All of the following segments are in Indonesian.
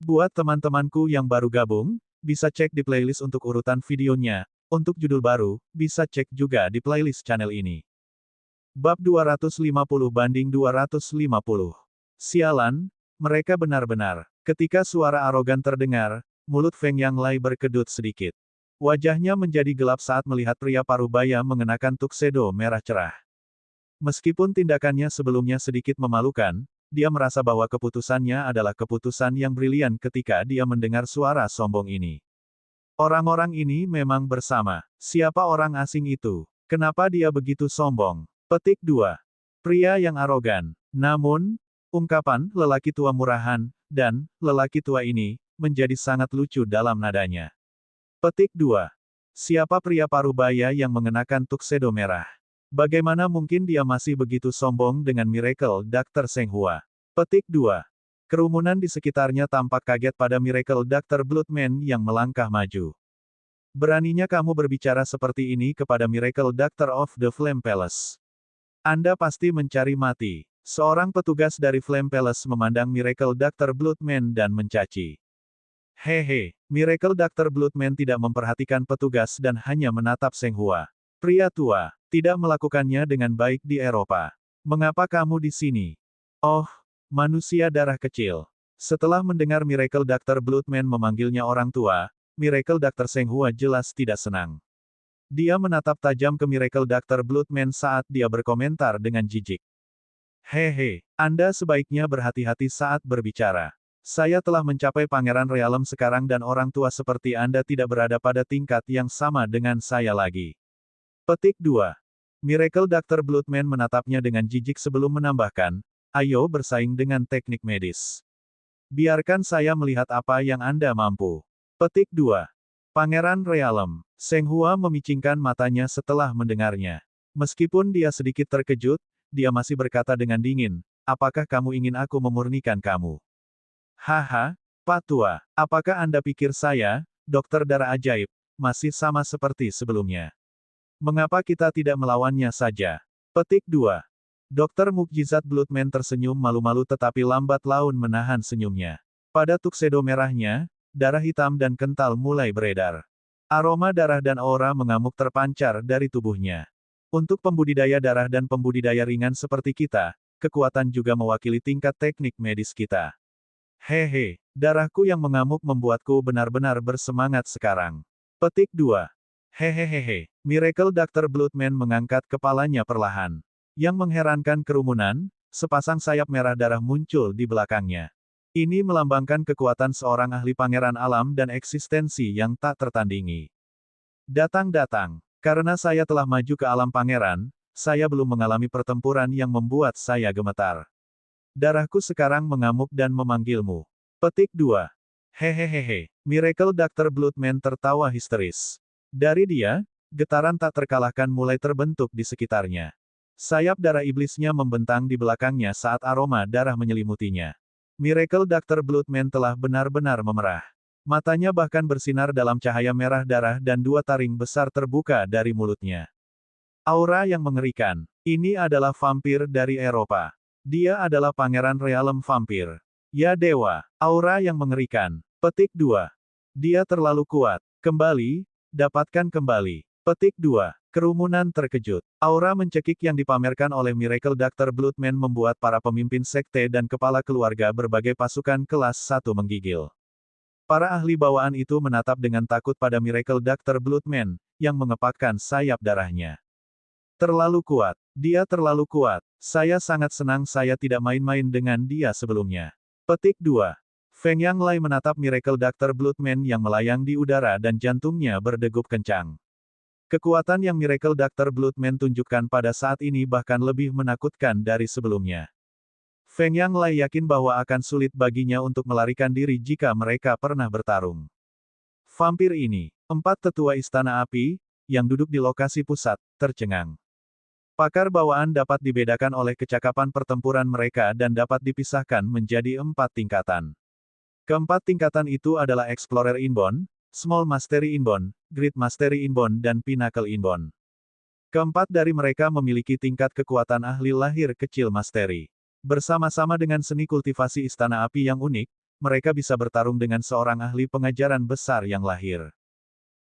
Buat teman-temanku yang baru gabung, bisa cek di playlist untuk urutan videonya. Untuk judul baru, bisa cek juga di playlist channel ini. Bab 250-250. Sialan, mereka benar-benar. Ketika suara arogan terdengar, mulut Feng Yanglai berkedut sedikit. Wajahnya menjadi gelap saat melihat pria parubaya mengenakan tuxedo merah cerah. Meskipun tindakannya sebelumnya sedikit memalukan, dia merasa bahwa keputusannya adalah keputusan yang brilian ketika dia mendengar suara sombong ini. Orang-orang ini memang bersama. Siapa orang asing itu? Kenapa dia begitu sombong? Petik 2. Pria yang arogan. Namun, ungkapan lelaki tua murahan dan lelaki tua ini menjadi sangat lucu dalam nadanya. Petik 2. Siapa pria parubaya yang mengenakan tuxedo merah? Bagaimana mungkin dia masih begitu sombong dengan Miracle Dr. Seng Hua? Petik 2. Kerumunan di sekitarnya tampak kaget pada Miracle Dr. Bloodman yang melangkah maju. Beraninya kamu berbicara seperti ini kepada Miracle Doctor of the Flame Palace. Anda pasti mencari mati. Seorang petugas dari Flame Palace memandang Miracle Dr. Bloodman dan mencaci. Hehe, Miracle Dr. Bloodman tidak memperhatikan petugas dan hanya menatap Seng Hua. Pria tua, tidak melakukannya dengan baik di Eropa. Mengapa kamu di sini? Oh, manusia darah kecil. Setelah mendengar Miracle Dr. Bloodman memanggilnya orang tua, Miracle Dr. Seng Hua jelas tidak senang. Dia menatap tajam ke Miracle Dr. Bloodman saat dia berkomentar dengan jijik. Hehe, Anda sebaiknya berhati-hati saat berbicara. Saya telah mencapai Pangeran Realem sekarang dan orang tua seperti Anda tidak berada pada tingkat yang sama dengan saya lagi. Petik 2. Miracle Dr. Bloodman menatapnya dengan jijik sebelum menambahkan, ayo bersaing dengan teknik medis. Biarkan saya melihat apa yang Anda mampu. Petik 2. Pangeran Realem. Seng Hua memicingkan matanya setelah mendengarnya. Meskipun dia sedikit terkejut, dia masih berkata dengan dingin, apakah kamu ingin aku memurnikan kamu? Haha, Pak Tua, apakah Anda pikir saya, dokter darah ajaib, masih sama seperti sebelumnya? Mengapa kita tidak melawannya saja? Petik 2. Dokter Mukjizat Bloodman tersenyum malu-malu tetapi lambat laun menahan senyumnya. Pada tuxedo merahnya, darah hitam dan kental mulai beredar. Aroma darah dan aura mengamuk terpancar dari tubuhnya. Untuk pembudidaya darah dan pembudidaya ringan seperti kita, kekuatan juga mewakili tingkat teknik medis kita. Hehe, darahku yang mengamuk membuatku benar-benar bersemangat sekarang. Petik 2. Hehehehe, Miracle Dr. Bloodman mengangkat kepalanya perlahan. Yang mengherankan kerumunan, sepasang sayap merah darah muncul di belakangnya. Ini melambangkan kekuatan seorang ahli pangeran alam dan eksistensi yang tak tertandingi. Datang-datang, karena saya telah maju ke alam pangeran, saya belum mengalami pertempuran yang membuat saya gemetar. Darahku sekarang mengamuk dan memanggilmu. Petik 2. Hehehehe, Miracle Dr. Bloodman tertawa histeris. Dari dia, getaran tak terkalahkan mulai terbentuk di sekitarnya. Sayap darah iblisnya membentang di belakangnya saat aroma darah menyelimutinya. Miracle Dr. Bloodman telah benar-benar memerah. Matanya bahkan bersinar dalam cahaya merah darah dan dua taring besar terbuka dari mulutnya. Aura yang mengerikan. Ini adalah vampir dari Eropa. Dia adalah Pangeran Realem Vampir. Ya dewa, aura yang mengerikan. Petik 2. Dia terlalu kuat. Kembali, dapatkan kembali. Petik 2. Kerumunan terkejut. Aura mencekik yang dipamerkan oleh Miracle Dr. Bloodman membuat para pemimpin sekte dan kepala keluarga berbagai pasukan kelas 1 menggigil. Para ahli bawaan itu menatap dengan takut pada Miracle Dr. Bloodman, yang mengepakkan sayap darahnya. Terlalu kuat. Dia terlalu kuat. Saya sangat senang saya tidak main-main dengan dia sebelumnya. Petik 2. Feng Yanglai menatap Miracle Dr. Bloodman yang melayang di udara dan jantungnya berdegup kencang. Kekuatan yang Miracle Dr. Bloodman tunjukkan pada saat ini bahkan lebih menakutkan dari sebelumnya. Feng Yanglai yakin bahwa akan sulit baginya untuk melarikan diri jika mereka pernah bertarung. Vampir ini, 4 tetua istana api, yang duduk di lokasi pusat, tercengang. Pakar bawaan dapat dibedakan oleh kecakapan pertempuran mereka dan dapat dipisahkan menjadi 4 tingkatan. Keempat tingkatan itu adalah Explorer Inbound, Small Mastery Inbound, Great Mastery Inbound dan Pinnacle Inbound. Keempat dari mereka memiliki tingkat kekuatan ahli lahir kecil Mastery. Bersama-sama dengan seni kultivasi istana api yang unik, mereka bisa bertarung dengan seorang ahli pengajaran besar yang lahir.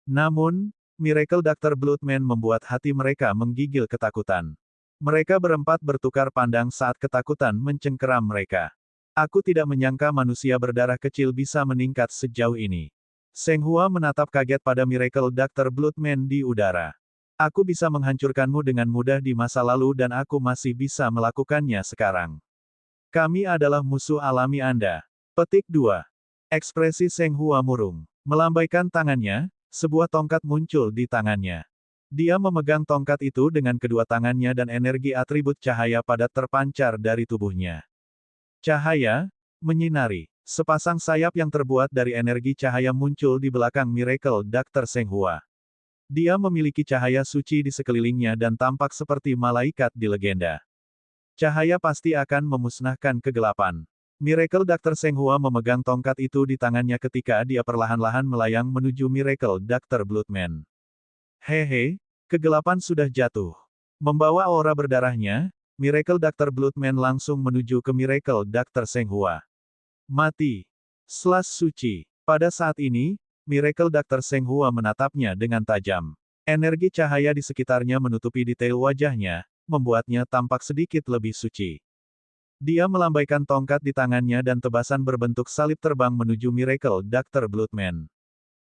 Namun, Miracle Dr. Bloodman membuat hati mereka menggigil ketakutan. Mereka berempat bertukar pandang saat ketakutan mencengkeram mereka. Aku tidak menyangka manusia berdarah kecil bisa meningkat sejauh ini. Seng Hua menatap kaget pada Miracle Dr. Bloodman di udara. Aku bisa menghancurkanmu dengan mudah di masa lalu dan aku masih bisa melakukannya sekarang. Kami adalah musuh alami Anda. Petik 2. Ekspresi Seng Hua murung. Melambaikan tangannya, sebuah tongkat muncul di tangannya. Dia memegang tongkat itu dengan kedua tangannya dan energi atribut cahaya padat terpancar dari tubuhnya. Cahaya, menyinari. Sepasang sayap yang terbuat dari energi cahaya muncul di belakang Miracle Dr. Seng Hua. Dia memiliki cahaya suci di sekelilingnya dan tampak seperti malaikat di legenda. Cahaya pasti akan memusnahkan kegelapan. Miracle Dr. Seng Hua memegang tongkat itu di tangannya ketika dia perlahan-lahan melayang menuju Miracle Dr. Bloodman. Hehe, kegelapan sudah jatuh. Membawa aura berdarahnya, Miracle Dr. Bloodman langsung menuju ke Miracle Dr. Seng Hua. Mati. Slash suci. Pada saat ini, Miracle Dr. Seng Hua menatapnya dengan tajam. Energi cahaya di sekitarnya menutupi detail wajahnya, membuatnya tampak sedikit lebih suci. Dia melambaikan tongkat di tangannya dan tebasan berbentuk salib terbang menuju Miracle Dr. Bloodman.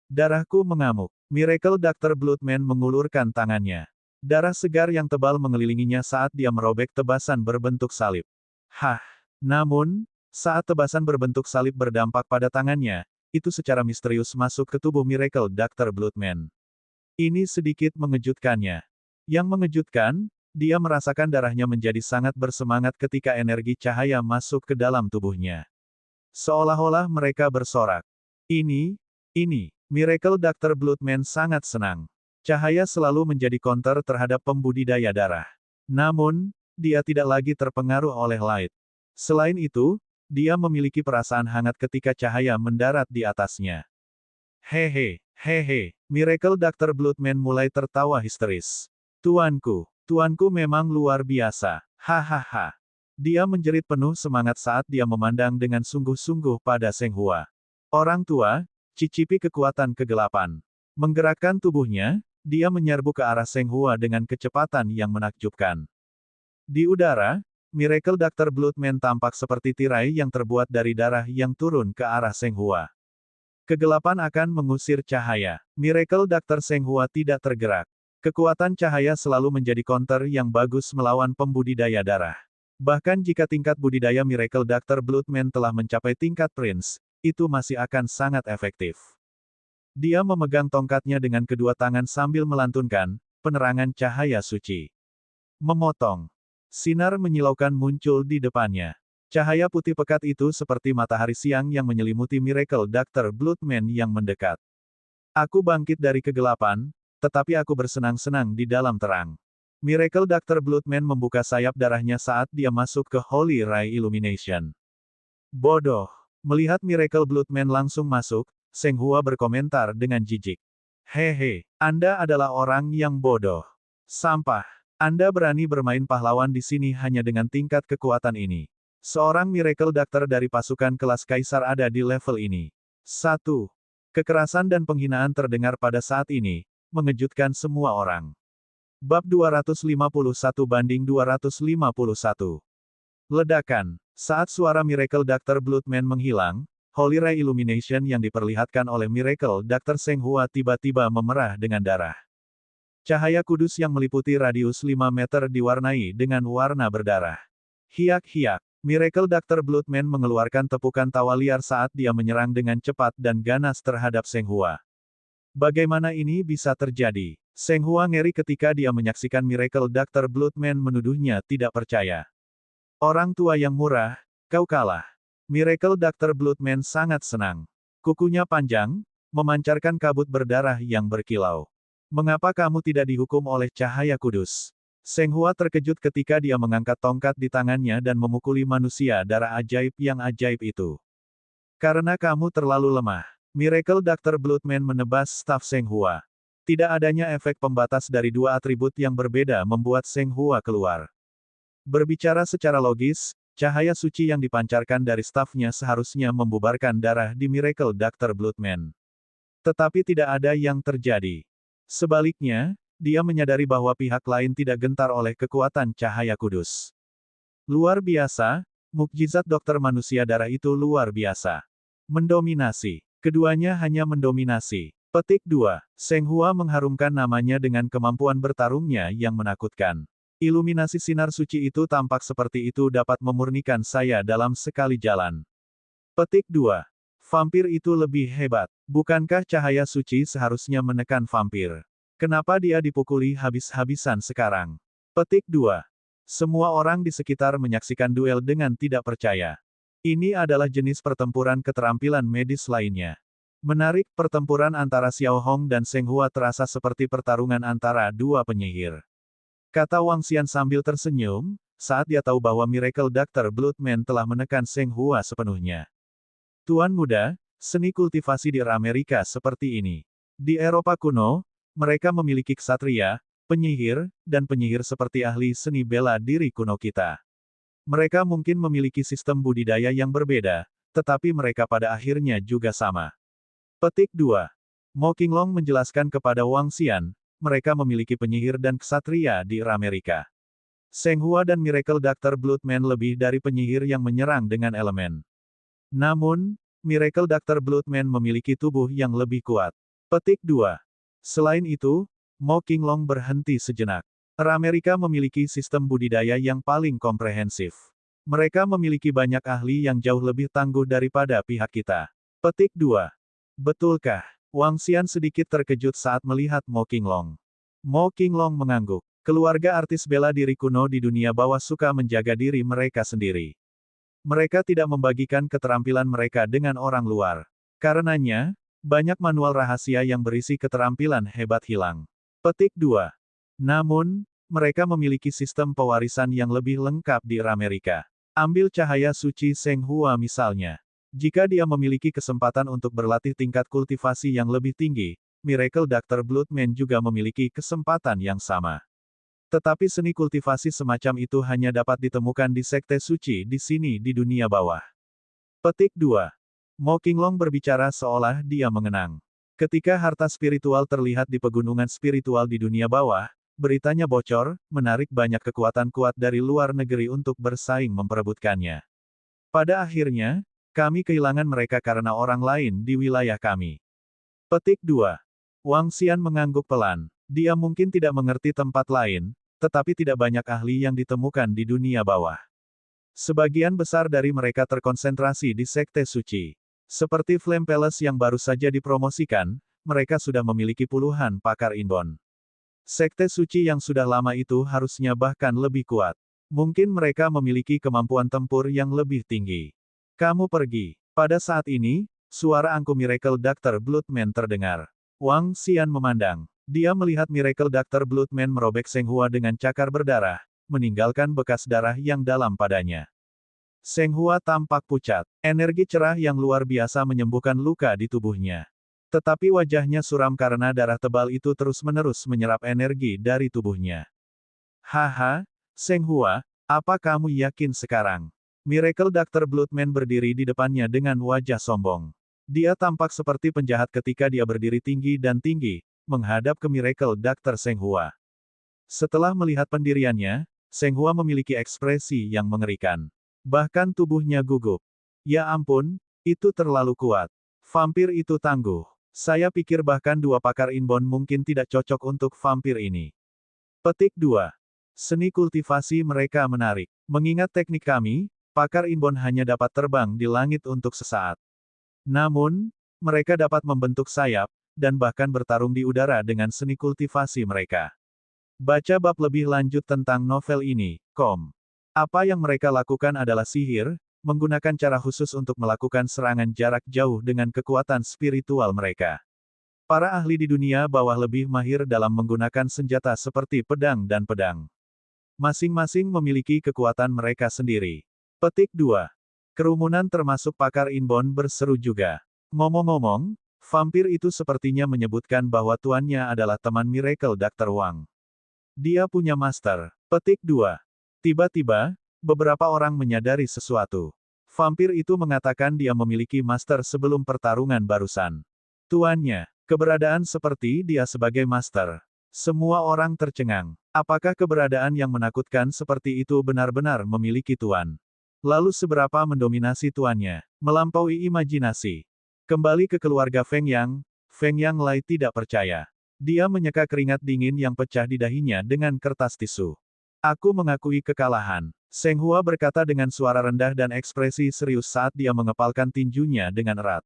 Darahku mengamuk. Miracle Dr. Bloodman mengulurkan tangannya. Darah segar yang tebal mengelilinginya saat dia merobek tebasan berbentuk salib. Hah! Namun, saat tebasan berbentuk salib berdampak pada tangannya, itu secara misterius masuk ke tubuh Miracle Dr. Bloodman. Ini sedikit mengejutkannya. Yang mengejutkan, dia merasakan darahnya menjadi sangat bersemangat ketika energi cahaya masuk ke dalam tubuhnya. Seolah-olah mereka bersorak. Ini, Miracle Dr. Bloodman sangat senang. Cahaya selalu menjadi counter terhadap pembudidaya darah. Namun, dia tidak lagi terpengaruh oleh light. Selain itu, dia memiliki perasaan hangat ketika cahaya mendarat di atasnya. Hehe, Miracle Dr. Bloodman mulai tertawa histeris. Tuanku memang luar biasa. Hahaha. Dia menjerit penuh semangat saat dia memandang dengan sungguh-sungguh pada Seng Hua. Orang tua, cicipi kekuatan kegelapan. Menggerakkan tubuhnya, dia menyerbu ke arah Seng Hua dengan kecepatan yang menakjubkan. Di udara, Miracle Dr. Bloodman tampak seperti tirai yang terbuat dari darah yang turun ke arah Seng Hua. Kegelapan akan mengusir cahaya. Miracle Dr. Seng Hua tidak tergerak. Kekuatan cahaya selalu menjadi counter yang bagus melawan pembudidaya darah. Bahkan jika tingkat budidaya Miracle Dr. Bloodman telah mencapai tingkat Prince, itu masih akan sangat efektif. Dia memegang tongkatnya dengan kedua tangan sambil melantunkan penerangan cahaya suci. Memotong. Sinar menyilaukan muncul di depannya. Cahaya putih pekat itu seperti matahari siang yang menyelimuti Miracle Dr. Bloodman yang mendekat. Aku bangkit dari kegelapan, tetapi aku bersenang-senang di dalam terang. Miracle Dr. Bloodman membuka sayap darahnya saat dia masuk ke Holy Ray Illumination. Bodoh. Melihat Miracle Bloodman langsung masuk, Seng Hua berkomentar dengan jijik. Hehe, Anda adalah orang yang bodoh. Sampah. Anda berani bermain pahlawan di sini hanya dengan tingkat kekuatan ini. Seorang Miracle Doctor dari pasukan kelas Kaisar ada di level ini. 1. Kekerasan dan penghinaan terdengar pada saat ini, mengejutkan semua orang. Bab 251-251. Ledakan. Saat suara Miracle Dr. Bloodman menghilang, Holy Ray Illumination yang diperlihatkan oleh Miracle Dr. Seng Hua tiba-tiba memerah dengan darah. Cahaya kudus yang meliputi radius 5 meter diwarnai dengan warna berdarah. Hiak-hiak. Miracle Dr. Bloodman mengeluarkan tepukan tawa liar saat dia menyerang dengan cepat dan ganas terhadap Seng Hua. Bagaimana ini bisa terjadi? Seng Hua ngeri ketika dia menyaksikan Miracle Dr. Bloodman menuduhnya tidak percaya. Orang tua yang murah, kau kalah. Miracle Dr. Bloodman sangat senang. Kukunya panjang, memancarkan kabut berdarah yang berkilau. Mengapa kamu tidak dihukum oleh cahaya kudus? Seng Hua terkejut ketika dia mengangkat tongkat di tangannya dan memukuli manusia darah ajaib yang ajaib itu. Karena kamu terlalu lemah. Miracle Dr. Bloodman menebas staf Seng Hua. Tidak adanya efek pembatas dari dua atribut yang berbeda membuat Seng Hua keluar. Berbicara secara logis, Cahaya suci yang dipancarkan dari stafnya seharusnya membubarkan darah di Miracle Doctor Bloodman. Tetapi tidak ada yang terjadi. Sebaliknya, dia menyadari bahwa pihak lain tidak gentar oleh kekuatan cahaya kudus. Luar biasa, mukjizat dokter manusia darah itu luar biasa. Mendominasi. Keduanya hanya mendominasi. Petik 2. Seng Hua mengharumkan namanya dengan kemampuan bertarungnya yang menakutkan. Iluminasi sinar suci itu tampak seperti itu dapat memurnikan saya dalam sekali jalan. Petik 2. Vampir itu lebih hebat. Bukankah cahaya suci seharusnya menekan vampir? Kenapa dia dipukuli habis-habisan sekarang? Petik 2. Semua orang di sekitar menyaksikan duel dengan tidak percaya. Ini adalah jenis pertempuran keterampilan medis lainnya. Menarik, pertempuran antara Xiao Hong dan Seng Hua terasa seperti pertarungan antara dua penyihir. Kata Wang Xian sambil tersenyum, saat dia tahu bahwa Miracle Doctor Bloodman telah menekan Seng Hua sepenuhnya. Tuan muda, seni kultivasi di Amerika seperti ini. Di Eropa kuno, mereka memiliki ksatria, penyihir, dan penyihir seperti ahli seni bela diri kuno kita. Mereka mungkin memiliki sistem budidaya yang berbeda, tetapi mereka pada akhirnya juga sama. Petik 2. Mo Qinglong menjelaskan kepada Wang Xian, mereka memiliki penyihir dan ksatria di Amerika. Seng Hua dan Miracle Doctor Bloodman lebih dari penyihir yang menyerang dengan elemen. Namun, Miracle Doctor Bloodman memiliki tubuh yang lebih kuat. Petik 2. Selain itu, Mo Qinglong berhenti sejenak. Amerika memiliki sistem budidaya yang paling komprehensif. Mereka memiliki banyak ahli yang jauh lebih tangguh daripada pihak kita. Petik 2. Betulkah? Wang Xian sedikit terkejut saat melihat Mo Qinglong. Mo Qinglong mengangguk. Keluarga artis bela diri kuno di dunia bawah suka menjaga diri mereka sendiri. Mereka tidak membagikan keterampilan mereka dengan orang luar. Karenanya, banyak manual rahasia yang berisi keterampilan hebat hilang. Petik 2. Namun, mereka memiliki sistem pewarisan yang lebih lengkap di Amerika. Ambil cahaya suci Seng Hua misalnya. Jika dia memiliki kesempatan untuk berlatih tingkat kultivasi yang lebih tinggi, Miracle Doctor Bloodman juga memiliki kesempatan yang sama. Tetapi seni kultivasi semacam itu hanya dapat ditemukan di sekte suci di sini di dunia bawah. Petik 2. Mo Qinglong berbicara seolah dia mengenang. Ketika harta spiritual terlihat di pegunungan spiritual di dunia bawah, beritanya bocor, menarik banyak kekuatan kuat dari luar negeri untuk bersaing memperebutkannya. Pada akhirnya, kami kehilangan mereka karena orang lain di wilayah kami. Petik 2. Wang Xian mengangguk pelan. Dia mungkin tidak mengerti tempat lain, tetapi tidak banyak ahli yang ditemukan di dunia bawah. Sebagian besar dari mereka terkonsentrasi di sekte suci. Seperti Flame Palace yang baru saja dipromosikan, mereka sudah memiliki puluhan pakar inbon. Sekte suci yang sudah lama itu harusnya bahkan lebih kuat. Mungkin mereka memiliki kemampuan tempur yang lebih tinggi. Kamu pergi. Pada saat ini, suara angku Miracle Doctor Bloodman terdengar. Wang Xian memandang. Dia melihat Miracle Doctor Bloodman merobek Seng Hua dengan cakar berdarah, meninggalkan bekas darah yang dalam padanya. Seng Hua tampak pucat. Energi cerah yang luar biasa menyembuhkan luka di tubuhnya. Tetapi wajahnya suram karena darah tebal itu terus-menerus menyerap energi dari tubuhnya. Haha, Seng Hua, apa kamu yakin sekarang? Miracle Doctor Bloodman berdiri di depannya dengan wajah sombong. Dia tampak seperti penjahat ketika dia berdiri tinggi dan tinggi, menghadap ke Miracle Doctor Seng Hua. Setelah melihat pendiriannya, Seng Hua memiliki ekspresi yang mengerikan. Bahkan tubuhnya gugup. Ya ampun, itu terlalu kuat. Vampir itu tangguh. Saya pikir bahkan dua pakar inbon mungkin tidak cocok untuk vampir ini. Petik 2. Seni kultivasi mereka menarik. Mengingat teknik kami, pakar inbon hanya dapat terbang di langit untuk sesaat. Namun, mereka dapat membentuk sayap, dan bahkan bertarung di udara dengan seni kultivasi mereka. Baca bab lebih lanjut tentang novel ini, kom. Apa yang mereka lakukan adalah sihir, menggunakan cara khusus untuk melakukan serangan jarak jauh dengan kekuatan spiritual mereka. Para ahli di dunia bawah lebih mahir dalam menggunakan senjata seperti pedang dan pedang. Masing-masing memiliki kekuatan mereka sendiri. Petik 2. Kerumunan termasuk pakar inbon berseru juga. Ngomong-ngomong, vampir itu sepertinya menyebutkan bahwa tuannya adalah teman Miracle Dr. Wang. Dia punya master. Petik 2. Tiba-tiba, beberapa orang menyadari sesuatu. Vampir itu mengatakan dia memiliki master sebelum pertarungan barusan. Tuannya, keberadaan seperti dia sebagai master. Semua orang tercengang. Apakah keberadaan yang menakutkan seperti itu benar-benar memiliki tuan? Lalu seberapa mendominasi tuannya? Melampaui imajinasi. Kembali ke keluarga Feng Yang Lai tidak percaya. Dia menyeka keringat dingin yang pecah di dahinya dengan kertas tisu. Aku mengakui kekalahan. Seng Hua berkata dengan suara rendah dan ekspresi serius saat dia mengepalkan tinjunya dengan erat.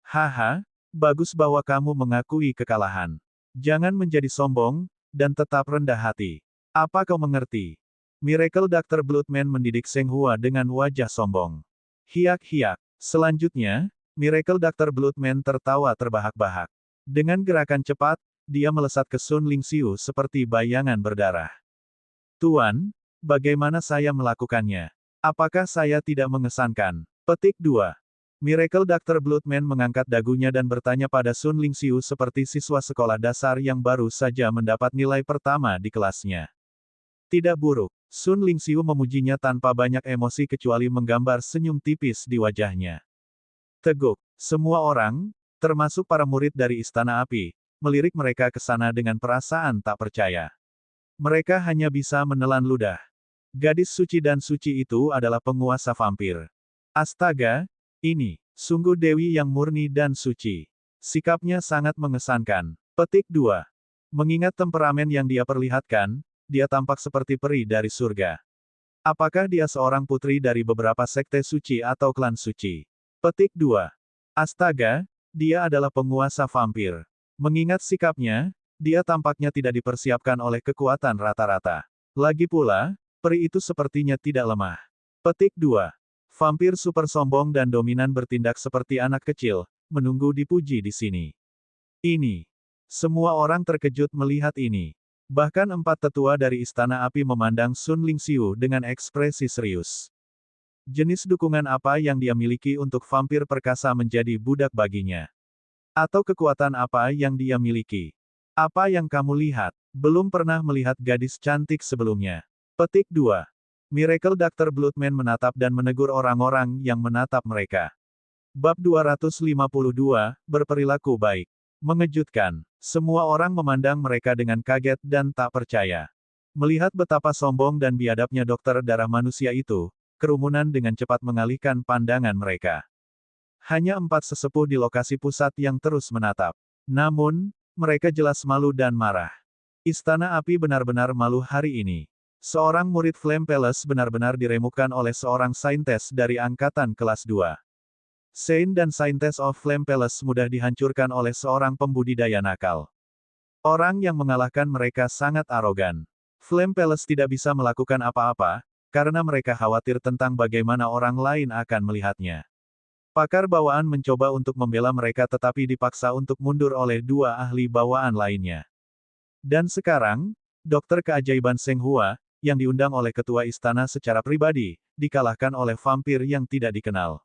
Haha, bagus bahwa kamu mengakui kekalahan. Jangan menjadi sombong, dan tetap rendah hati. Apa kau mengerti? Miracle Dr. Bloodman mendidik Seng Hua dengan wajah sombong. Hiak-hiak. Selanjutnya, Miracle Dr. Bloodman tertawa terbahak-bahak. Dengan gerakan cepat, dia melesat ke Sun Lingxiu seperti bayangan berdarah. Tuan, bagaimana saya melakukannya? Apakah saya tidak mengesankan? Petik 2. Miracle Dr. Bloodman mengangkat dagunya dan bertanya pada Sun Lingxiu seperti siswa sekolah dasar yang baru saja mendapat nilai pertama di kelasnya. Tidak buruk. Sun Lingxiu memujinya tanpa banyak emosi kecuali menggambar senyum tipis di wajahnya. Teguk. Semua orang, termasuk para murid dari Istana Api, melirik mereka ke sana dengan perasaan tak percaya. Mereka hanya bisa menelan ludah. Gadis suci dan suci itu adalah penguasa vampir. Astaga, ini, sungguh dewi yang murni dan suci. Sikapnya sangat mengesankan. Petik 2. Mengingat temperamen yang dia perlihatkan, dia tampak seperti peri dari surga. Apakah dia seorang putri dari beberapa sekte suci atau klan suci? Petik 2. Astaga, dia adalah penguasa vampir. Mengingat sikapnya, dia tampaknya tidak dipersiapkan oleh kekuatan rata-rata. Lagi pula, peri itu sepertinya tidak lemah. Petik 2. Vampir super sombong dan dominan bertindak seperti anak kecil, menunggu dipuji di sini. Ini. Semua orang terkejut melihat ini. Bahkan 4 tetua dari Istana Api memandang Sun Lingxiu dengan ekspresi serius. Jenis dukungan apa yang dia miliki untuk vampir perkasa menjadi budak baginya? Atau kekuatan apa yang dia miliki? Apa yang kamu lihat? Belum pernah melihat gadis cantik sebelumnya. Petik 2. Miracle Dr. Bloodman menatap dan menegur orang-orang yang menatap mereka. Bab 252, Berperilaku Baik. Mengejutkan. Semua orang memandang mereka dengan kaget dan tak percaya. Melihat betapa sombong dan biadabnya dokter darah manusia itu, kerumunan dengan cepat mengalihkan pandangan mereka. Hanya 4 sesepuh di lokasi pusat yang terus menatap. Namun, mereka jelas malu dan marah. Istana Api benar-benar malu hari ini. Seorang murid Flame Palace benar-benar diremukkan oleh seorang saintes dari angkatan kelas 2. Saint dan Saintess of Flame Palace mudah dihancurkan oleh seorang pembudidaya nakal. Orang yang mengalahkan mereka sangat arogan. Flame Palace tidak bisa melakukan apa-apa, karena mereka khawatir tentang bagaimana orang lain akan melihatnya. Pakar bawaan mencoba untuk membela mereka tetapi dipaksa untuk mundur oleh 2 ahli bawaan lainnya. Dan sekarang, dokter keajaiban Seng Hua, yang diundang oleh ketua istana secara pribadi, dikalahkan oleh vampir yang tidak dikenal.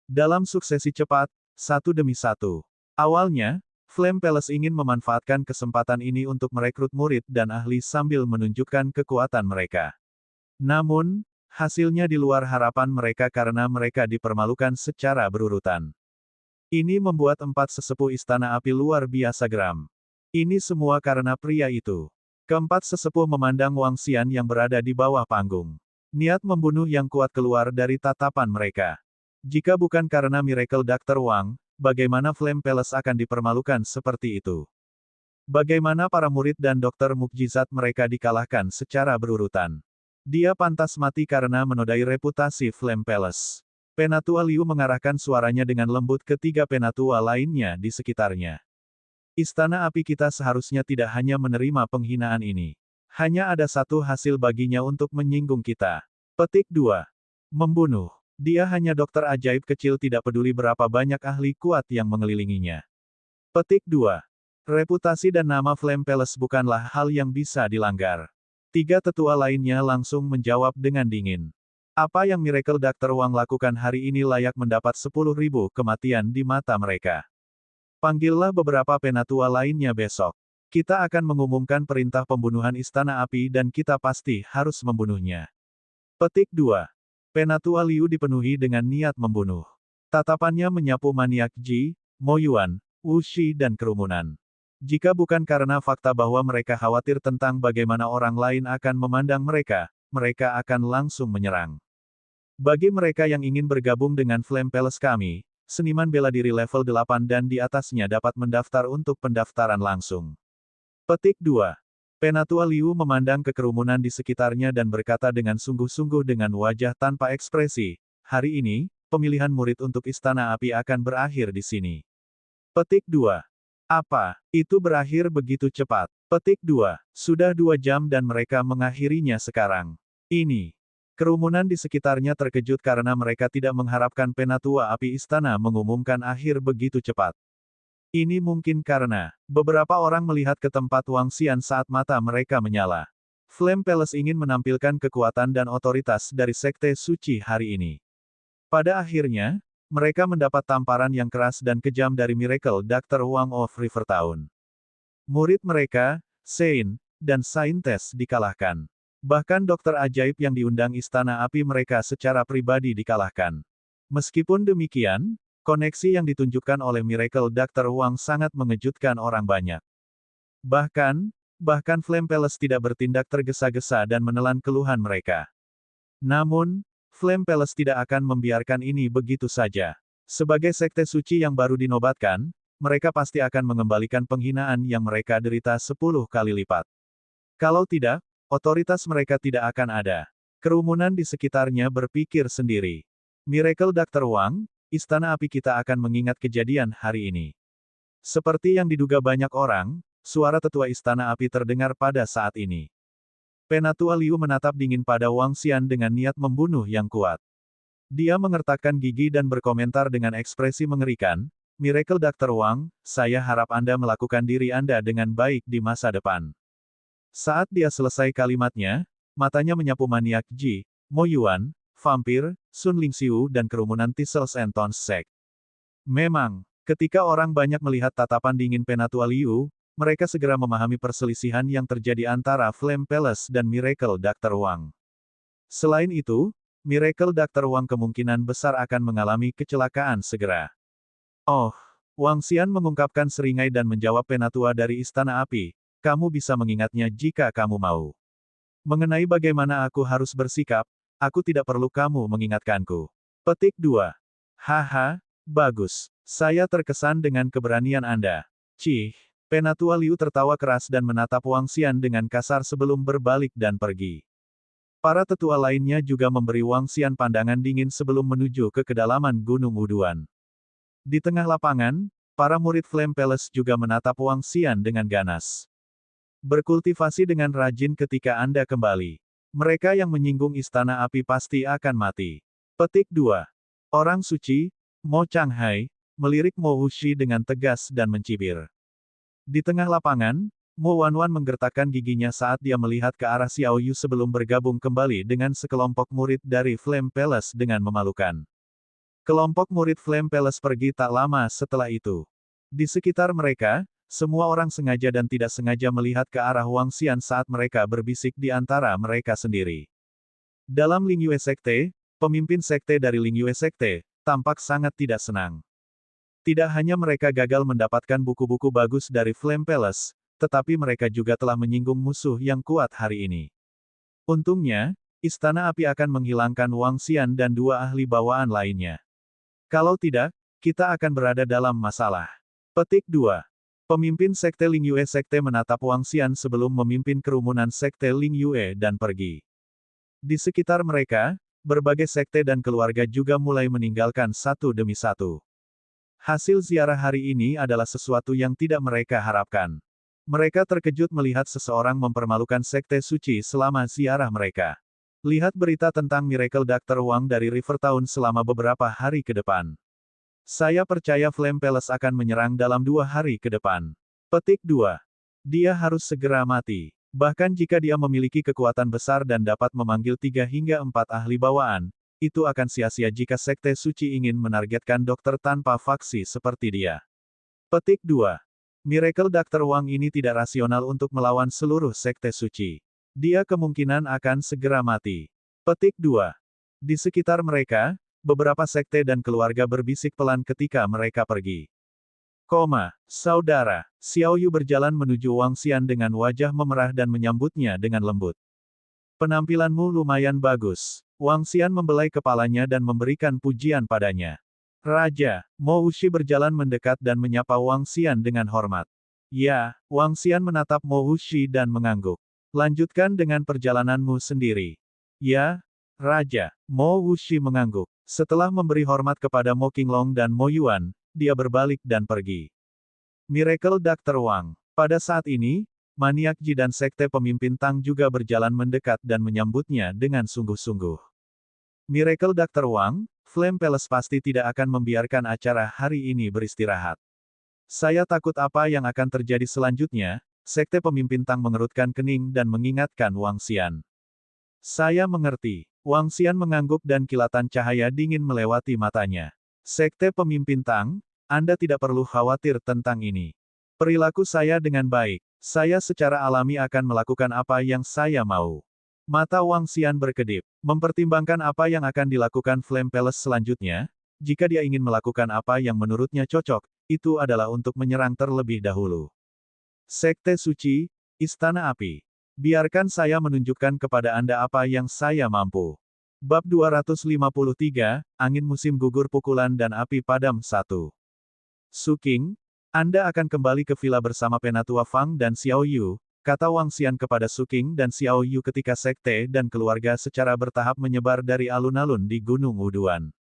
Dalam suksesi cepat, satu demi satu. Awalnya, Flame Palace ingin memanfaatkan kesempatan ini untuk merekrut murid dan ahli sambil menunjukkan kekuatan mereka. Namun, hasilnya di luar harapan mereka karena mereka dipermalukan secara berurutan. Ini membuat 4 sesepuh Istana Api luar biasa geram. Ini semua karena pria itu. Keempat sesepuh memandang Wang Xian yang berada di bawah panggung. Niat membunuh yang kuat keluar dari tatapan mereka. Jika bukan karena Miracle Dr. Wang, bagaimana Flame Palace akan dipermalukan seperti itu? Bagaimana para murid dan dokter mukjizat mereka dikalahkan secara berurutan? Dia pantas mati karena menodai reputasi Flame Palace. Penatua Liu mengarahkan suaranya dengan lembut ke 3 penatua lainnya di sekitarnya. Istana Api kita seharusnya tidak hanya menerima penghinaan ini. Hanya ada satu hasil baginya untuk menyinggung kita. Petik 2. Membunuh. Dia hanya dokter ajaib kecil tidak peduli berapa banyak ahli kuat yang mengelilinginya. Petik 2. Reputasi dan nama Flame Palace bukanlah hal yang bisa dilanggar. 3 tetua lainnya langsung menjawab dengan dingin. Apa yang Miracle Dr. Wang lakukan hari ini layak mendapat 10.000 kematian di mata mereka. Panggillah beberapa penatua lainnya besok. Kita akan mengumumkan perintah pembunuhan Istana Api dan kita pasti harus membunuhnya. Petik 2. Penatua Liu dipenuhi dengan niat membunuh. Tatapannya menyapu maniak Ji, Mo Yuan, Wu Shi dan kerumunan. Jika bukan karena fakta bahwa mereka khawatir tentang bagaimana orang lain akan memandang mereka, mereka akan langsung menyerang. Bagi mereka yang ingin bergabung dengan Flame Palace kami, seniman bela diri level 8 dan di atasnya dapat mendaftar untuk pendaftaran langsung. Petik 2. Penatua Liu memandang ke kerumunan di sekitarnya dan berkata dengan sungguh-sungguh dengan wajah tanpa ekspresi, hari ini, pemilihan murid untuk Istana Api akan berakhir di sini. Petik 2. Apa, itu berakhir begitu cepat? Petik 2. Sudah 2 jam dan mereka mengakhirinya sekarang. Ini. Kerumunan di sekitarnya terkejut karena mereka tidak mengharapkan Penatua Api Istana mengumumkan akhir begitu cepat. Ini mungkin karena beberapa orang melihat ke tempat Wang Xian saat mata mereka menyala. Flame Palace ingin menampilkan kekuatan dan otoritas dari Sekte Suci hari ini. Pada akhirnya, mereka mendapat tamparan yang keras dan kejam dari Miracle Dr. Wang of River Town. Murid mereka, Saint, dan Saintes dikalahkan. Bahkan dokter ajaib yang diundang Istana Api mereka secara pribadi dikalahkan. Meskipun demikian, koneksi yang ditunjukkan oleh Miracle Dr. Wang sangat mengejutkan orang banyak. Bahkan Flame Palace tidak bertindak tergesa-gesa dan menelan keluhan mereka. Namun, Flame Palace tidak akan membiarkan ini begitu saja. Sebagai sekte suci yang baru dinobatkan, mereka pasti akan mengembalikan penghinaan yang mereka derita 10 kali lipat. Kalau tidak, otoritas mereka tidak akan ada. Kerumunan di sekitarnya berpikir sendiri. Miracle Dr. Wang, Istana Api kita akan mengingat kejadian hari ini. Seperti yang diduga banyak orang, suara tetua Istana Api terdengar pada saat ini. Penatua Liu menatap dingin pada Wang Xian dengan niat membunuh yang kuat. Dia mengertakkan gigi dan berkomentar dengan ekspresi mengerikan, Miracle Dr. Wang, saya harap Anda melakukan diri Anda dengan baik di masa depan. Saat dia selesai kalimatnya, matanya menyapu maniak Ji, Mo Yuan, vampir, Sun Lingxiu dan kerumunan Thistles and Thorns Sect. Memang, ketika orang banyak melihat tatapan dingin Penatua Liu, mereka segera memahami perselisihan yang terjadi antara Flame Palace dan Miracle Dr. Wang. Selain itu, Miracle Dr. Wang kemungkinan besar akan mengalami kecelakaan segera. Oh, Wang Xian mengungkapkan seringai dan menjawab Penatua dari Istana Api, kamu bisa mengingatnya jika kamu mau. Mengenai bagaimana aku harus bersikap, aku tidak perlu kamu mengingatkanku. Petik 2. Haha, bagus. Saya terkesan dengan keberanian Anda. Cih, Penatua Liu tertawa keras dan menatap Wang Xian dengan kasar sebelum berbalik dan pergi. Para tetua lainnya juga memberi Wang Xian pandangan dingin sebelum menuju ke kedalaman Gunung Wuduan. Di tengah lapangan, para murid Flame Palace juga menatap Wang Xian dengan ganas. Berkultivasi dengan rajin ketika Anda kembali. Mereka yang menyinggung Istana Api pasti akan mati. Petik 2. Orang suci, Mo Changhai, melirik Mo Wuxi dengan tegas dan mencibir. Di tengah lapangan, Mo Wanwan menggertakkan giginya saat dia melihat ke arah Xiao Yu sebelum bergabung kembali dengan sekelompok murid dari Flame Palace dengan memalukan. Kelompok murid Flame Palace pergi tak lama setelah itu. Di sekitar mereka, semua orang sengaja dan tidak sengaja melihat ke arah Wang Xian saat mereka berbisik di antara mereka sendiri. Dalam Lingyue Sekte, pemimpin sekte dari Lingyue Sekte, tampak sangat tidak senang. Tidak hanya mereka gagal mendapatkan buku-buku bagus dari Flame Palace, tetapi mereka juga telah menyinggung musuh yang kuat hari ini. Untungnya, Istana Api akan menghilangkan Wang Xian dan 2 ahli bawaan lainnya. Kalau tidak, kita akan berada dalam masalah. Petik 2. Pemimpin Sekte Lingyue Sekte menatap Wang Xian sebelum memimpin kerumunan Sekte Lingyue dan pergi. Di sekitar mereka, berbagai sekte dan keluarga juga mulai meninggalkan satu demi satu. Hasil ziarah hari ini adalah sesuatu yang tidak mereka harapkan. Mereka terkejut melihat seseorang mempermalukan Sekte Suci selama ziarah mereka. Lihat berita tentang Miracle Dr. Wang dari River Town selama beberapa hari ke depan. Saya percaya Flame Palace akan menyerang dalam 2 hari ke depan. Petik 2. Dia harus segera mati. Bahkan jika dia memiliki kekuatan besar dan dapat memanggil 3 hingga 4 ahli bawaan, itu akan sia-sia jika Sekte Suci ingin menargetkan dokter tanpa faksi seperti dia. Petik 2. Miracle Dr. Wang ini tidak rasional untuk melawan seluruh Sekte Suci. Dia kemungkinan akan segera mati. Petik 2. Di sekitar mereka, beberapa sekte dan keluarga berbisik pelan ketika mereka pergi. Saudara, Xiao Yu berjalan menuju Wang Xian dengan wajah memerah dan menyambutnya dengan lembut. Penampilanmu lumayan bagus. Wang Xian membelai kepalanya dan memberikan pujian padanya. Raja, Mo Wuxi berjalan mendekat dan menyapa Wang Xian dengan hormat. Ya, Wang Xian menatap Mo Wuxi dan mengangguk. Lanjutkan dengan perjalananmu sendiri. Ya, Raja, Mo Wuxi mengangguk. Setelah memberi hormat kepada Mo Qinglong dan Mo Yuan, dia berbalik dan pergi. Miracle Dr. Wang. Pada saat ini, maniak Ji dan sekte pemimpin Tang juga berjalan mendekat dan menyambutnya dengan sungguh-sungguh. Miracle Dr. Wang, Flame Palace pasti tidak akan membiarkan acara hari ini beristirahat. Saya takut apa yang akan terjadi selanjutnya, sekte pemimpin Tang mengerutkan kening dan mengingatkan Wang Xian. Saya mengerti. Wang Xian mengangguk dan kilatan cahaya dingin melewati matanya. Sekte pemimpin Tang, Anda tidak perlu khawatir tentang ini. Perilaku saya dengan baik. Saya secara alami akan melakukan apa yang saya mau. Mata Wang Xian berkedip. Mempertimbangkan apa yang akan dilakukan Flame Palace selanjutnya, jika dia ingin melakukan apa yang menurutnya cocok, itu adalah untuk menyerang terlebih dahulu. Sekte Suci, Istana Api. Biarkan saya menunjukkan kepada Anda apa yang saya mampu. Bab 253, Angin Musim Gugur Pukulan dan Api Padam 1. Su Qing, Anda akan kembali ke villa bersama Penatua Fang dan Xiao Yu, kata Wang Xian kepada Su Qing dan Xiao Yu ketika sekte dan keluarga secara bertahap menyebar dari alun-alun di Gunung Wuduan.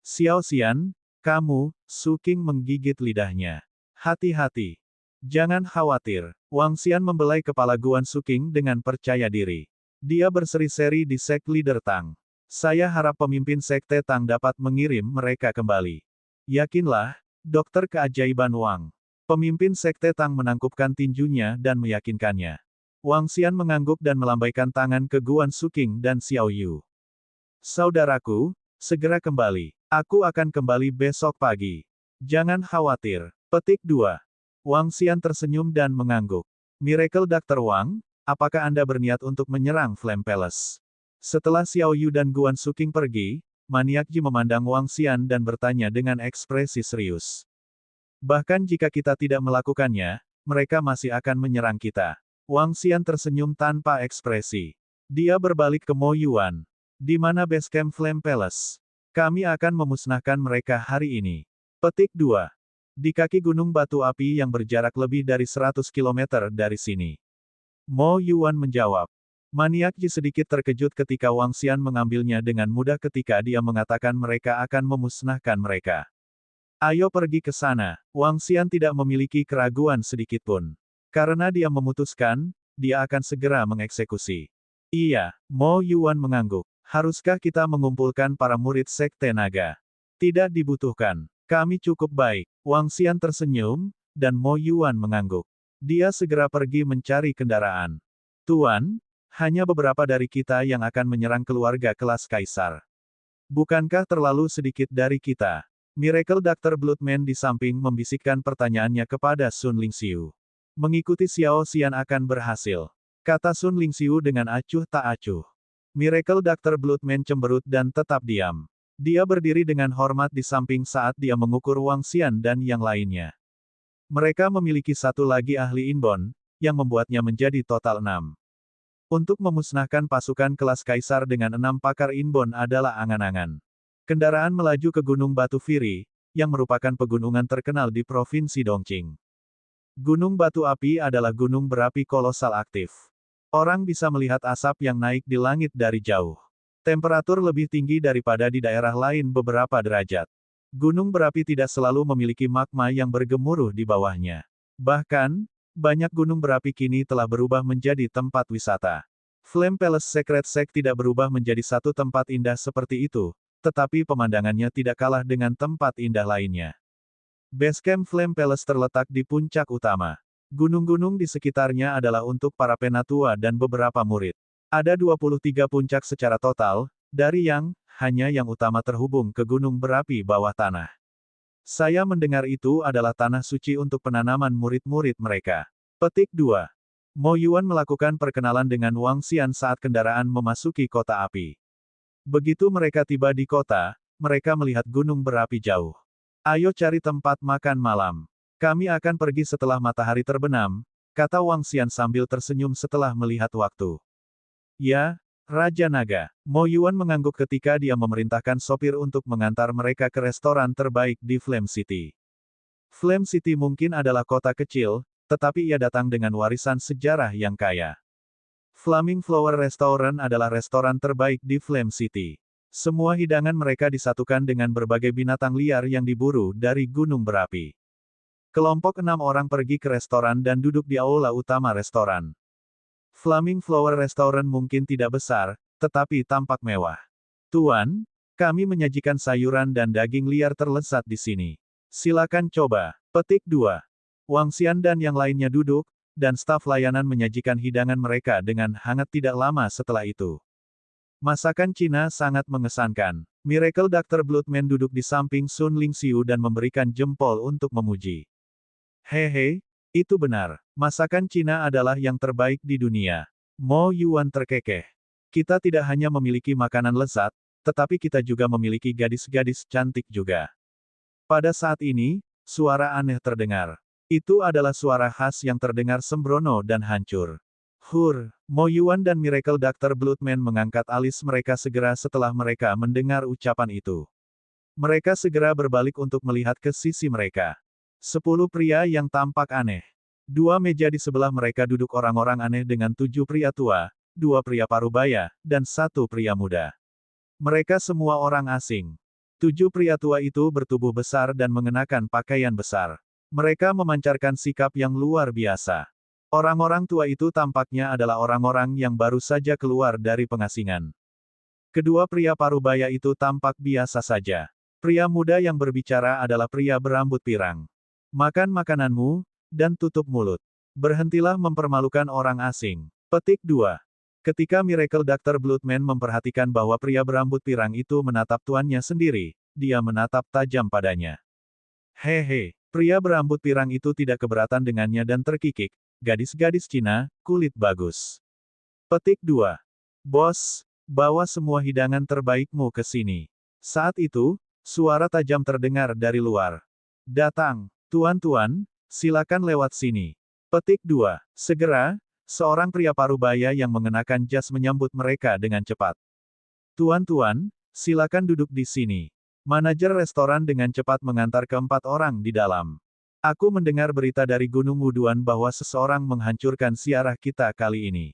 Xiao Xian, kamu, Su Qing menggigit lidahnya. Hati-hati. Jangan khawatir. Wang Xian membelai kepala Guan Su Qing dengan percaya diri. Dia berseri-seri di sek leader Tang. Saya harap pemimpin sekte Tang dapat mengirim mereka kembali. Yakinlah, Dokter Keajaiban Wang. Pemimpin sekte Tang menangkupkan tinjunya dan meyakinkannya. Wang Xian mengangguk dan melambaikan tangan ke Guan Su Qing dan Xiao Yu. Saudaraku, segera kembali. Aku akan kembali besok pagi. Jangan khawatir. Petik 2. Wang Xian tersenyum dan mengangguk. Miracle Dr. Wang, apakah Anda berniat untuk menyerang Flame Palace? Setelah Xiao Yu dan Guan Su Qing pergi, maniak Ji memandang Wang Xian dan bertanya dengan ekspresi serius. Bahkan jika kita tidak melakukannya, mereka masih akan menyerang kita. Wang Xian tersenyum tanpa ekspresi. Dia berbalik ke Mo Yuan. Di mana base camp Flame Palace? Kami akan memusnahkan mereka hari ini. Petik 2. Di kaki gunung batu api yang berjarak lebih dari 100 km dari sini. Mo Yuan menjawab. Maniak Ji sedikit terkejut ketika Wang Xian mengambilnya dengan mudah ketika dia mengatakan mereka akan memusnahkan mereka. Ayo pergi ke sana. Wang Xian tidak memiliki keraguan sedikitpun. Karena dia memutuskan, dia akan segera mengeksekusi. Iya, Mo Yuan mengangguk. Haruskah kita mengumpulkan para murid sekte naga? Tidak dibutuhkan. Kami cukup baik. Wang Xian tersenyum, dan Mo Yuan mengangguk. Dia segera pergi mencari kendaraan. Tuan, hanya beberapa dari kita yang akan menyerang keluarga kelas kaisar. Bukankah terlalu sedikit dari kita? Miracle Dr. Bloodman di samping membisikkan pertanyaannya kepada Sun Lingxiu. Mengikuti Xiao Xian akan berhasil. Kata Sun Lingxiu dengan acuh tak acuh. Miracle Dr. Bloodman cemberut dan tetap diam. Dia berdiri dengan hormat di samping saat dia mengukur Wang Xian dan yang lainnya. Mereka memiliki satu lagi ahli inbon, yang membuatnya menjadi total 6. Untuk memusnahkan pasukan kelas kaisar dengan 6 pakar inbon adalah angan-angan. Kendaraan melaju ke Gunung Batu Firi, yang merupakan pegunungan terkenal di Provinsi Dongqing. Gunung Batu Api adalah gunung berapi kolosal aktif. Orang bisa melihat asap yang naik di langit dari jauh. Temperatur lebih tinggi daripada di daerah lain beberapa derajat. Gunung berapi tidak selalu memiliki magma yang bergemuruh di bawahnya. Bahkan, banyak gunung berapi kini telah berubah menjadi tempat wisata. Flame Palace Secret Sect tidak berubah menjadi satu tempat indah seperti itu, tetapi pemandangannya tidak kalah dengan tempat indah lainnya. Basecamp Flame Palace terletak di puncak utama. Gunung-gunung di sekitarnya adalah untuk para penatua dan beberapa murid. Ada 23 puncak secara total, dari yang, hanya yang utama terhubung ke gunung berapi bawah tanah. Saya mendengar itu adalah tanah suci untuk penanaman murid-murid mereka. Petik 2. Mo Yuan melakukan perkenalan dengan Wang Xian saat kendaraan memasuki kota api. Begitu mereka tiba di kota, mereka melihat gunung berapi jauh. Ayo cari tempat makan malam. Kami akan pergi setelah matahari terbenam, kata Wang Xian sambil tersenyum setelah melihat waktu. Ya, Raja Naga. Mo Yuan mengangguk ketika dia memerintahkan sopir untuk mengantar mereka ke restoran terbaik di Flame City. Flame City mungkin adalah kota kecil, tetapi ia datang dengan warisan sejarah yang kaya. Flaming Flower Restaurant adalah restoran terbaik di Flame City. Semua hidangan mereka disatukan dengan berbagai binatang liar yang diburu dari gunung berapi. Kelompok 6 orang pergi ke restoran dan duduk di aula utama restoran. Flaming Flower Restaurant mungkin tidak besar, tetapi tampak mewah. Tuan, kami menyajikan sayuran dan daging liar terlezat di sini. Silakan coba. Petik 2. Wang Xian dan yang lainnya duduk, dan staf layanan menyajikan hidangan mereka dengan hangat tidak lama setelah itu. Masakan Cina sangat mengesankan. Miracle Dr. Bloodman duduk di samping Sun Lingxiu dan memberikan jempol untuk memuji. Hehe, itu benar. Masakan Cina adalah yang terbaik di dunia. Mo Yuan terkekeh. Kita tidak hanya memiliki makanan lezat, tetapi kita juga memiliki gadis-gadis cantik juga. Pada saat ini, suara aneh terdengar. Itu adalah suara khas yang terdengar sembrono dan hancur. Mo Yuan dan Miracle Dr. Bloodman mengangkat alis mereka segera setelah mereka mendengar ucapan itu. Mereka segera berbalik untuk melihat ke sisi mereka. 10 pria yang tampak aneh. 2 meja di sebelah mereka duduk orang-orang aneh dengan 7 pria tua, 2 pria parubaya, dan 1 pria muda. Mereka semua orang asing. 7 pria tua itu bertubuh besar dan mengenakan pakaian besar. Mereka memancarkan sikap yang luar biasa. Orang-orang tua itu tampaknya adalah orang-orang yang baru saja keluar dari pengasingan. Kedua pria parubaya itu tampak biasa saja. Pria muda yang berbicara adalah pria berambut pirang. Makan makananmu, dan tutup mulut. Berhentilah mempermalukan orang asing. Petik 2. Ketika Miracle Dr. Bloodman memperhatikan bahwa pria berambut pirang itu menatap tuannya sendiri, dia menatap tajam padanya. Hehe. Pria berambut pirang itu tidak keberatan dengannya dan terkikik. Gadis-gadis Cina, kulit bagus. Petik 2. Bos, bawa semua hidangan terbaikmu ke sini. Saat itu, suara tajam terdengar dari luar. Datang, tuan-tuan, silakan lewat sini. Petik 2. Segera, seorang pria parubaya yang mengenakan jas menyambut mereka dengan cepat. Tuan-tuan, silakan duduk di sini. Manajer restoran dengan cepat mengantar keempat orang di dalam. Aku mendengar berita dari Gunung Wuduan bahwa seseorang menghancurkan ziarah kita kali ini.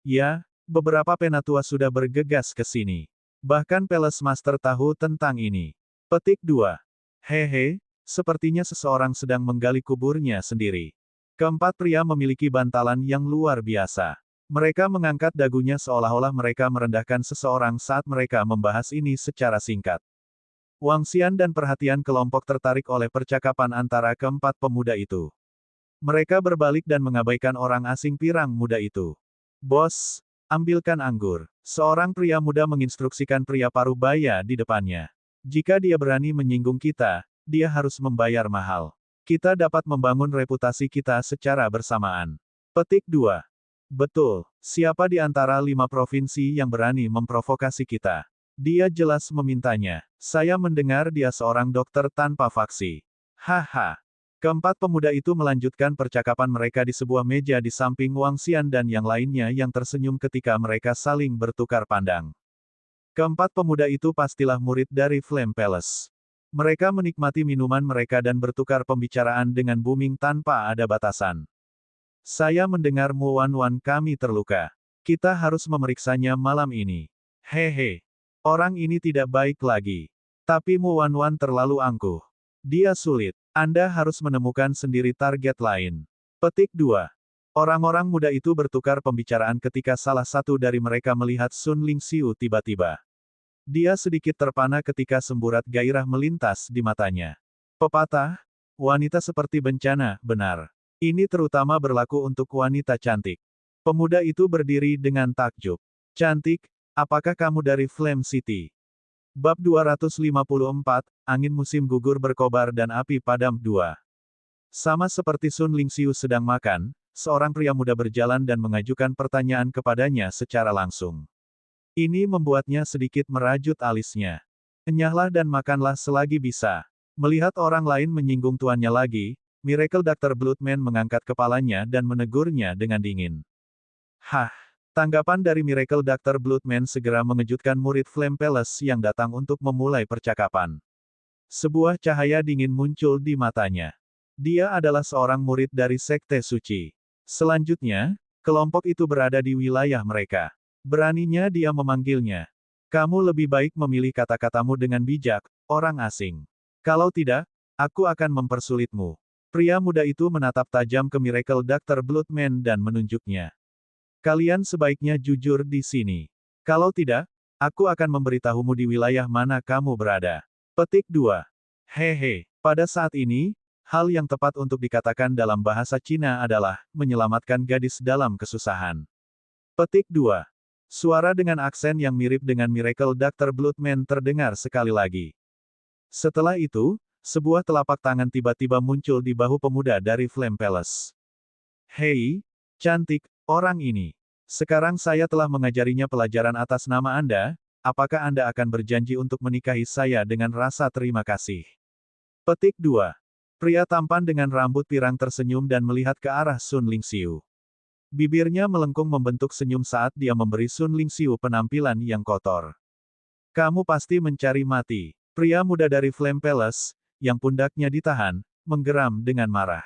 Ya, beberapa penatua sudah bergegas ke sini. Bahkan Palace Master tahu tentang ini. Petik 2. Hehe, sepertinya seseorang sedang menggali kuburnya sendiri. Keempat pria memiliki bantalan yang luar biasa. Mereka mengangkat dagunya seolah-olah mereka merendahkan seseorang saat mereka membahas ini secara singkat. Wang Xian dan perhatian kelompok tertarik oleh percakapan antara keempat pemuda itu. Mereka berbalik dan mengabaikan orang asing pirang muda itu. Bos, ambilkan anggur. Seorang pria muda menginstruksikan pria parubaya di depannya. Jika dia berani menyinggung kita, dia harus membayar mahal. Kita dapat membangun reputasi kita secara bersamaan. Petik 2. Betul, siapa di antara 5 provinsi yang berani memprovokasi kita? Dia jelas memintanya. Saya mendengar dia seorang dokter tanpa faksi. Haha. Keempat pemuda itu melanjutkan percakapan mereka di sebuah meja di samping Wang Xian dan yang lainnya yang tersenyum ketika mereka saling bertukar pandang. Keempat pemuda itu pastilah murid dari Flame Palace. Mereka menikmati minuman mereka dan bertukar pembicaraan dengan booming tanpa ada batasan. Saya mendengar Mu Wanwan kami terluka. Kita harus memeriksanya malam ini. Hehe. Orang ini tidak baik lagi. Tapi Mu Wanwan terlalu angkuh. Dia sulit. Anda harus menemukan sendiri target lain. Petik 2. Orang-orang muda itu bertukar pembicaraan ketika salah satu dari mereka melihat Sun Lingxiu tiba-tiba. Dia sedikit terpana ketika semburat gairah melintas di matanya. Pepatah, wanita seperti bencana, benar. Ini terutama berlaku untuk wanita cantik. Pemuda itu berdiri dengan takjub. Cantik, apakah kamu dari Flame City? Bab 254, Angin Musim Gugur Berkobar dan Api Padam 2. Sama seperti Sun Lingxiu sedang makan, seorang pria muda berjalan dan mengajukan pertanyaan kepadanya secara langsung. Ini membuatnya sedikit merajut alisnya. Enyahlah dan makanlah selagi bisa. Melihat orang lain menyinggung tuannya lagi, Miracle Dr. Bloodman mengangkat kepalanya dan menegurnya dengan dingin. Hah! Tanggapan dari Miracle Dr. Bloodman segera mengejutkan murid Flame Palace yang datang untuk memulai percakapan. Sebuah cahaya dingin muncul di matanya. Dia adalah seorang murid dari Sekte Suci. Selanjutnya, kelompok itu berada di wilayah mereka. Beraninya dia memanggilnya. Kamu lebih baik memilih kata-katamu dengan bijak, orang asing. Kalau tidak, aku akan mempersulitmu. Pria muda itu menatap tajam ke Miracle Dr. Bloodman dan menunjuknya. Kalian sebaiknya jujur di sini. Kalau tidak, aku akan memberitahumu di wilayah mana kamu berada. Petik 2. Hehe, pada saat ini, hal yang tepat untuk dikatakan dalam bahasa Cina adalah, menyelamatkan gadis dalam kesusahan. Petik 2. Suara dengan aksen yang mirip dengan Miracle Dr. Bloodman terdengar sekali lagi. Setelah itu, sebuah telapak tangan tiba-tiba muncul di bahu pemuda dari Flame Palace. Hei, cantik, orang ini. Sekarang saya telah mengajarinya pelajaran atas nama Anda, apakah Anda akan berjanji untuk menikahi saya dengan rasa terima kasih? Petik 2. Pria tampan dengan rambut pirang tersenyum dan melihat ke arah Sun Lingxiu. Bibirnya melengkung membentuk senyum saat dia memberi Sun Lingxiu penampilan yang kotor. Kamu pasti mencari mati. Pria muda dari Flame Palace, yang pundaknya ditahan, menggeram dengan marah.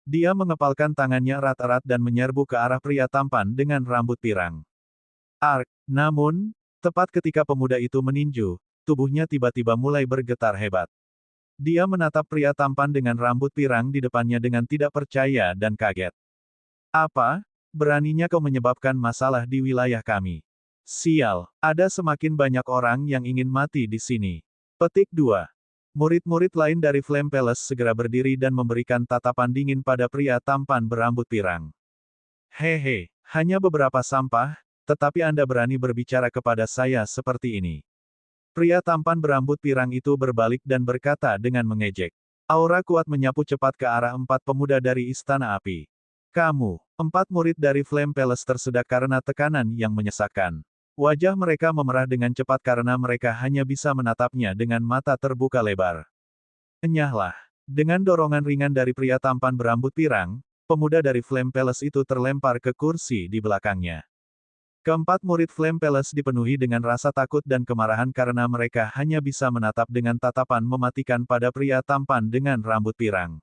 Dia mengepalkan tangannya erat-erat dan menyerbu ke arah pria tampan dengan rambut pirang. Ark, namun, tepat ketika pemuda itu meninju, tubuhnya tiba-tiba mulai bergetar hebat. Dia menatap pria tampan dengan rambut pirang di depannya dengan tidak percaya dan kaget. Apa? Beraninya kau menyebabkan masalah di wilayah kami? Sial, ada semakin banyak orang yang ingin mati di sini. Petik 2. Murid-murid lain dari Flame Palace segera berdiri dan memberikan tatapan dingin pada pria tampan berambut pirang. Hehe, hanya beberapa sampah, tetapi Anda berani berbicara kepada saya seperti ini. Pria tampan berambut pirang itu berbalik dan berkata dengan mengejek. Aura kuat menyapu cepat ke arah 4 pemuda dari Istana Api. Kamu, 4 murid dari Flame Palace tersedak karena tekanan yang menyesakkan. Wajah mereka memerah dengan cepat karena mereka hanya bisa menatapnya dengan mata terbuka lebar. Enyahlah. Dengan dorongan ringan dari pria tampan berambut pirang, pemuda dari Flame Palace itu terlempar ke kursi di belakangnya. Keempat murid Flame Palace dipenuhi dengan rasa takut dan kemarahan karena mereka hanya bisa menatap dengan tatapan mematikan pada pria tampan dengan rambut pirang.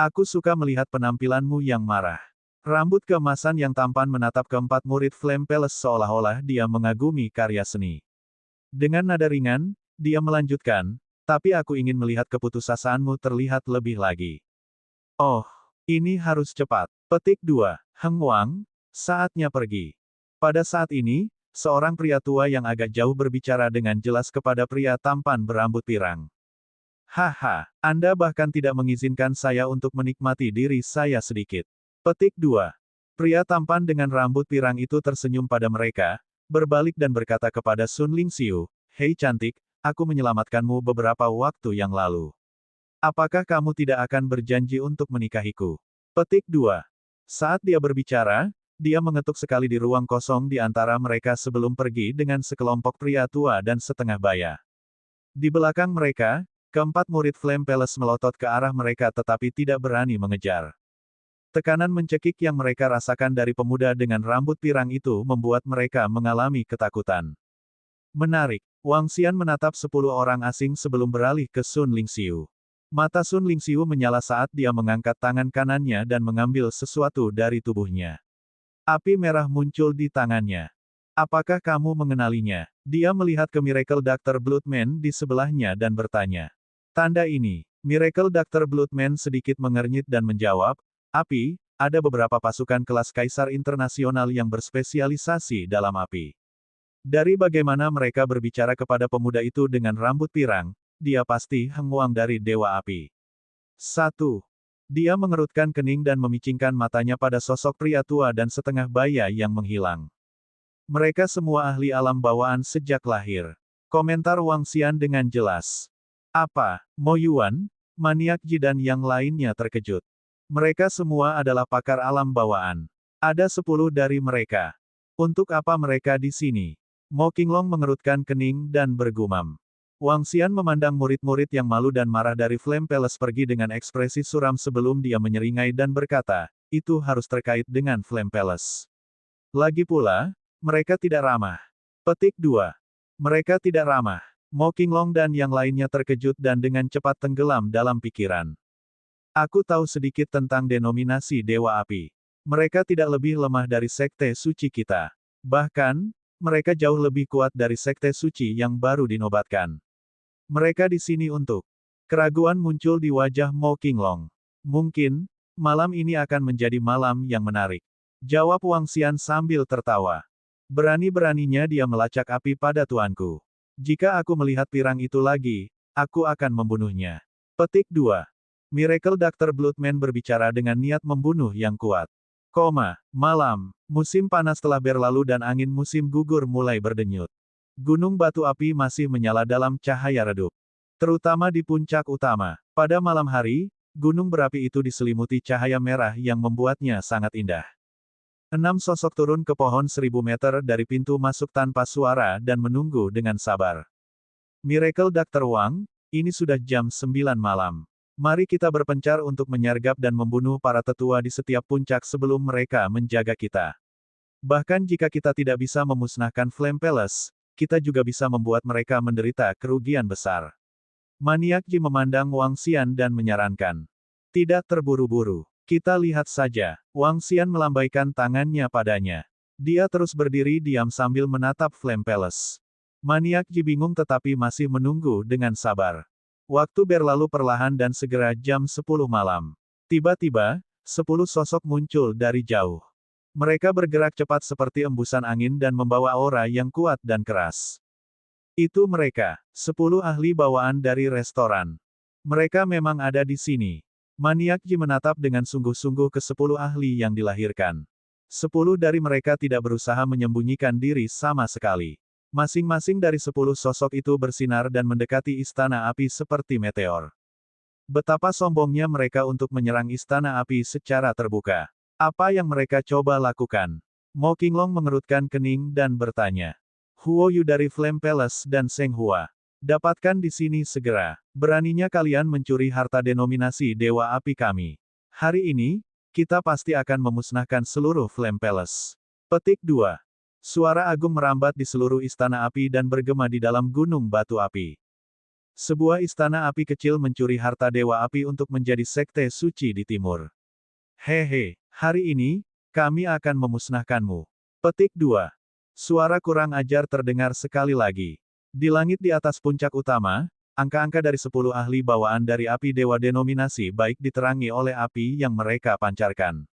Aku suka melihat penampilanmu yang marah. Rambut keemasan yang tampan menatap keempat murid Flame Palace seolah-olah dia mengagumi karya seni. Dengan nada ringan, dia melanjutkan, tapi aku ingin melihat keputusasaan-mu terlihat lebih lagi. Oh, ini harus cepat. Petik 2. Heng Wang, saatnya pergi. Pada saat ini, seorang pria tua yang agak jauh berbicara dengan jelas kepada pria tampan berambut pirang. Haha, Anda bahkan tidak mengizinkan saya untuk menikmati diri saya sedikit. Petik 2. Pria tampan dengan rambut pirang itu tersenyum pada mereka, berbalik dan berkata kepada Sun Lingxiu, Hei cantik, aku menyelamatkanmu beberapa waktu yang lalu. Apakah kamu tidak akan berjanji untuk menikahiku? Petik 2. Saat dia berbicara, dia mengetuk sekali di ruang kosong di antara mereka sebelum pergi dengan sekelompok pria tua dan setengah baya. Di belakang mereka, keempat murid Flame Palace melotot ke arah mereka tetapi tidak berani mengejar. Tekanan mencekik yang mereka rasakan dari pemuda dengan rambut pirang itu membuat mereka mengalami ketakutan. Menarik, Wang Xian menatap 10 orang asing sebelum beralih ke Sun Lingxiu. Mata Sun Lingxiu menyala saat dia mengangkat tangan kanannya dan mengambil sesuatu dari tubuhnya. Api merah muncul di tangannya. Apakah kamu mengenalinya? Dia melihat ke Miracle Dr. Bloodman di sebelahnya dan bertanya. Tanda ini, Miracle Dr. Bloodman sedikit mengernyit dan menjawab, api, ada beberapa pasukan kelas kaisar internasional yang berspesialisasi dalam api. Dari bagaimana mereka berbicara kepada pemuda itu dengan rambut pirang, dia pasti Heng Wang dari Dewa Api. 1. Dia mengerutkan kening dan memicingkan matanya pada sosok pria tua dan setengah baya yang menghilang. Mereka semua ahli alam bawaan sejak lahir. Komentar Wang Xian dengan jelas. Apa, Mo Yuan, maniak Ji dan yang lainnya terkejut. Mereka semua adalah pakar alam bawaan. Ada 10 dari mereka. Untuk apa mereka di sini? Mo Qinglong mengerutkan kening dan bergumam. Wang Xian memandang murid-murid yang malu dan marah dari Flame Palace pergi dengan ekspresi suram sebelum dia menyeringai dan berkata, itu harus terkait dengan Flame Palace. Lagi pula, mereka tidak ramah. Petik 2. Mereka tidak ramah. Mo Qinglong dan yang lainnya terkejut dan dengan cepat tenggelam dalam pikiran. Aku tahu sedikit tentang denominasi Dewa Api. Mereka tidak lebih lemah dari sekte suci kita. Bahkan, mereka jauh lebih kuat dari sekte suci yang baru dinobatkan. Mereka di sini untuk. Keraguan muncul di wajah Mo Qinglong. Mungkin, malam ini akan menjadi malam yang menarik. Jawab Wang Xian sambil tertawa. Berani-beraninya dia melacak api pada tuanku. Jika aku melihat pirang itu lagi, aku akan membunuhnya. Petik 2. Miracle Dr. Bloodman berbicara dengan niat membunuh yang kuat. Malam, musim panas telah berlalu dan angin musim gugur mulai berdenyut. Gunung batu api masih menyala dalam cahaya redup. Terutama di puncak utama. Pada malam hari, gunung berapi itu diselimuti cahaya merah yang membuatnya sangat indah. 6 sosok turun ke pohon 1000 meter dari pintu masuk tanpa suara dan menunggu dengan sabar. Miracle Dr. Wang, ini sudah jam 9 malam. Mari kita berpencar untuk menyergap dan membunuh para tetua di setiap puncak sebelum mereka menjaga kita. Bahkan jika kita tidak bisa memusnahkan Flame Palace, kita juga bisa membuat mereka menderita kerugian besar. Maniak Ji memandang Wang Xian dan menyarankan. Tidak terburu-buru. Kita lihat saja. Wang Xian melambaikan tangannya padanya. Dia terus berdiri diam sambil menatap Flame Palace. Maniak Ji bingung tetapi masih menunggu dengan sabar. Waktu berlalu perlahan dan segera jam 10 malam. Tiba-tiba, 10 sosok muncul dari jauh. Mereka bergerak cepat seperti embusan angin dan membawa aura yang kuat dan keras. Itu mereka, 10 ahli bawaan dari restoran. Mereka memang ada di sini. Maniak Ji menatap dengan sungguh-sungguh ke 10 ahli yang dilahirkan. 10 dari mereka tidak berusaha menyembunyikan diri sama sekali. Masing-masing dari 10 sosok itu bersinar dan mendekati istana api seperti meteor. Betapa sombongnya mereka untuk menyerang istana api secara terbuka. Apa yang mereka coba lakukan? Mo Qinglong mengerutkan kening dan bertanya. Huo Yu dari Flame Palace dan Seng Hua. Dapatkan di sini segera. Beraninya kalian mencuri harta denominasi Dewa Api kami. Hari ini, kita pasti akan memusnahkan seluruh Flame Palace. Petik 2. Suara agung merambat di seluruh istana api dan bergema di dalam gunung batu api. Sebuah istana api kecil mencuri harta Dewa Api untuk menjadi sekte suci di timur. Hehe. Hari ini, kami akan memusnahkanmu. Petik 2. Suara kurang ajar terdengar sekali lagi. Di langit di atas puncak utama, angka-angka dari 10 ahli bawaan dari api dewa denominasi baik diterangi oleh api yang mereka pancarkan.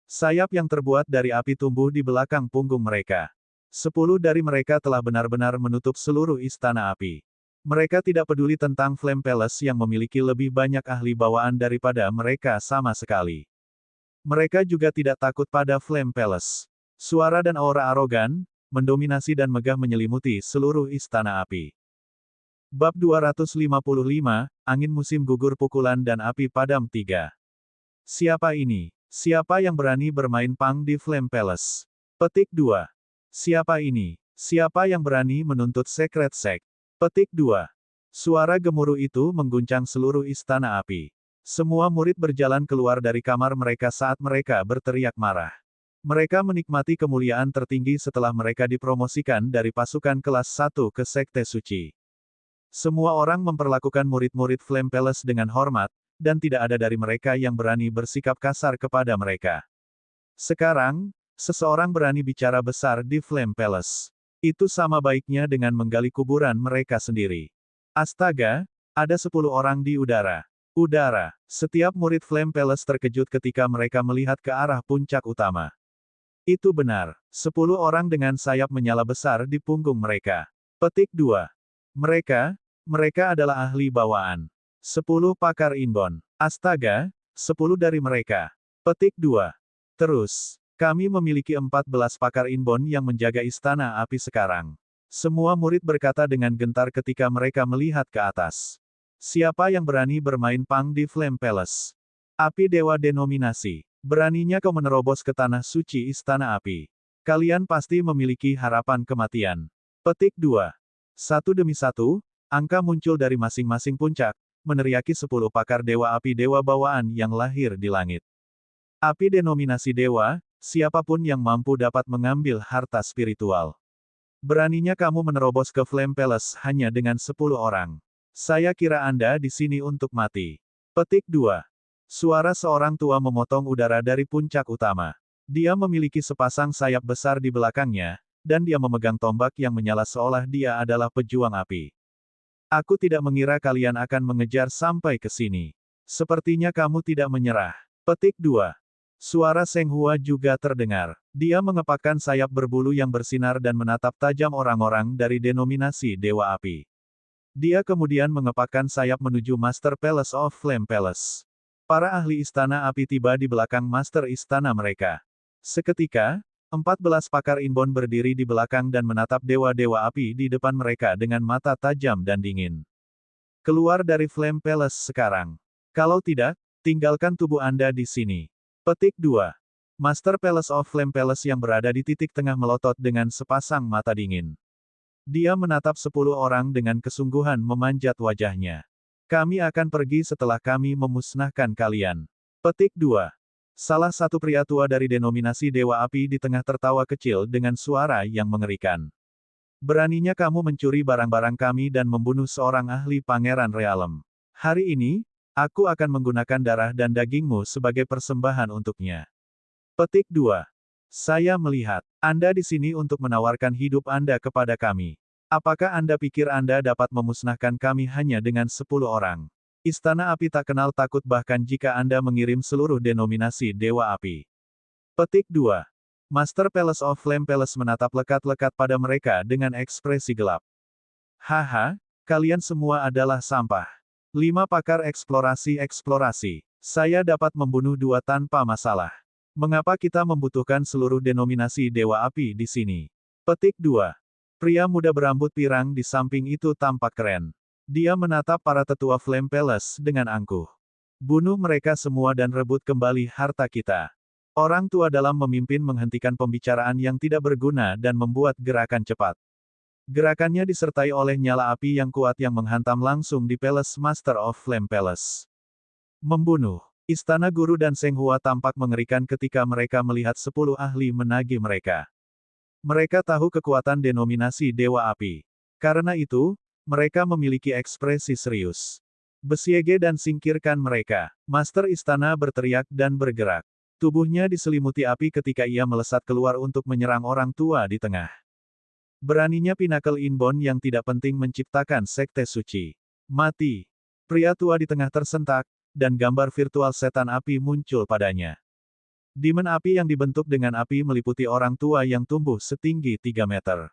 Sayap yang terbuat dari api tumbuh di belakang punggung mereka. 10 dari mereka telah benar-benar menutup seluruh istana api. Mereka tidak peduli tentang Flame Palace yang memiliki lebih banyak ahli bawaan daripada mereka sama sekali. Mereka juga tidak takut pada Flame Palace. Suara dan aura arogan, mendominasi dan megah menyelimuti seluruh istana api. Bab 255, Angin Musim Gugur Pukulan dan Api Padam 3. Siapa ini? Siapa yang berani bermain pang di Flame Palace? Petik 2. Siapa ini? Siapa yang berani menuntut Secret Sect? Petik 2. Suara gemuruh itu mengguncang seluruh istana api. Semua murid berjalan keluar dari kamar mereka saat mereka berteriak marah. Mereka menikmati kemuliaan tertinggi setelah mereka dipromosikan dari pasukan kelas 1 ke Sekte Suci. Semua orang memperlakukan murid-murid Flame Palace dengan hormat, dan tidak ada dari mereka yang berani bersikap kasar kepada mereka. Sekarang, seseorang berani bicara besar di Flame Palace. Itu sama baiknya dengan menggali kuburan mereka sendiri. Astaga, ada 10 orang di udara. Setiap murid Flame Palace terkejut ketika mereka melihat ke arah puncak utama. Itu benar, 10 orang dengan sayap menyala besar di punggung mereka. Petik 2. Mereka adalah ahli bawaan. 10 pakar inbound. Astaga, 10 dari mereka. Petik 2. Terus, kami memiliki 14 pakar inbound yang menjaga istana api sekarang. Semua murid berkata dengan gentar ketika mereka melihat ke atas. Siapa yang berani bermain pang di Flame Palace? Api Dewa Denominasi. Beraninya kau menerobos ke tanah suci istana api. Kalian pasti memiliki harapan kematian. Petik 2. Satu demi satu, angka muncul dari masing-masing puncak, meneriaki 10 pakar dewa api dewa bawaan yang lahir di langit. Api denominasi dewa, siapapun yang mampu dapat mengambil harta spiritual. Beraninya kamu menerobos ke Flame Palace hanya dengan 10 orang. Saya kira Anda di sini untuk mati. Petik 2. Suara seorang tua memotong udara dari puncak utama. Dia memiliki sepasang sayap besar di belakangnya, dan dia memegang tombak yang menyala seolah dia adalah pejuang api. Aku tidak mengira kalian akan mengejar sampai ke sini. Sepertinya kamu tidak menyerah. Petik 2. Suara Seng Hua juga terdengar. Dia mengepakkan sayap berbulu yang bersinar dan menatap tajam orang-orang dari denominasi Dewa Api. Dia kemudian mengepakkan sayap menuju Master Palace of Flame Palace. Para ahli istana api tiba di belakang Master Istana mereka. Seketika, 14 pakar Inbon berdiri di belakang dan menatap dewa-dewa api di depan mereka dengan mata tajam dan dingin. Keluar dari Flame Palace sekarang. Kalau tidak, tinggalkan tubuh Anda di sini. Petik 2. Master Palace of Flame Palace yang berada di titik tengah melotot dengan sepasang mata dingin. Dia menatap 10 orang dengan kesungguhan memanjat wajahnya. Kami akan pergi setelah kami memusnahkan kalian. Petik 2. Salah satu pria tua dari denominasi Dewa Api di tengah tertawa kecil dengan suara yang mengerikan. Beraninya kamu mencuri barang-barang kami dan membunuh seorang ahli Pangeran Realem. Hari ini, aku akan menggunakan darah dan dagingmu sebagai persembahan untuknya. Petik 2. Saya melihat, Anda di sini untuk menawarkan hidup Anda kepada kami. Apakah Anda pikir Anda dapat memusnahkan kami hanya dengan 10 orang? Istana Api tak kenal takut bahkan jika Anda mengirim seluruh denominasi Dewa Api. Petik 2. Master Palace of Flame Palace menatap lekat-lekat pada mereka dengan ekspresi gelap. Haha, kalian semua adalah sampah. 5 pakar eksplorasi. Saya dapat membunuh 2 tanpa masalah. Mengapa kita membutuhkan seluruh denominasi Dewa Api di sini? Petik 2. Pria muda berambut pirang di samping itu tampak keren. Dia menatap para tetua Flame Palace dengan angkuh. Bunuh mereka semua dan rebut kembali harta kita. Orang tua dalam memimpin menghentikan pembicaraan yang tidak berguna dan membuat gerakan cepat. Gerakannya disertai oleh nyala api yang kuat yang menghantam langsung di Palace Master of Flame Palace. Membunuh. Istana Guru dan Seng Hua tampak mengerikan ketika mereka melihat 10 ahli menagih mereka. Mereka tahu kekuatan denominasi Dewa Api. Karena itu, mereka memiliki ekspresi serius. Besiege dan singkirkan mereka. Master Istana berteriak dan bergerak. Tubuhnya diselimuti api ketika ia melesat keluar untuk menyerang orang tua di tengah. Beraninya Pinnacle Inbon yang tidak penting menciptakan sekte suci. Mati. Pria tua di tengah tersentak, dan gambar virtual setan api muncul padanya. Demon api yang dibentuk dengan api meliputi orang tua yang tumbuh setinggi 3 meter.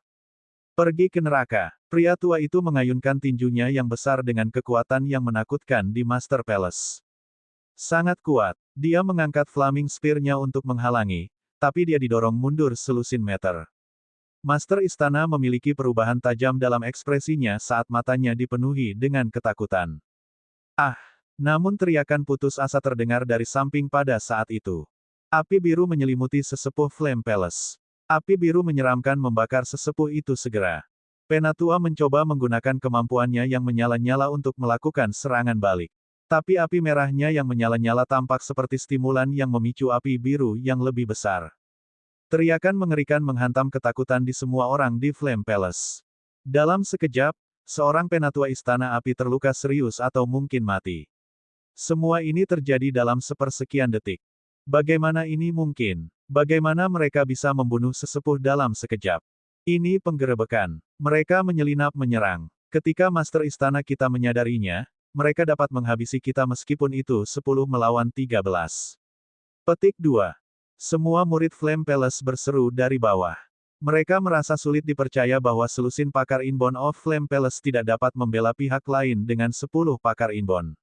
Pergi ke neraka. Pria tua itu mengayunkan tinjunya yang besar dengan kekuatan yang menakutkan di Master Palace. Sangat kuat. Dia mengangkat Flaming Spear-nya untuk menghalangi, tapi dia didorong mundur selusin meter. Master Istana memiliki perubahan tajam dalam ekspresinya saat matanya dipenuhi dengan ketakutan. Ah! Namun teriakan putus asa terdengar dari samping pada saat itu. Api biru menyelimuti sesepuh Flame Palace. Api biru menyeramkan membakar sesepuh itu segera. Penatua mencoba menggunakan kemampuannya yang menyala-nyala untuk melakukan serangan balik. Tapi api merahnya yang menyala-nyala tampak seperti stimulan yang memicu api biru yang lebih besar. Teriakan mengerikan menghantam ketakutan di semua orang di Flame Palace. Dalam sekejap, seorang penatua istana api terluka serius atau mungkin mati. Semua ini terjadi dalam sepersekian detik. Bagaimana ini mungkin? Bagaimana mereka bisa membunuh sesepuh dalam sekejap? Ini penggerebekan. Mereka menyelinap menyerang. Ketika Master Istana kita menyadarinya, mereka dapat menghabisi kita meskipun itu 10 melawan 13. Petik 2. Semua murid Flame Palace berseru dari bawah. Mereka merasa sulit dipercaya bahwa selusin pakar Inbon of Flame Palace tidak dapat membela pihak lain dengan 10 pakar Inbon.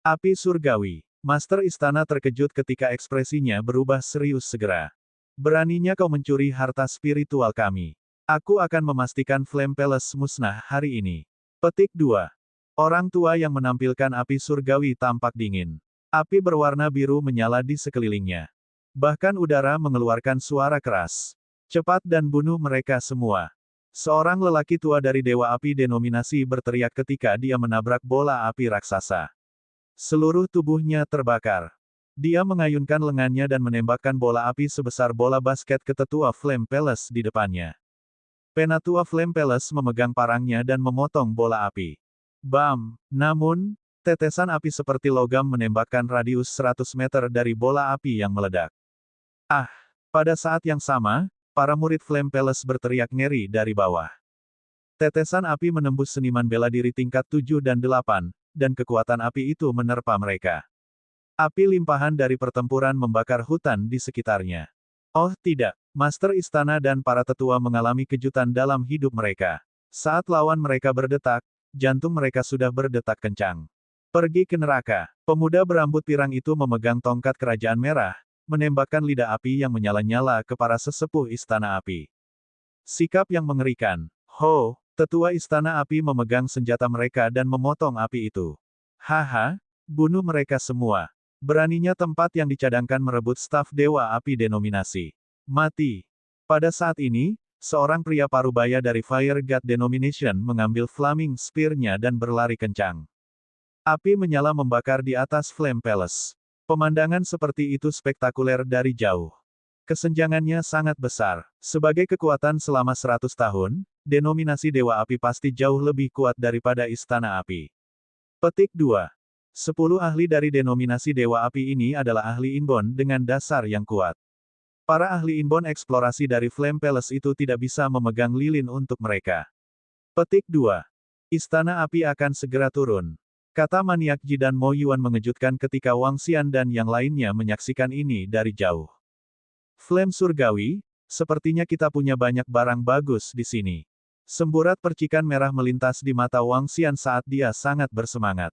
Api surgawi. Master Istana terkejut ketika ekspresinya berubah serius segera. Beraninya kau mencuri harta spiritual kami. Aku akan memastikan Flame Palace musnah hari ini. Petik 2. Orang tua yang menampilkan api surgawi tampak dingin. Api berwarna biru menyala di sekelilingnya. Bahkan udara mengeluarkan suara keras. Cepat dan bunuh mereka semua. Seorang lelaki tua dari Dewa Api Denominasi berteriak ketika dia menabrak bola api raksasa. Seluruh tubuhnya terbakar. Dia mengayunkan lengannya dan menembakkan bola api sebesar bola basket ke tetua Flame Palace di depannya. Penatua Flame Palace memegang parangnya dan memotong bola api. Bam! Namun, tetesan api seperti logam menembakkan radius 100 meter dari bola api yang meledak. Ah! Pada saat yang sama, para murid Flame Palace berteriak ngeri dari bawah. Tetesan api menembus seniman bela diri tingkat 7 dan 8, dan kekuatan api itu menerpa mereka. Api limpahan dari pertempuran membakar hutan di sekitarnya. Oh tidak, Master Istana dan para tetua mengalami kejutan dalam hidup mereka. Saat lawan mereka berdetak, jantung mereka sudah berdetak kencang. Pergi ke neraka. Pemuda berambut pirang itu memegang tongkat kerajaan merah, menembakkan lidah api yang menyala-nyala ke para sesepuh Istana Api. Sikap yang mengerikan. Ho, tetua Istana Api memegang senjata mereka dan memotong api itu. Haha, bunuh mereka semua. Beraninya tempat yang dicadangkan merebut staf Dewa Api Denominasi. Mati. Pada saat ini, seorang pria parubaya dari Fire God Denomination mengambil flaming spear-nya dan berlari kencang. Api menyala membakar di atas Flame Palace. Pemandangan seperti itu spektakuler dari jauh. Kesenjangannya sangat besar. Sebagai kekuatan selama 100 tahun, denominasi Dewa Api pasti jauh lebih kuat daripada Istana Api. Petik 2. 10 ahli dari denominasi Dewa Api ini adalah ahli inbound dengan dasar yang kuat. Para ahli inbound eksplorasi dari Flame Palace itu tidak bisa memegang lilin untuk mereka. Petik 2. Istana Api akan segera turun. Kata maniak Ji dan Mo Yuan mengejutkan ketika Wang Xian dan yang lainnya menyaksikan ini dari jauh. Flame Surgawi, sepertinya kita punya banyak barang bagus di sini. Semburat percikan merah melintas di mata Wang Xian saat dia sangat bersemangat.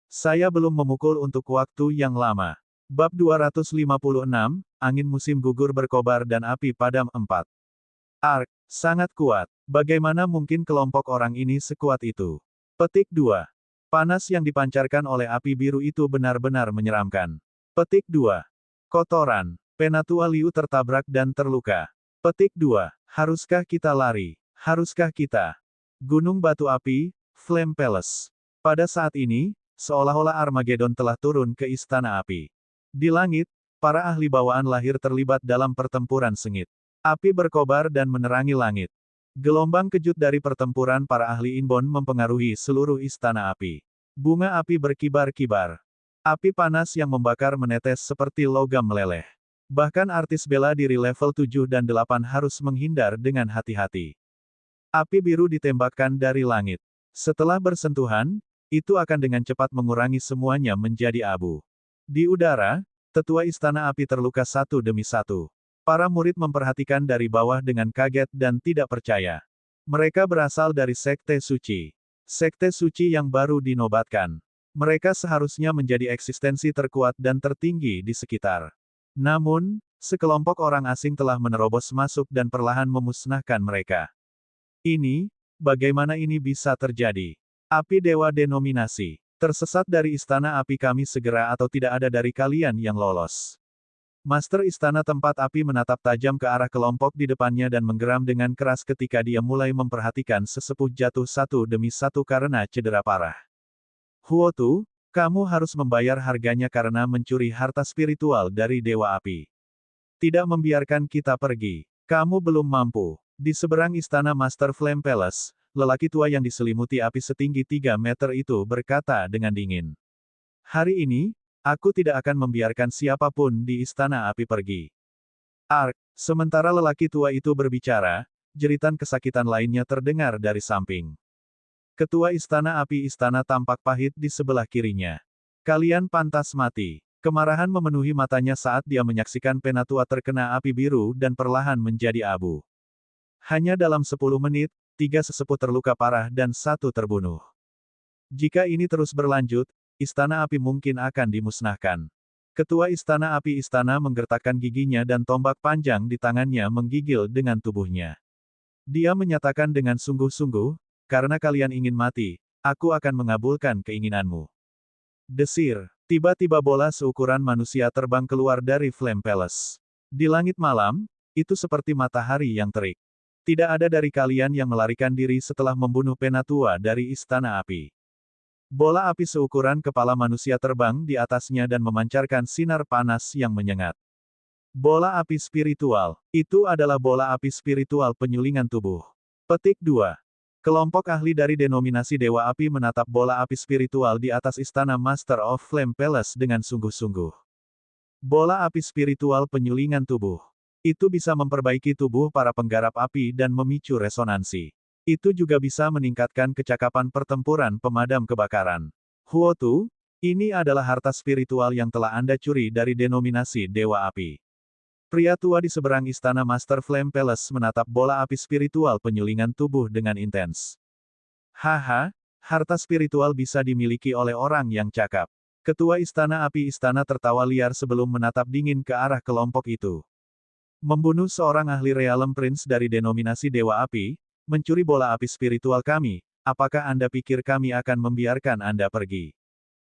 Saya belum memukul untuk waktu yang lama. Bab 256, Angin Musim Gugur Berkobar dan Api Padam 4. Ark, sangat kuat. Bagaimana mungkin kelompok orang ini sekuat itu? Petik 2. Panas yang dipancarkan oleh api biru itu benar-benar menyeramkan. Petik 2. Kotoran. Penatua Liu tertabrak dan terluka. Petik 2. Haruskah kita lari? Haruskah kita? Gunung Batu Api, Flame Palace. Pada saat ini, seolah-olah Armageddon telah turun ke Istana Api. Di langit, para ahli bawaan lahir terlibat dalam pertempuran sengit. Api berkobar dan menerangi langit. Gelombang kejut dari pertempuran para ahli inbound mempengaruhi seluruh Istana Api. Bunga api berkibar-kibar. Api panas yang membakar menetes seperti logam meleleh. Bahkan artis bela diri level 7 dan 8 harus menghindar dengan hati-hati. Api biru ditembakkan dari langit. Setelah bersentuhan, itu akan dengan cepat mengurangi semuanya menjadi abu. Di udara, tetua Istana Api terluka satu demi satu. Para murid memperhatikan dari bawah dengan kaget dan tidak percaya. Mereka berasal dari Sekte Suci. Sekte Suci yang baru dinobatkan. Mereka seharusnya menjadi eksistensi terkuat dan tertinggi di sekitar. Namun, sekelompok orang asing telah menerobos masuk dan perlahan memusnahkan mereka. Bagaimana ini bisa terjadi? Api Dewa Denominasi. Tersesat dari Istana Api kami segera atau tidak ada dari kalian yang lolos. Master Istana Tempat Api menatap tajam ke arah kelompok di depannya dan menggeram dengan keras ketika dia mulai memperhatikan sesepuh jatuh satu demi satu karena cedera parah. Huotu, kamu harus membayar harganya karena mencuri harta spiritual dari Dewa Api. Tidak membiarkan kita pergi. Kamu belum mampu. Di seberang istana Master Flame Palace, lelaki tua yang diselimuti api setinggi 3 meter itu berkata dengan dingin. Hari ini, aku tidak akan membiarkan siapapun di Istana Api pergi. Ark, sementara lelaki tua itu berbicara, jeritan kesakitan lainnya terdengar dari samping. Ketua Istana Api Istana tampak pahit di sebelah kirinya. Kalian pantas mati. Kemarahan memenuhi matanya saat dia menyaksikan Penatua terkena api biru dan perlahan menjadi abu. Hanya dalam 10 menit, 3 sesepuh terluka parah dan 1 terbunuh. Jika ini terus berlanjut, Istana Api mungkin akan dimusnahkan. Ketua Istana Api Istana menggertakkan giginya dan tombak panjang di tangannya menggigil dengan tubuhnya. Dia menyatakan dengan sungguh-sungguh, karena kalian ingin mati, aku akan mengabulkan keinginanmu. Desir, tiba-tiba bola seukuran manusia terbang keluar dari Flame Palace. Di langit malam, itu seperti matahari yang terik. Tidak ada dari kalian yang melarikan diri setelah membunuh Penatua dari Istana Api. Bola api seukuran kepala manusia terbang di atasnya dan memancarkan sinar panas yang menyengat. Bola api spiritual. Itu adalah bola api spiritual penyulingan tubuh. Petik 2. Kelompok ahli dari denominasi Dewa Api menatap bola api spiritual di atas istana Master of Flame Palace dengan sungguh-sungguh. Bola api spiritual penyulingan tubuh. Itu bisa memperbaiki tubuh para penggarap api dan memicu resonansi. Itu juga bisa meningkatkan kecakapan pertempuran pemadam kebakaran. Huotu, ini adalah harta spiritual yang telah Anda curi dari denominasi Dewa Api. Pria tua di seberang istana Master Flame Palace menatap bola api spiritual penyulingan tubuh dengan intens. Haha, harta spiritual bisa dimiliki oleh orang yang cakap. Ketua Istana Api Istana tertawa liar sebelum menatap dingin ke arah kelompok itu. Membunuh seorang ahli Realm Prince dari denominasi Dewa Api, mencuri bola api spiritual kami, apakah Anda pikir kami akan membiarkan Anda pergi?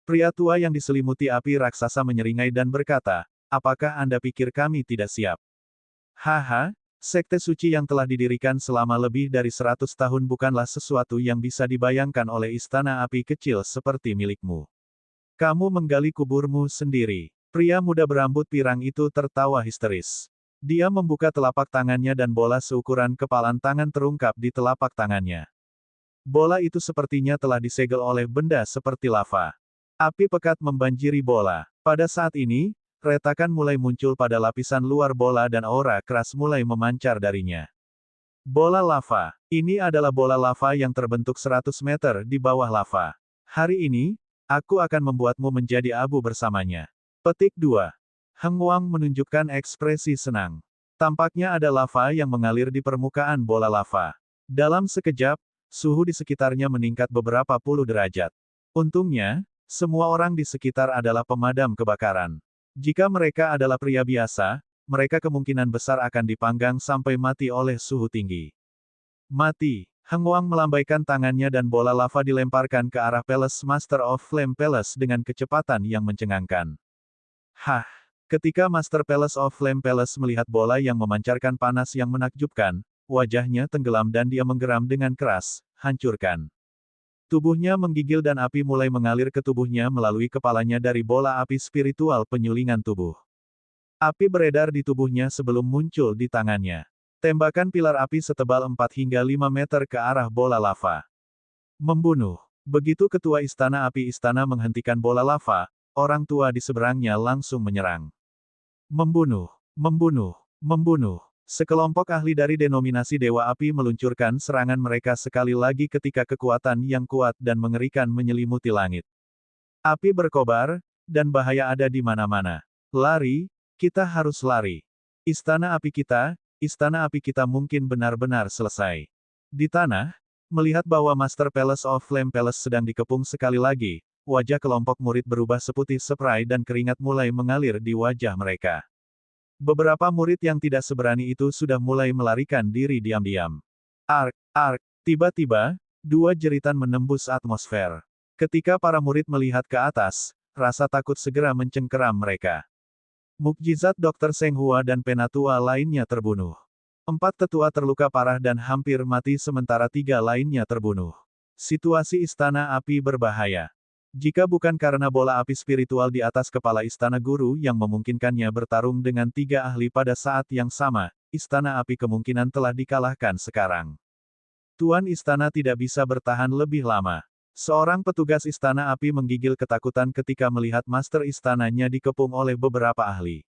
Pria tua yang diselimuti api raksasa menyeringai dan berkata, apakah Anda pikir kami tidak siap? Haha, sekte suci yang telah didirikan selama lebih dari 100 tahun bukanlah sesuatu yang bisa dibayangkan oleh istana api kecil seperti milikmu. Kamu menggali kuburmu sendiri. Pria muda berambut pirang itu tertawa histeris. Dia membuka telapak tangannya dan bola seukuran kepalan tangan terungkap di telapak tangannya. Bola itu sepertinya telah disegel oleh benda seperti lava. Api pekat membanjiri bola. Pada saat ini, retakan mulai muncul pada lapisan luar bola dan aura keras mulai memancar darinya. Bola lava. Ini adalah bola lava yang terbentuk 100 meter di bawah lava. Hari ini, aku akan membuatmu menjadi abu bersamanya. Petik 2. Heng Wang menunjukkan ekspresi senang. Tampaknya ada lava yang mengalir di permukaan bola lava. Dalam sekejap, suhu di sekitarnya meningkat beberapa puluh derajat. Untungnya, semua orang di sekitar adalah pemadam kebakaran. Jika mereka adalah pria biasa, mereka kemungkinan besar akan dipanggang sampai mati oleh suhu tinggi. Mati. Heng Wang melambaikan tangannya dan bola lava dilemparkan ke arah Palace Master of Flame Palace dengan kecepatan yang mencengangkan. Hah! Ketika Master Palace of Flame Palace melihat bola yang memancarkan panas yang menakjubkan, wajahnya tenggelam dan dia menggeram dengan keras, hancurkan. Tubuhnya menggigil dan api mulai mengalir ke tubuhnya melalui kepalanya dari bola api spiritual penyulingan tubuh. Api beredar di tubuhnya sebelum muncul di tangannya. Tembakan pilar api setebal 4 hingga 5 meter ke arah bola lava. Membunuh. Begitu ketua istana api istana menghentikan bola lava, orang tua di seberangnya langsung menyerang. Membunuh, membunuh, membunuh. Sekelompok ahli dari denominasi Dewa Api meluncurkan serangan mereka sekali lagi ketika kekuatan yang kuat dan mengerikan menyelimuti langit. Api berkobar, dan bahaya ada di mana-mana. Lari, kita harus lari. Istana api kita mungkin benar-benar selesai. Di tanah, melihat bahwa Master Palace of Flame Palace sedang dikepung sekali lagi, wajah kelompok murid berubah seputih seprai dan keringat mulai mengalir di wajah mereka. Beberapa murid yang tidak seberani itu sudah mulai melarikan diri diam-diam. Ark, tiba-tiba, dua jeritan menembus atmosfer. Ketika para murid melihat ke atas, rasa takut segera mencengkeram mereka. Mukjizat Dr. Seng Hua dan Penatua lainnya terbunuh. 4 tetua terluka parah dan hampir mati sementara 3 lainnya terbunuh. Situasi istana api berbahaya. Jika bukan karena bola api spiritual di atas kepala istana guru yang memungkinkannya bertarung dengan 3 ahli pada saat yang sama, istana api kemungkinan telah dikalahkan sekarang. Tuan istana tidak bisa bertahan lebih lama. Seorang petugas istana api menggigil ketakutan ketika melihat master istananya dikepung oleh beberapa ahli.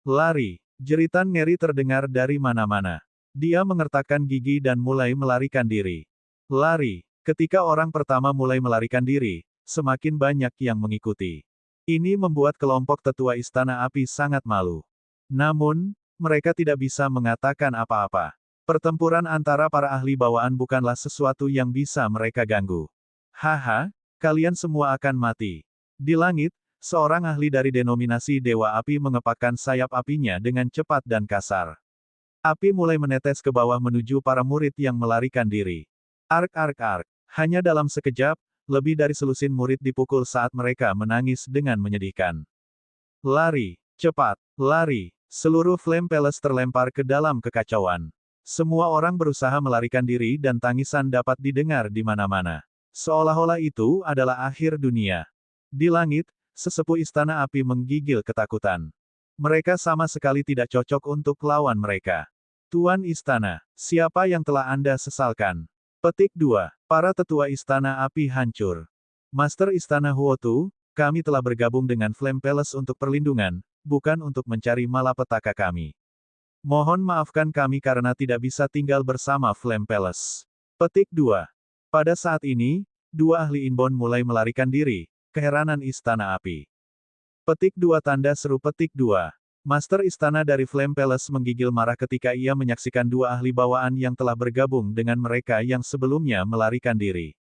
Lari, jeritan ngeri terdengar dari mana-mana. Dia mengertakkan gigi dan mulai melarikan diri. Lari, ketika orang pertama mulai melarikan diri, semakin banyak yang mengikuti. Ini membuat kelompok tetua istana api sangat malu. Namun, mereka tidak bisa mengatakan apa-apa. Pertempuran antara para ahli bawaan bukanlah sesuatu yang bisa mereka ganggu. Haha, kalian semua akan mati. Di langit, seorang ahli dari denominasi Dewa Api mengepakkan sayap apinya dengan cepat dan kasar. Api mulai menetes ke bawah menuju para murid yang melarikan diri. Ark. Hanya dalam sekejap, lebih dari selusin murid dipukul saat mereka menangis dengan menyedihkan. Lari, cepat, lari. Seluruh Flame Palace terlempar ke dalam kekacauan. Semua orang berusaha melarikan diri dan tangisan dapat didengar di mana-mana. Seolah-olah itu adalah akhir dunia. Di langit, sesepuh istana api menggigil ketakutan. Mereka sama sekali tidak cocok untuk lawan mereka. Tuan Istana, siapa yang telah Anda sesalkan? Petik 2. Para tetua Istana Api hancur. Master Istana Huotu, kami telah bergabung dengan Flame Palace untuk perlindungan, bukan untuk mencari malapetaka kami. Mohon maafkan kami karena tidak bisa tinggal bersama Flame Palace. Petik 2. Pada saat ini, dua ahli inbound mulai melarikan diri, keheranan Istana Api. Petik 2 tanda seru petik 2. Master Istana dari Flame Palace menggigil marah ketika ia menyaksikan dua ahli bawaan yang telah bergabung dengan mereka yang sebelumnya melarikan diri.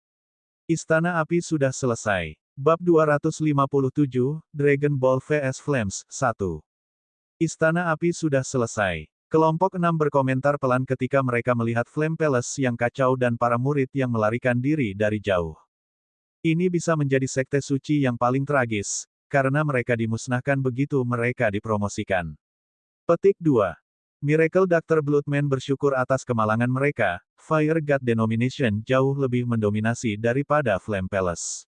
Istana Api sudah selesai. Bab 257, Dragon Ball vs Flames, 1. Istana Api sudah selesai. Kelompok 6 berkomentar pelan ketika mereka melihat Flame Palace yang kacau dan para murid yang melarikan diri dari jauh. Ini bisa menjadi sekte suci yang paling tragis, karena mereka dimusnahkan begitu mereka dipromosikan. Petik 2. Miracle Dr. Bloodman bersyukur atas kemalangan mereka, Fire God Denomination jauh lebih mendominasi daripada Flame Palace.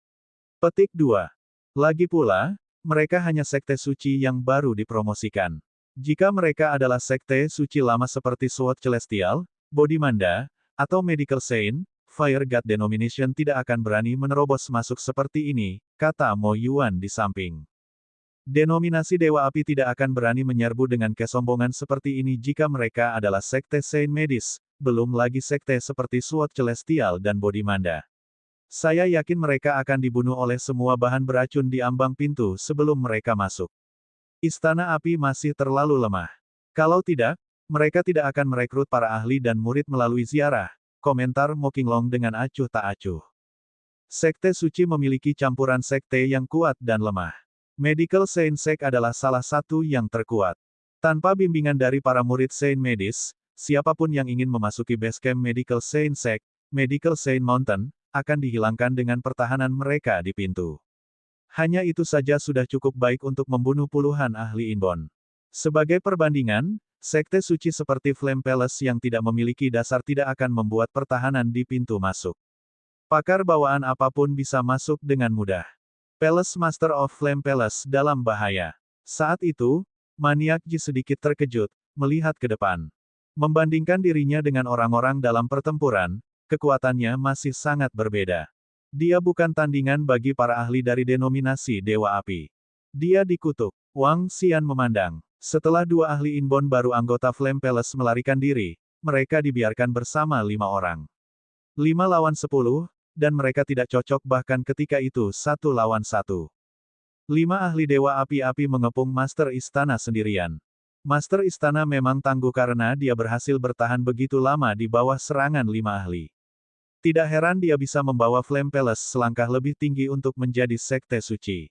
Petik 2. Lagi pula, mereka hanya sekte suci yang baru dipromosikan. Jika mereka adalah sekte suci lama seperti Sword Celestial, Bodhimanda, atau Medical Saint, Fire God Denomination tidak akan berani menerobos masuk seperti ini, kata Mo Yuan di samping. Denominasi Dewa Api tidak akan berani menyerbu dengan kesombongan seperti ini jika mereka adalah sekte Saint Medis, belum lagi sekte seperti Sword Celestial dan Bodhimanda. Saya yakin mereka akan dibunuh oleh semua bahan beracun di ambang pintu sebelum mereka masuk. Istana Api masih terlalu lemah. Kalau tidak, mereka tidak akan merekrut para ahli dan murid melalui ziarah. Komentar Mo Qinglong dengan acuh tak acuh. Sekte suci memiliki campuran sekte yang kuat dan lemah. Medical Saint Sect adalah salah satu yang terkuat. Tanpa bimbingan dari para murid Saint Medis, siapapun yang ingin memasuki basecamp Medical Saint Sect, Medical Saint Mountain, akan dihilangkan dengan pertahanan mereka di pintu. Hanya itu saja sudah cukup baik untuk membunuh puluhan ahli inbound. Sebagai perbandingan, sekte suci seperti Flame Palace yang tidak memiliki dasar tidak akan membuat pertahanan di pintu masuk. Pakar bawaan apapun bisa masuk dengan mudah. Palace Master of Flame Palace dalam bahaya. Saat itu, Maniak Ji sedikit terkejut, melihat ke depan. Membandingkan dirinya dengan orang-orang dalam pertempuran, kekuatannya masih sangat berbeda. Dia bukan tandingan bagi para ahli dari denominasi Dewa Api. Dia dikutuk. Wang Xian memandang. Setelah dua ahli inbound baru anggota Flame Palace melarikan diri, mereka dibiarkan bersama 5 orang. 5 lawan 10, dan mereka tidak cocok bahkan ketika itu 1 lawan 1. 5 ahli Dewa Api-Api mengepung Master Istana sendirian. Master Istana memang tangguh karena dia berhasil bertahan begitu lama di bawah serangan 5 ahli. Tidak heran dia bisa membawa Flame Palace selangkah lebih tinggi untuk menjadi sekte suci.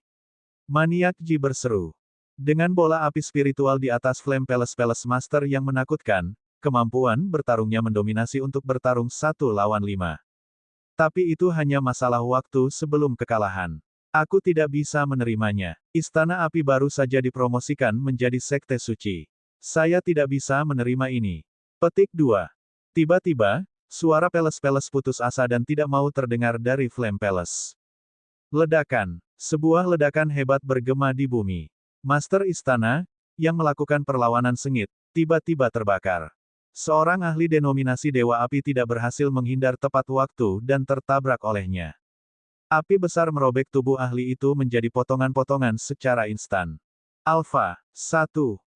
Maniak Ji berseru. Dengan bola api spiritual di atas Flame Palace Master yang menakutkan, kemampuan bertarungnya mendominasi untuk bertarung 1 lawan 5. Tapi itu hanya masalah waktu sebelum kekalahan. Aku tidak bisa menerimanya. Istana Api baru saja dipromosikan menjadi sekte suci. Saya tidak bisa menerima ini. Petik 2. Tiba-tiba, suara Palace putus asa dan tidak mau terdengar dari Flame Palace. Ledakan. Sebuah ledakan hebat bergema di bumi. Master Istana, yang melakukan perlawanan sengit, tiba-tiba terbakar. Seorang ahli denominasi Dewa Api tidak berhasil menghindar tepat waktu dan tertabrak olehnya. Api besar merobek tubuh ahli itu menjadi potongan-potongan secara instan. Alpha 1.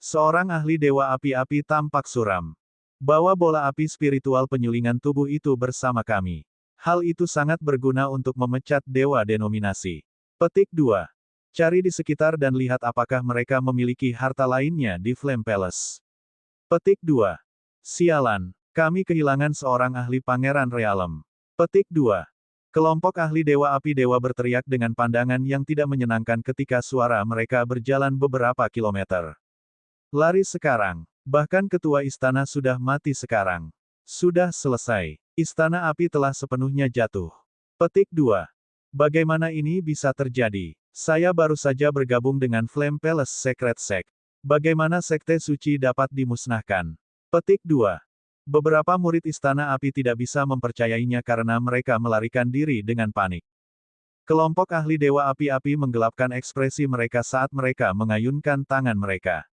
Seorang ahli Dewa Api-Api tampak suram. Bawa bola api spiritual penyulingan tubuh itu bersama kami. Hal itu sangat berguna untuk memecat Dewa Denominasi. Petik 2. Cari di sekitar dan lihat apakah mereka memiliki harta lainnya di Flame Palace. Petik 2. Sialan, kami kehilangan seorang ahli Pangeran Realem. Petik 2. Kelompok ahli Dewa Api Dewa berteriak dengan pandangan yang tidak menyenangkan ketika suara mereka berjalan beberapa kilometer. Lari sekarang. Bahkan ketua istana sudah mati sekarang. Sudah selesai. Istana Api telah sepenuhnya jatuh. Petik 2. Bagaimana ini bisa terjadi? Saya baru saja bergabung dengan Flame Palace Secret Sect. Bagaimana sekte suci dapat dimusnahkan? Petik 2. Beberapa murid Istana Api tidak bisa mempercayainya karena mereka melarikan diri dengan panik. Kelompok ahli Dewa Api-Api menggelapkan ekspresi mereka saat mereka mengayunkan tangan mereka.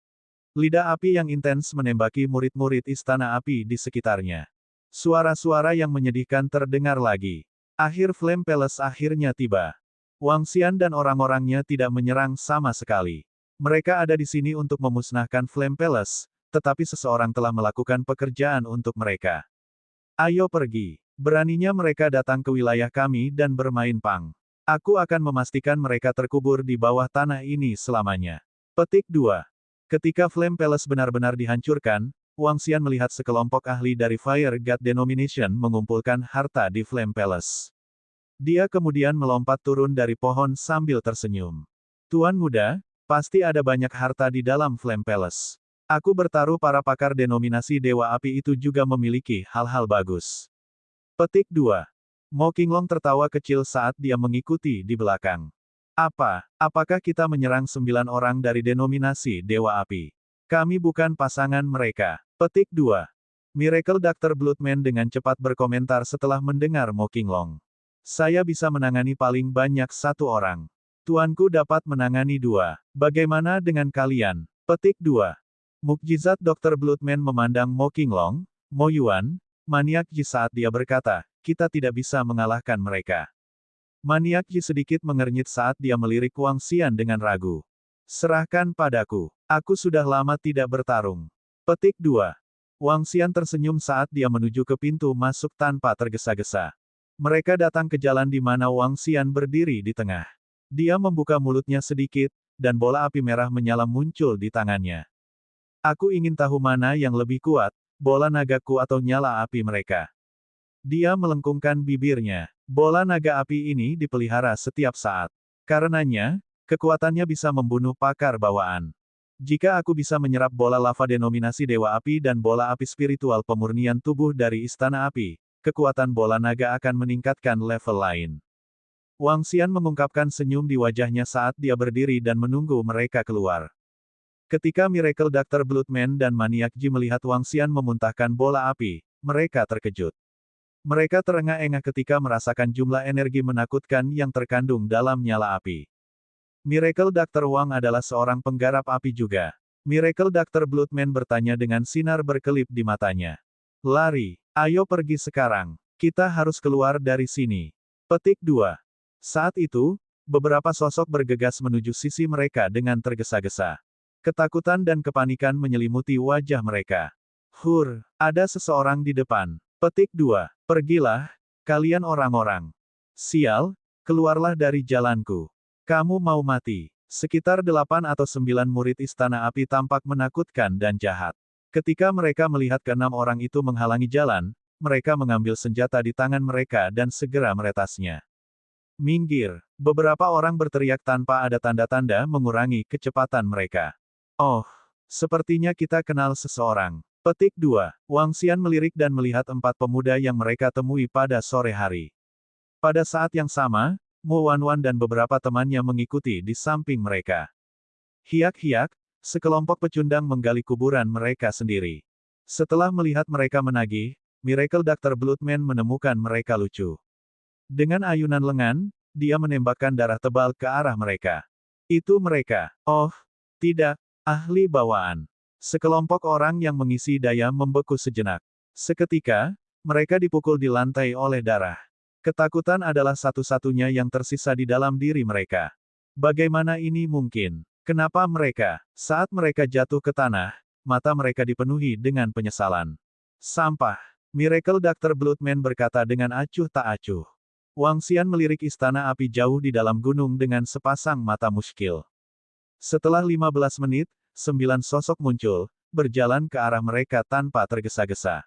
Lidah api yang intens menembaki murid-murid Istana Api di sekitarnya. Suara-suara yang menyedihkan terdengar lagi. Akhir Flame Palace akhirnya tiba. Wang Xian dan orang-orangnya tidak menyerang sama sekali. Mereka ada di sini untuk memusnahkan Flame Palace, tetapi seseorang telah melakukan pekerjaan untuk mereka. Ayo pergi. Beraninya mereka datang ke wilayah kami dan bermain pang. Aku akan memastikan mereka terkubur di bawah tanah ini selamanya. Petik 2. Ketika Flame Palace benar-benar dihancurkan, Wang Xian melihat sekelompok ahli dari Fire God Denomination mengumpulkan harta di Flame Palace. Dia kemudian melompat turun dari pohon sambil tersenyum. Tuan muda, pasti ada banyak harta di dalam Flame Palace. Aku bertaruh para pakar denominasi Dewa Api itu juga memiliki hal-hal bagus. Petik 2. Mo Qinglong tertawa kecil saat dia mengikuti di belakang. Apakah kita menyerang 9 orang dari denominasi Dewa Api? Kami bukan pasangan mereka. Petik 2. Miracle Dr. Bloodman dengan cepat berkomentar setelah mendengar Mo Qinglong. Saya bisa menangani paling banyak 1 orang. Tuanku dapat menangani 2. Bagaimana dengan kalian? Petik 2. Mukjizat Dr. Bloodman memandang Mo Qinglong, Mo Yuan, Maniak Ji saat dia berkata, kita tidak bisa mengalahkan mereka. Maniak Ji sedikit mengernyit saat dia melirik Wang Xian dengan ragu. Serahkan padaku. Aku sudah lama tidak bertarung. Petik 2. Wang Xian tersenyum saat dia menuju ke pintu masuk tanpa tergesa-gesa. Mereka datang ke jalan di mana Wang Xian berdiri di tengah. Dia membuka mulutnya sedikit, dan bola api merah menyala muncul di tangannya. Aku ingin tahu mana yang lebih kuat, bola nagaku atau nyala api mereka. Dia melengkungkan bibirnya. Bola naga api ini dipelihara setiap saat. Karenanya, kekuatannya bisa membunuh pakar bawaan. Jika aku bisa menyerap bola lava denominasi Dewa Api dan bola api spiritual pemurnian tubuh dari Istana Api, kekuatan bola naga akan meningkatkan level lain. Wang Xian mengungkapkan senyum di wajahnya saat dia berdiri dan menunggu mereka keluar. Ketika Miracle Dr. Bloodman dan Maniak Ji melihat Wang Xian memuntahkan bola api, mereka terkejut. Mereka terengah-engah ketika merasakan jumlah energi menakutkan yang terkandung dalam nyala api. Miracle Dr. Wang adalah seorang penggarap api juga. Miracle Dr. Bloodman bertanya dengan sinar berkelip di matanya. Lari, ayo pergi sekarang. Kita harus keluar dari sini. Petik 2. Saat itu, beberapa sosok bergegas menuju sisi mereka dengan tergesa-gesa. Ketakutan dan kepanikan menyelimuti wajah mereka. Ada seseorang di depan. Petik 2. Pergilah, kalian orang-orang. Sial, keluarlah dari jalanku. Kamu mau mati. Sekitar 8 atau 9 murid Istana Api tampak menakutkan dan jahat. Ketika mereka melihat ke-6 orang itu menghalangi jalan, mereka mengambil senjata di tangan mereka dan segera meretasnya. Minggir. Beberapa orang berteriak tanpa ada tanda-tanda mengurangi kecepatan mereka. Oh, sepertinya kita kenal seseorang. Petik 2. Wang Xian melirik dan melihat 4 pemuda yang mereka temui pada sore hari. Pada saat yang sama, Mo Wanwan dan beberapa temannya mengikuti di samping mereka. Hiak-hiak, sekelompok pecundang menggali kuburan mereka sendiri. Setelah melihat mereka menagih, Miracle Dr. Bloodman menemukan mereka lucu. Dengan ayunan lengan, dia menembakkan darah tebal ke arah mereka. Itu mereka. Oh, tidak, ahli bawaan. Sekelompok orang yang mengisi daya membeku sejenak. Seketika, mereka dipukul di lantai oleh darah. Ketakutan adalah satu-satunya yang tersisa di dalam diri mereka. Bagaimana ini mungkin? Kenapa mereka, saat mereka jatuh ke tanah, mata mereka dipenuhi dengan penyesalan. Sampah. Miracle Dr. Bloodman berkata dengan acuh tak acuh. Wang Xian melirik Istana Api jauh di dalam gunung dengan sepasang mata muskil. Setelah 15 menit, 9 sosok muncul, berjalan ke arah mereka tanpa tergesa-gesa.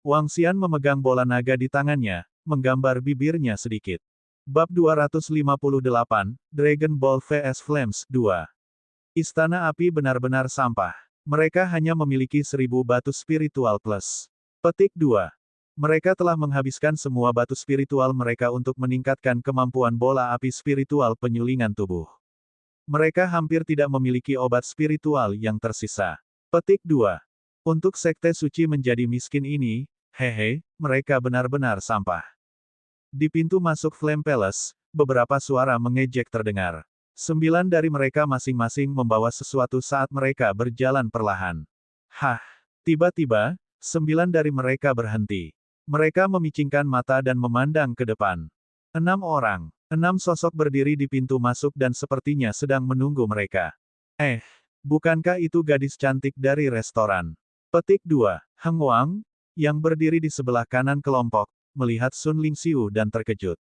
Wang Xian memegang bola naga di tangannya, menggambar bibirnya sedikit. Bab 258, Dragon Ball vs Flames 2. Istana Api benar-benar sampah. Mereka hanya memiliki 1000 batu spiritual plus. Petik 2. Mereka telah menghabiskan semua batu spiritual mereka untuk meningkatkan kemampuan bola api spiritual penyulingan tubuh. Mereka hampir tidak memiliki obat spiritual yang tersisa. Petik 2. Untuk sekte suci menjadi miskin ini, hehe, mereka benar-benar sampah. Di pintu masuk Flame Palace, beberapa suara mengejek terdengar. 9 dari mereka masing-masing membawa sesuatu saat mereka berjalan perlahan. Hah! Tiba-tiba, 9 dari mereka berhenti. Mereka memicingkan mata dan memandang ke depan. 6 orang, 6 sosok berdiri di pintu masuk dan sepertinya sedang menunggu mereka. Bukankah itu gadis cantik dari restoran? Petik 2. Heng Wang, yang berdiri di sebelah kanan kelompok, melihat Sun Lingxiu dan terkejut.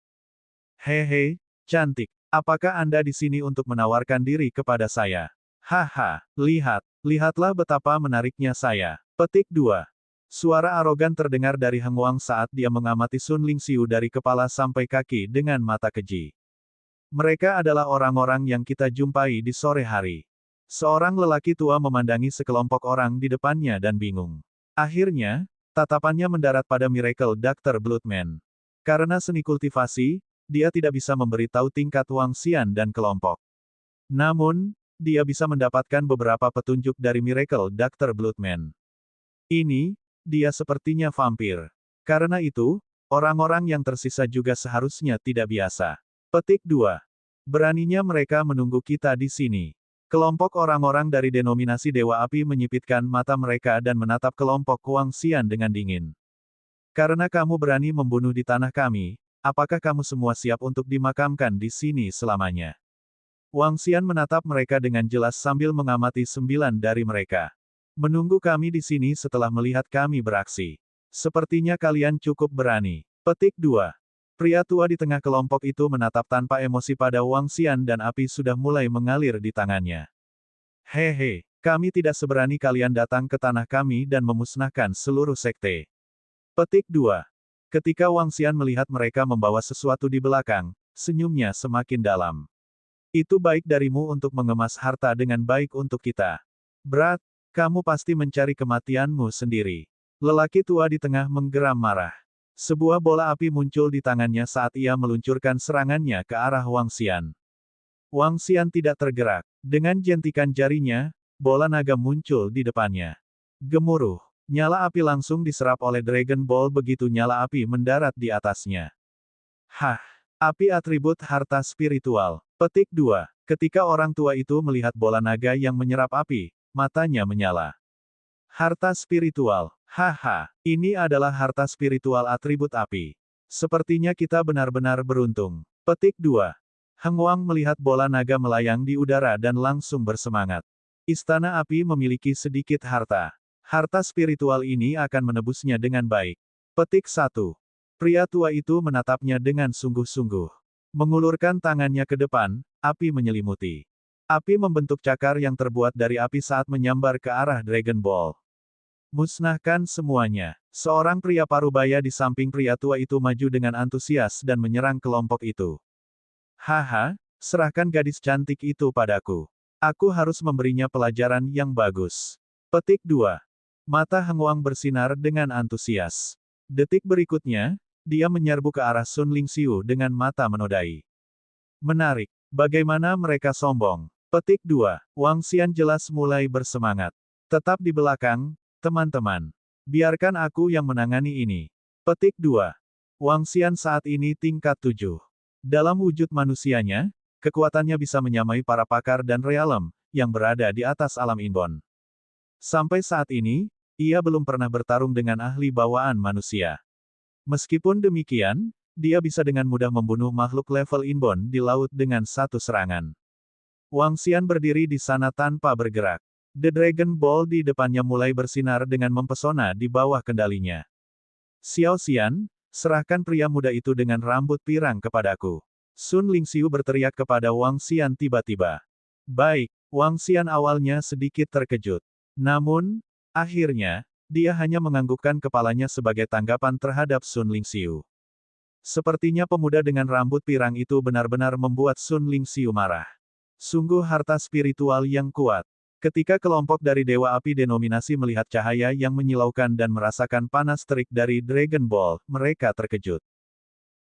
Hehe, cantik. Apakah Anda di sini untuk menawarkan diri kepada saya? Haha, lihatlah betapa menariknya saya. Petik 2. Suara arogan terdengar dari Heng Wang saat dia mengamati Sun Lingxiu dari kepala sampai kaki dengan mata keji. Mereka adalah orang-orang yang kita jumpai di sore hari. Seorang lelaki tua memandangi sekelompok orang di depannya dan bingung. Akhirnya, tatapannya mendarat pada Miracle Dr. Bloodman. Karena seni kultivasi, dia tidak bisa memberitahu tingkat Wang Xian dan kelompok. Namun, dia bisa mendapatkan beberapa petunjuk dari Miracle Dr. Bloodman. Dia sepertinya vampir. Karena itu, orang-orang yang tersisa juga seharusnya tidak biasa. Petik 2. Beraninya mereka menunggu kita di sini. Kelompok orang-orang dari denominasi Dewa Api menyipitkan mata mereka dan menatap kelompok Wang Xian dengan dingin. Karena kamu berani membunuh di tanah kami, apakah kamu semua siap untuk dimakamkan di sini selamanya? Wang Xian menatap mereka dengan jelas sambil mengamati 9 dari mereka. Menunggu kami di sini setelah melihat kami beraksi. Sepertinya kalian cukup berani. Petik 2. Pria tua di tengah kelompok itu menatap tanpa emosi pada Wang Xian dan api sudah mulai mengalir di tangannya. Hehe, kami tidak seberani kalian datang ke tanah kami dan memusnahkan seluruh sekte. Petik 2. Ketika Wang Xian melihat mereka membawa sesuatu di belakang, senyumnya semakin dalam. Itu baik darimu untuk mengemas harta dengan baik untuk kita. Berat, kamu pasti mencari kematianmu sendiri. Lelaki tua di tengah menggeram marah. Sebuah bola api muncul di tangannya saat ia meluncurkan serangannya ke arah Wang Xian. Wang Xian tidak tergerak. Dengan jentikan jarinya, bola naga muncul di depannya. Gemuruh. Nyala api langsung diserap oleh Dragon Ball begitu nyala api mendarat di atasnya. Hah! Api atribut harta spiritual. Petik 2. Ketika orang tua itu melihat bola naga yang menyerap api, matanya menyala. Harta spiritual. Haha, ini adalah harta spiritual atribut api. Sepertinya kita benar-benar beruntung. Petik 2. Heng Wang melihat bola naga melayang di udara dan langsung bersemangat. Istana api memiliki sedikit harta. Harta spiritual ini akan menebusnya dengan baik. Petik 1. Pria tua itu menatapnya dengan sungguh-sungguh. Mengulurkan tangannya ke depan, api menyelimuti. Api membentuk cakar yang terbuat dari api saat menyambar ke arah Dragon Ball. Musnahkan semuanya. Seorang pria parubaya di samping pria tua itu maju dengan antusias dan menyerang kelompok itu. Haha, serahkan gadis cantik itu padaku. Aku harus memberinya pelajaran yang bagus. Petik 2. Mata Heng Wang bersinar dengan antusias. Detik berikutnya, dia menyerbu ke arah Sun Lingxiu dengan mata menodai. Menarik. Bagaimana mereka sombong. Petik 2. Wang Xian jelas mulai bersemangat. Tetap di belakang, teman-teman. Biarkan aku yang menangani ini. Petik 2. Wang Xian saat ini tingkat 7. Dalam wujud manusianya, kekuatannya bisa menyamai para pakar dan realem, yang berada di atas alam inbon. Sampai saat ini, ia belum pernah bertarung dengan ahli bawaan manusia. Meskipun demikian, dia bisa dengan mudah membunuh makhluk level inbon di laut dengan satu serangan. Wang Xian berdiri di sana tanpa bergerak. The Dragon Ball di depannya mulai bersinar dengan mempesona di bawah kendalinya. Xiao Xian, serahkan pria muda itu dengan rambut pirang kepadaku. Sun Lingxiu berteriak kepada Wang Xian tiba-tiba. Baik, Wang Xian awalnya sedikit terkejut. Namun, akhirnya, dia hanya menganggukkan kepalanya sebagai tanggapan terhadap Sun Lingxiu. Sepertinya pemuda dengan rambut pirang itu benar-benar membuat Sun Lingxiu marah. Sungguh harta spiritual yang kuat. Ketika kelompok dari Dewa Api denominasi melihat cahaya yang menyilaukan dan merasakan panas terik dari Dragon Ball, mereka terkejut.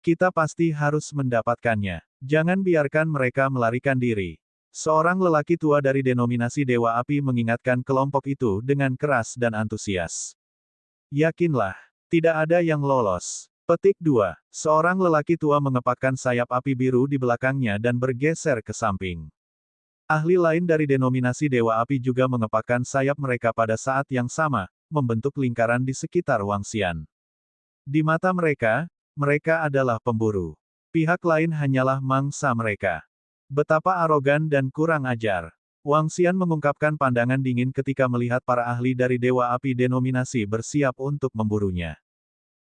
Kita pasti harus mendapatkannya. Jangan biarkan mereka melarikan diri. Seorang lelaki tua dari denominasi Dewa Api mengingatkan kelompok itu dengan keras dan antusias. Yakinlah, tidak ada yang lolos. Petik 2. Seorang lelaki tua mengepakkan sayap api biru di belakangnya dan bergeser ke samping. Ahli lain dari denominasi Dewa Api juga mengepakkan sayap mereka pada saat yang sama, membentuk lingkaran di sekitar Wangxian. Di mata mereka, mereka adalah pemburu. Pihak lain hanyalah mangsa mereka. Betapa arogan dan kurang ajar. Wangxian mengungkapkan pandangan dingin ketika melihat para ahli dari Dewa Api denominasi bersiap untuk memburunya.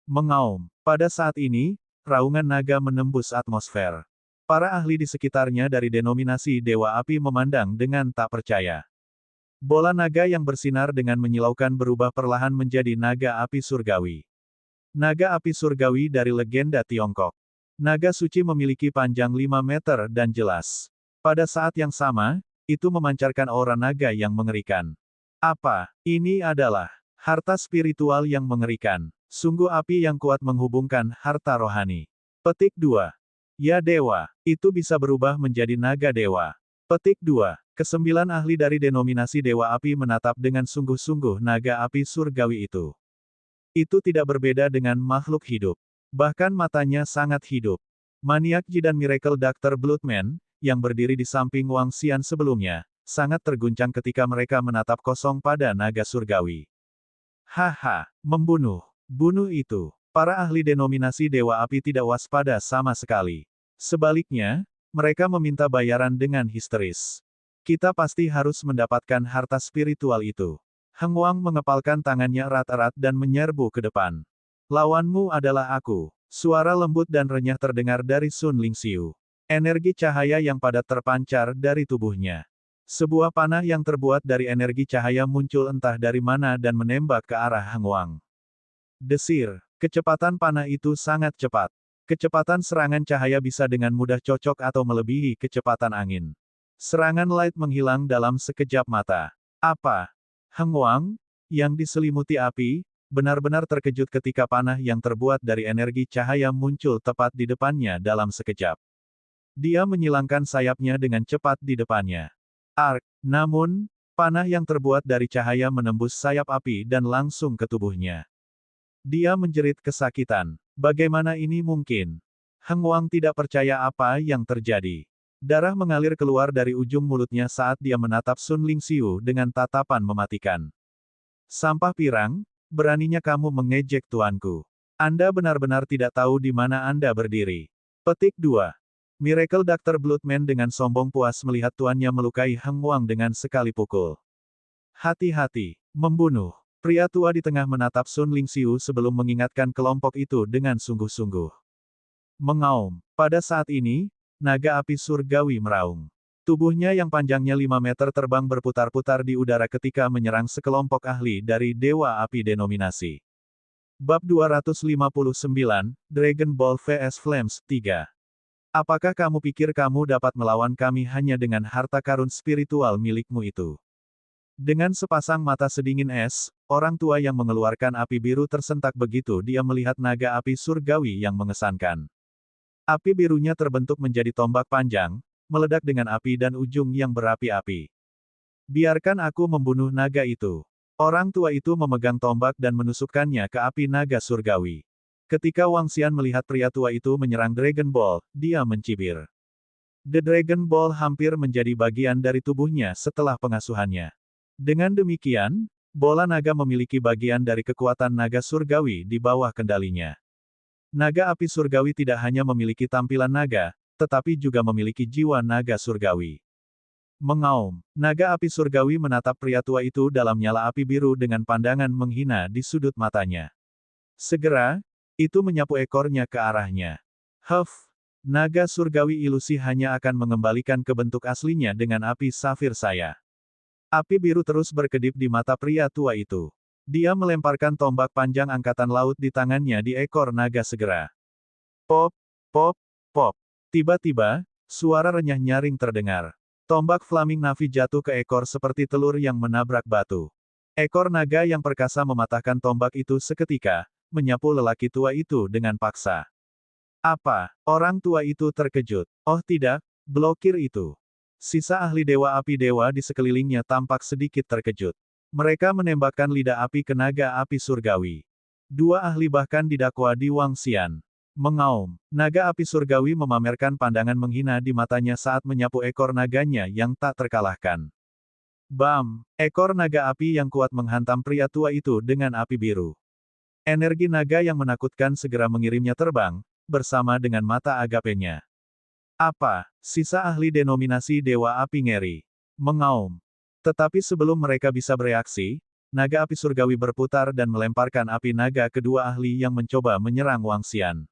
Mengaum. Pada saat ini, raungan naga menembus atmosfer. Para ahli di sekitarnya dari denominasi Dewa Api memandang dengan tak percaya. Bola naga yang bersinar dengan menyilaukan berubah perlahan menjadi naga api surgawi. Naga api surgawi dari legenda Tiongkok. Naga suci memiliki panjang 5 meter dan jelas. Pada saat yang sama, itu memancarkan aura naga yang mengerikan. Apa? Ini adalah harta spiritual yang mengerikan. Sungguh api yang kuat menghubungkan harta rohani. Petik 2. Ya dewa, itu bisa berubah menjadi naga dewa. Petik 2. Kesembilan ahli dari denominasi Dewa Api menatap dengan sungguh-sungguh naga api surgawi itu. Itu tidak berbeda dengan makhluk hidup. Bahkan matanya sangat hidup. Maniak Ji dan Miracle Dr. Bloodman, yang berdiri di samping Wangxian sebelumnya, sangat terguncang ketika mereka menatap kosong pada naga surgawi. Haha, membunuh. Bunuh itu. Para ahli denominasi Dewa Api tidak waspada sama sekali. Sebaliknya, mereka meminta bayaran dengan histeris. Kita pasti harus mendapatkan harta spiritual itu. Heng Wang mengepalkan tangannya erat-erat dan menyerbu ke depan. Lawanmu adalah aku. Suara lembut dan renyah terdengar dari Sun Lingxiu. Energi cahaya yang padat terpancar dari tubuhnya. Sebuah panah yang terbuat dari energi cahaya muncul entah dari mana dan menembak ke arah Heng Wang. Desir. Kecepatan panah itu sangat cepat. Kecepatan serangan cahaya bisa dengan mudah cocok atau melebihi kecepatan angin. Serangan light menghilang dalam sekejap mata. Apa? Heng Wang, yang diselimuti api, benar-benar terkejut ketika panah yang terbuat dari energi cahaya muncul tepat di depannya dalam sekejap. Dia menyilangkan sayapnya dengan cepat di depannya. Ark, namun, panah yang terbuat dari cahaya menembus sayap api dan langsung ke tubuhnya. Dia menjerit kesakitan. Bagaimana ini mungkin? Heng Wang tidak percaya apa yang terjadi. Darah mengalir keluar dari ujung mulutnya saat dia menatap Sun Lingxiu dengan tatapan mematikan. Sampah pirang, beraninya kamu mengejek tuanku. Anda benar-benar tidak tahu di mana Anda berdiri. Petik 2. Miracle Dr. Bloodman dengan sombong puas melihat tuannya melukai Heng Wang dengan sekali pukul. Hati-hati, membunuh. Pria tua di tengah menatap Sun Lingxiu sebelum mengingatkan kelompok itu dengan sungguh-sungguh. Mengaum. Pada saat ini, naga api surgawi meraung. Tubuhnya yang panjangnya 5 meter terbang berputar-putar di udara ketika menyerang sekelompok ahli dari Dewa Api denominasi. Bab 259, Dragon Ball vs Flames 3. Apakah kamu pikir kamu dapat melawan kami hanya dengan harta karun spiritual milikmu itu? Dengan sepasang mata sedingin es, orang tua yang mengeluarkan api biru tersentak begitu dia melihat naga api surgawi yang mengesankan. Api birunya terbentuk menjadi tombak panjang, meledak dengan api dan ujung yang berapi-api. Biarkan aku membunuh naga itu. Orang tua itu memegang tombak dan menusukkannya ke api naga surgawi. Ketika Wangxian melihat pria tua itu menyerang Dragon Ball, dia mencibir. The Dragon Ball hampir menjadi bagian dari tubuhnya setelah pengasuhannya. Dengan demikian, bola naga memiliki bagian dari kekuatan naga surgawi di bawah kendalinya. Naga api surgawi tidak hanya memiliki tampilan naga, tetapi juga memiliki jiwa naga surgawi. Mengaum, naga api surgawi menatap pria tua itu dalam nyala api biru dengan pandangan menghina di sudut matanya. Segera, itu menyapu ekornya ke arahnya. Huff, naga surgawi ilusi hanya akan mengembalikan ke bentuk aslinya dengan api safir saya. Api biru terus berkedip di mata pria tua itu. Dia melemparkan tombak panjang angkatan laut di tangannya di ekor naga segera. Pop, pop, pop. Tiba-tiba, suara renyah nyaring terdengar. Tombak Flaming Navi jatuh ke ekor seperti telur yang menabrak batu. Ekor naga yang perkasa mematahkan tombak itu seketika, menyapu lelaki tua itu dengan paksa. Apa? Orang tua itu terkejut. Oh tidak, blokir itu. Sisa ahli Dewa Api Dewa di sekelilingnya tampak sedikit terkejut. Mereka menembakkan lidah api ke naga api surgawi. Dua ahli bahkan didakwa di Wangxian. Mengaum, naga api surgawi memamerkan pandangan menghina di matanya saat menyapu ekor naganya yang tak terkalahkan. Bam! Ekor naga api yang kuat menghantam pria tua itu dengan api biru. Energi naga yang menakutkan segera mengirimnya terbang, bersama dengan mata agapenya. Apa? Sisa ahli denominasi Dewa Api ngeri. Mengaum. Tetapi sebelum mereka bisa bereaksi, naga api surgawi berputar dan melemparkan api naga kedua ahli yang mencoba menyerang Wangxian.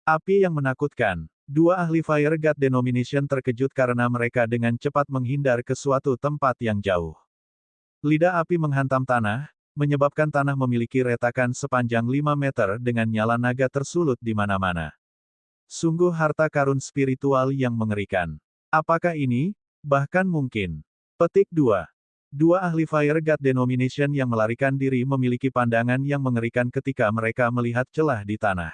Api yang menakutkan. Dua ahli Fire God Denomination terkejut karena mereka dengan cepat menghindar ke suatu tempat yang jauh. Lidah api menghantam tanah, menyebabkan tanah memiliki retakan sepanjang 5 meter dengan nyala naga tersulut di mana-mana. Sungguh harta karun spiritual yang mengerikan. Apakah ini? Bahkan mungkin. Petik 2. Dua ahli Fire God Denomination yang melarikan diri memiliki pandangan yang mengerikan ketika mereka melihat celah di tanah.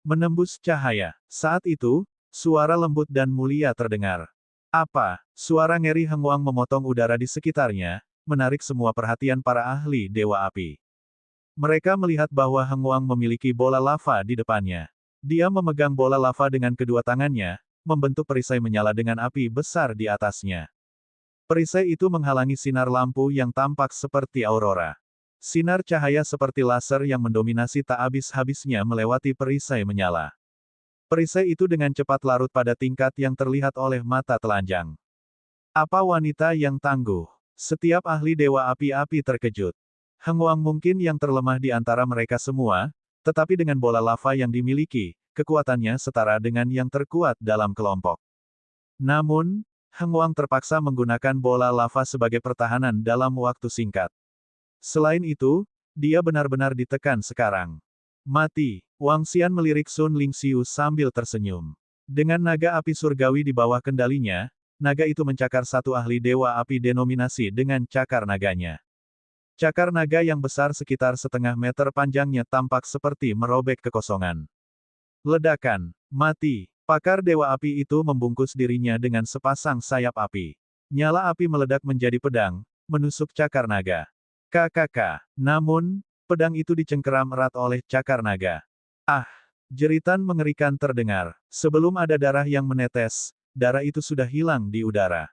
Menembus cahaya. Saat itu, suara lembut dan mulia terdengar. Apa? Suara ngeri Heng Wang memotong udara di sekitarnya, menarik semua perhatian para ahli Dewa Api. Mereka melihat bahwa Heng Wang memiliki bola lava di depannya. Dia memegang bola lava dengan kedua tangannya, membentuk perisai menyala dengan api besar di atasnya. Perisai itu menghalangi sinar lampu yang tampak seperti aurora. Sinar cahaya seperti laser yang mendominasi tak habis-habisnya melewati perisai menyala. Perisai itu dengan cepat larut pada tingkat yang terlihat oleh mata telanjang. Apa wanita yang tangguh? Setiap ahli Dewa Api-Api terkejut. Heng Wang mungkin yang terlemah di antara mereka semua, tetapi dengan bola lava yang dimiliki, kekuatannya setara dengan yang terkuat dalam kelompok. Namun, Heng Wang terpaksa menggunakan bola lava sebagai pertahanan dalam waktu singkat. Selain itu, dia benar-benar ditekan sekarang. Mati, Wangxian melirik Sun Lingxiu sambil tersenyum. Dengan naga api surgawi di bawah kendalinya, naga itu mencakar satu ahli Dewa Api Denominasi dengan cakar naganya. Cakar naga yang besar sekitar setengah meter panjangnya tampak seperti merobek kekosongan. Ledakan, mati, pakar Dewa Api itu membungkus dirinya dengan sepasang sayap api. Nyala api meledak menjadi pedang, menusuk cakar naga. KKK. Namun, pedang itu dicengkeram erat oleh cakar naga. Ah! Jeritan mengerikan terdengar. Sebelum ada darah yang menetes, darah itu sudah hilang di udara.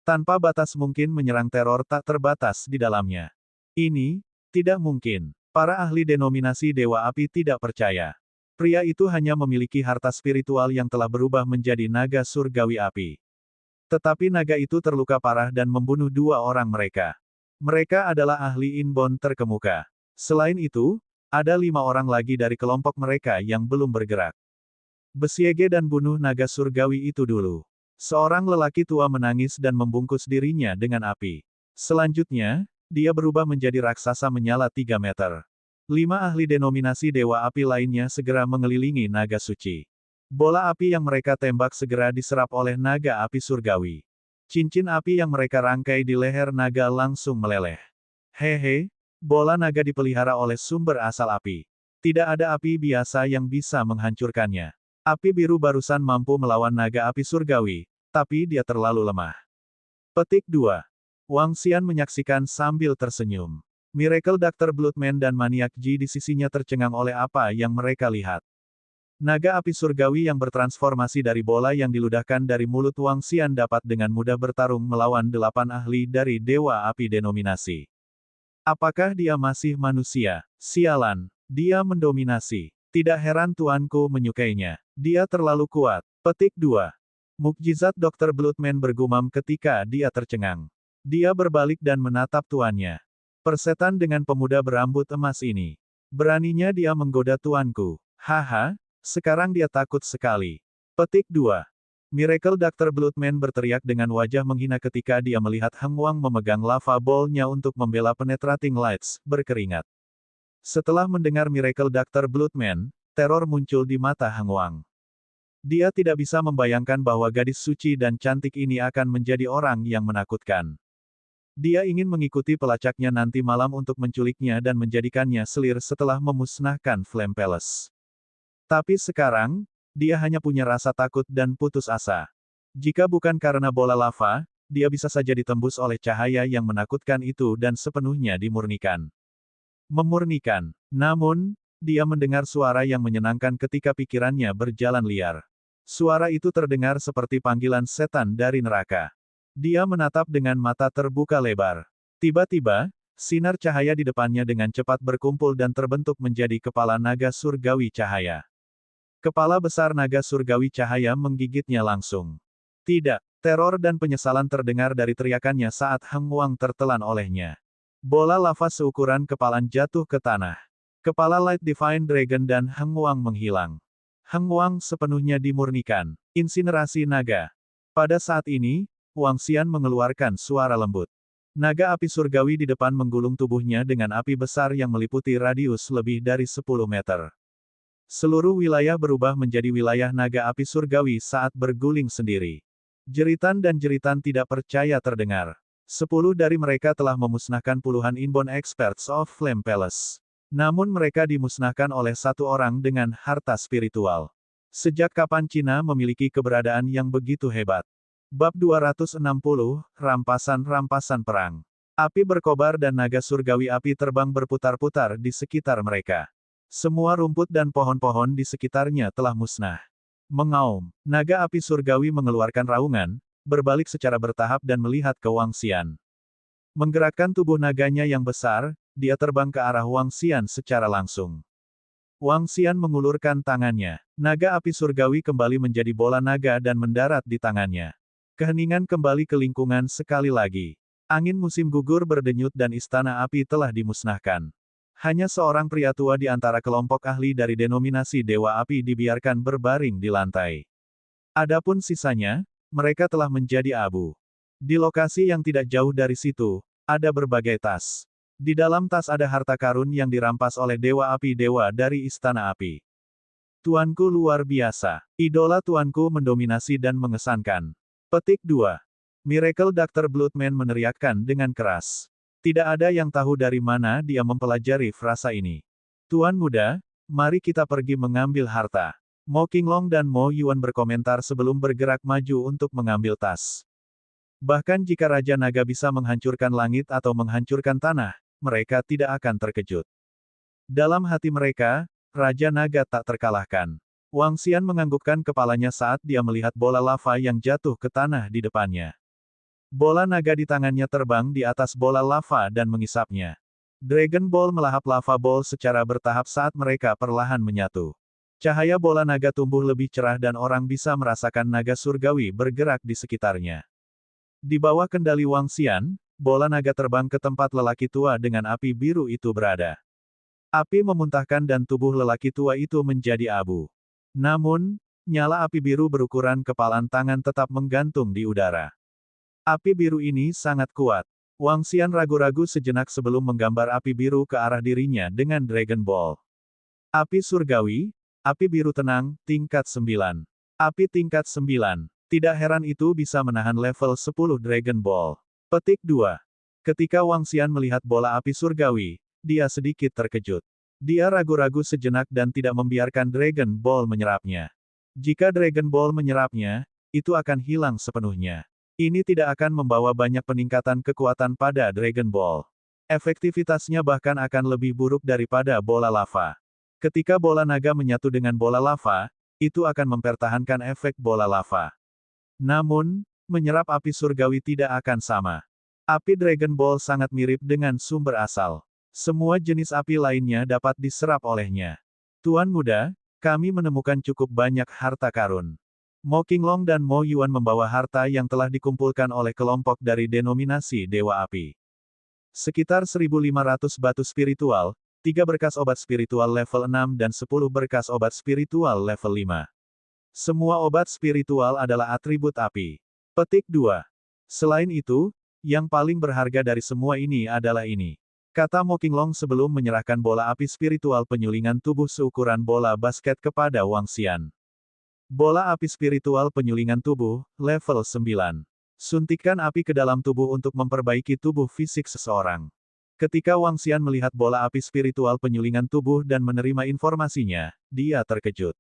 Tanpa batas mungkin menyerang teror tak terbatas di dalamnya. Ini, tidak mungkin. Para ahli denominasi Dewa Api tidak percaya. Pria itu hanya memiliki harta spiritual yang telah berubah menjadi naga surgawi api. Tetapi naga itu terluka parah dan membunuh dua orang mereka. Mereka adalah ahli inbound terkemuka. Selain itu, ada 5 orang lagi dari kelompok mereka yang belum bergerak. Besiege dan bunuh naga surgawi itu dulu. Seorang lelaki tua menangis dan membungkus dirinya dengan api. Selanjutnya, dia berubah menjadi raksasa menyala 3 meter. 5 ahli denominasi Dewa Api lainnya segera mengelilingi naga suci. Bola api yang mereka tembak segera diserap oleh naga api surgawi. Cincin api yang mereka rangkai di leher naga langsung meleleh. Hehe, bola naga dipelihara oleh sumber asal api. Tidak ada api biasa yang bisa menghancurkannya. Api biru barusan mampu melawan naga api surgawi, tapi dia terlalu lemah. Petik 2. Wangxian menyaksikan sambil tersenyum. Miracle Dr. Bloodman dan Maniak Ji di sisinya tercengang oleh apa yang mereka lihat. Naga api surgawi yang bertransformasi dari bola yang diludahkan dari mulut Wangxian dapat dengan mudah bertarung melawan 8 ahli dari Dewa Api Denominasi. Apakah dia masih manusia? Sialan, dia mendominasi. Tidak heran tuanku menyukainya. Dia terlalu kuat. Petik 2. Mukjizat Dr. Bloodman bergumam ketika dia tercengang. Dia berbalik dan menatap tuannya. Persetan dengan pemuda berambut emas ini. Beraninya dia menggoda tuanku. Haha. Sekarang dia takut sekali. Petik 2. Miracle Dr. Bloodman berteriak dengan wajah menghina ketika dia melihat Heng Wang memegang lava ball-nya untuk membela penetrating lights, berkeringat. Setelah mendengar Miracle Dr. Bloodman, teror muncul di mata Heng Wang. Dia tidak bisa membayangkan bahwa gadis suci dan cantik ini akan menjadi orang yang menakutkan. Dia ingin mengikuti pelacaknya nanti malam untuk menculiknya dan menjadikannya selir setelah memusnahkan Flame Palace. Tapi sekarang, dia hanya punya rasa takut dan putus asa. Jika bukan karena bola lava, dia bisa saja ditembus oleh cahaya yang menakutkan itu dan sepenuhnya dimurnikan. Memurnikan. Namun, dia mendengar suara yang menyenangkan ketika pikirannya berjalan liar. Suara itu terdengar seperti panggilan setan dari neraka. Dia menatap dengan mata terbuka lebar. Tiba-tiba, sinar cahaya di depannya dengan cepat berkumpul dan terbentuk menjadi kepala naga surgawi cahaya. Kepala besar naga surgawi cahaya menggigitnya langsung. Tidak, teror dan penyesalan terdengar dari teriakannya saat Heng Wang tertelan olehnya. Bola lava seukuran kepalan jatuh ke tanah. Kepala Light Divine Dragon dan Heng Wang menghilang. Heng Wang sepenuhnya dimurnikan. Insinerasi naga. Pada saat ini, Wang Xian mengeluarkan suara lembut. Naga api surgawi di depan menggulung tubuhnya dengan api besar yang meliputi radius lebih dari 10 meter. Seluruh wilayah berubah menjadi wilayah naga api surgawi saat berguling sendiri. Jeritan dan jeritan tidak percaya terdengar. 10 dari mereka telah memusnahkan puluhan inbound experts of Flame Palace. Namun mereka dimusnahkan oleh satu orang dengan harta spiritual. Sejak kapan Cina memiliki keberadaan yang begitu hebat? Bab 260, Rampasan-Rampasan Perang. Api berkobar dan naga surgawi api terbang berputar-putar di sekitar mereka. Semua rumput dan pohon-pohon di sekitarnya telah musnah. Mengaum, naga api surgawi mengeluarkan raungan, berbalik secara bertahap dan melihat ke Wang Xian. Menggerakkan tubuh naganya yang besar, dia terbang ke arah Wang Xian secara langsung. Wang Xian mengulurkan tangannya. Naga api surgawi kembali menjadi bola naga dan mendarat di tangannya. Keheningan kembali ke lingkungan sekali lagi. Angin musim gugur berdenyut dan istana api telah dimusnahkan. Hanya seorang pria tua di antara kelompok ahli dari denominasi Dewa Api dibiarkan berbaring di lantai. Adapun sisanya, mereka telah menjadi abu. Di lokasi yang tidak jauh dari situ, ada berbagai tas. Di dalam tas ada harta karun yang dirampas oleh Dewa Api Dewa dari Istana Api. Tuanku luar biasa. Idola tuanku mendominasi dan mengesankan. Petik 2. Miracle Dr. Bloodman meneriakkan dengan keras. Tidak ada yang tahu dari mana dia mempelajari frasa ini. Tuan muda, mari kita pergi mengambil harta. Mo Qinglong dan Mo Yuan berkomentar sebelum bergerak maju untuk mengambil tas. Bahkan jika Raja Naga bisa menghancurkan langit atau menghancurkan tanah, mereka tidak akan terkejut. Dalam hati mereka, Raja Naga tak terkalahkan. Wang Xian menganggukkan kepalanya saat dia melihat bola lava yang jatuh ke tanah di depannya. Bola naga di tangannya terbang di atas bola lava dan mengisapnya. Dragon Ball melahap lava ball secara bertahap saat mereka perlahan menyatu. Cahaya bola naga tumbuh lebih cerah dan orang bisa merasakan naga surgawi bergerak di sekitarnya. Di bawah kendali Wang Xian, bola naga terbang ke tempat lelaki tua dengan api biru itu berada. Api memuntahkan dan tubuh lelaki tua itu menjadi abu. Namun, nyala api biru berukuran kepalan tangan tetap menggantung di udara. Api biru ini sangat kuat. Wang Xian ragu-ragu sejenak sebelum menggambar api biru ke arah dirinya dengan Dragon Ball. Api surgawi, api biru tenang, tingkat 9. Api tingkat 9. Tidak heran itu bisa menahan level 10 Dragon Ball. Petik 2. Ketika Wang Xian melihat bola api surgawi, dia sedikit terkejut. Dia ragu-ragu sejenak dan tidak membiarkan Dragon Ball menyerapnya. Jika Dragon Ball menyerapnya, itu akan hilang sepenuhnya. Ini tidak akan membawa banyak peningkatan kekuatan pada Dragon Ball. Efektivitasnya bahkan akan lebih buruk daripada bola lava. Ketika bola naga menyatu dengan bola lava, itu akan mempertahankan efek bola lava. Namun, menyerap api surgawi tidak akan sama. Api Dragon Ball sangat mirip dengan sumber asal. Semua jenis api lainnya dapat diserap olehnya. Tuan muda, kami menemukan cukup banyak harta karun. Mo Qinglong dan Mo Yuan membawa harta yang telah dikumpulkan oleh kelompok dari denominasi Dewa Api. Sekitar 1.500 batu spiritual, 3 berkas obat spiritual level 6 dan 10 berkas obat spiritual level 5. Semua obat spiritual adalah atribut api. Petik 2. Selain itu, yang paling berharga dari semua ini adalah ini. Kata Mo Qinglong sebelum menyerahkan bola api spiritual penyulingan tubuh seukuran bola basket kepada Wang Xian. Bola api spiritual penyulingan tubuh, level 9. Suntikan api ke dalam tubuh untuk memperbaiki tubuh fisik seseorang. Ketika Wang Xian melihat bola api spiritual penyulingan tubuh dan menerima informasinya, dia terkejut.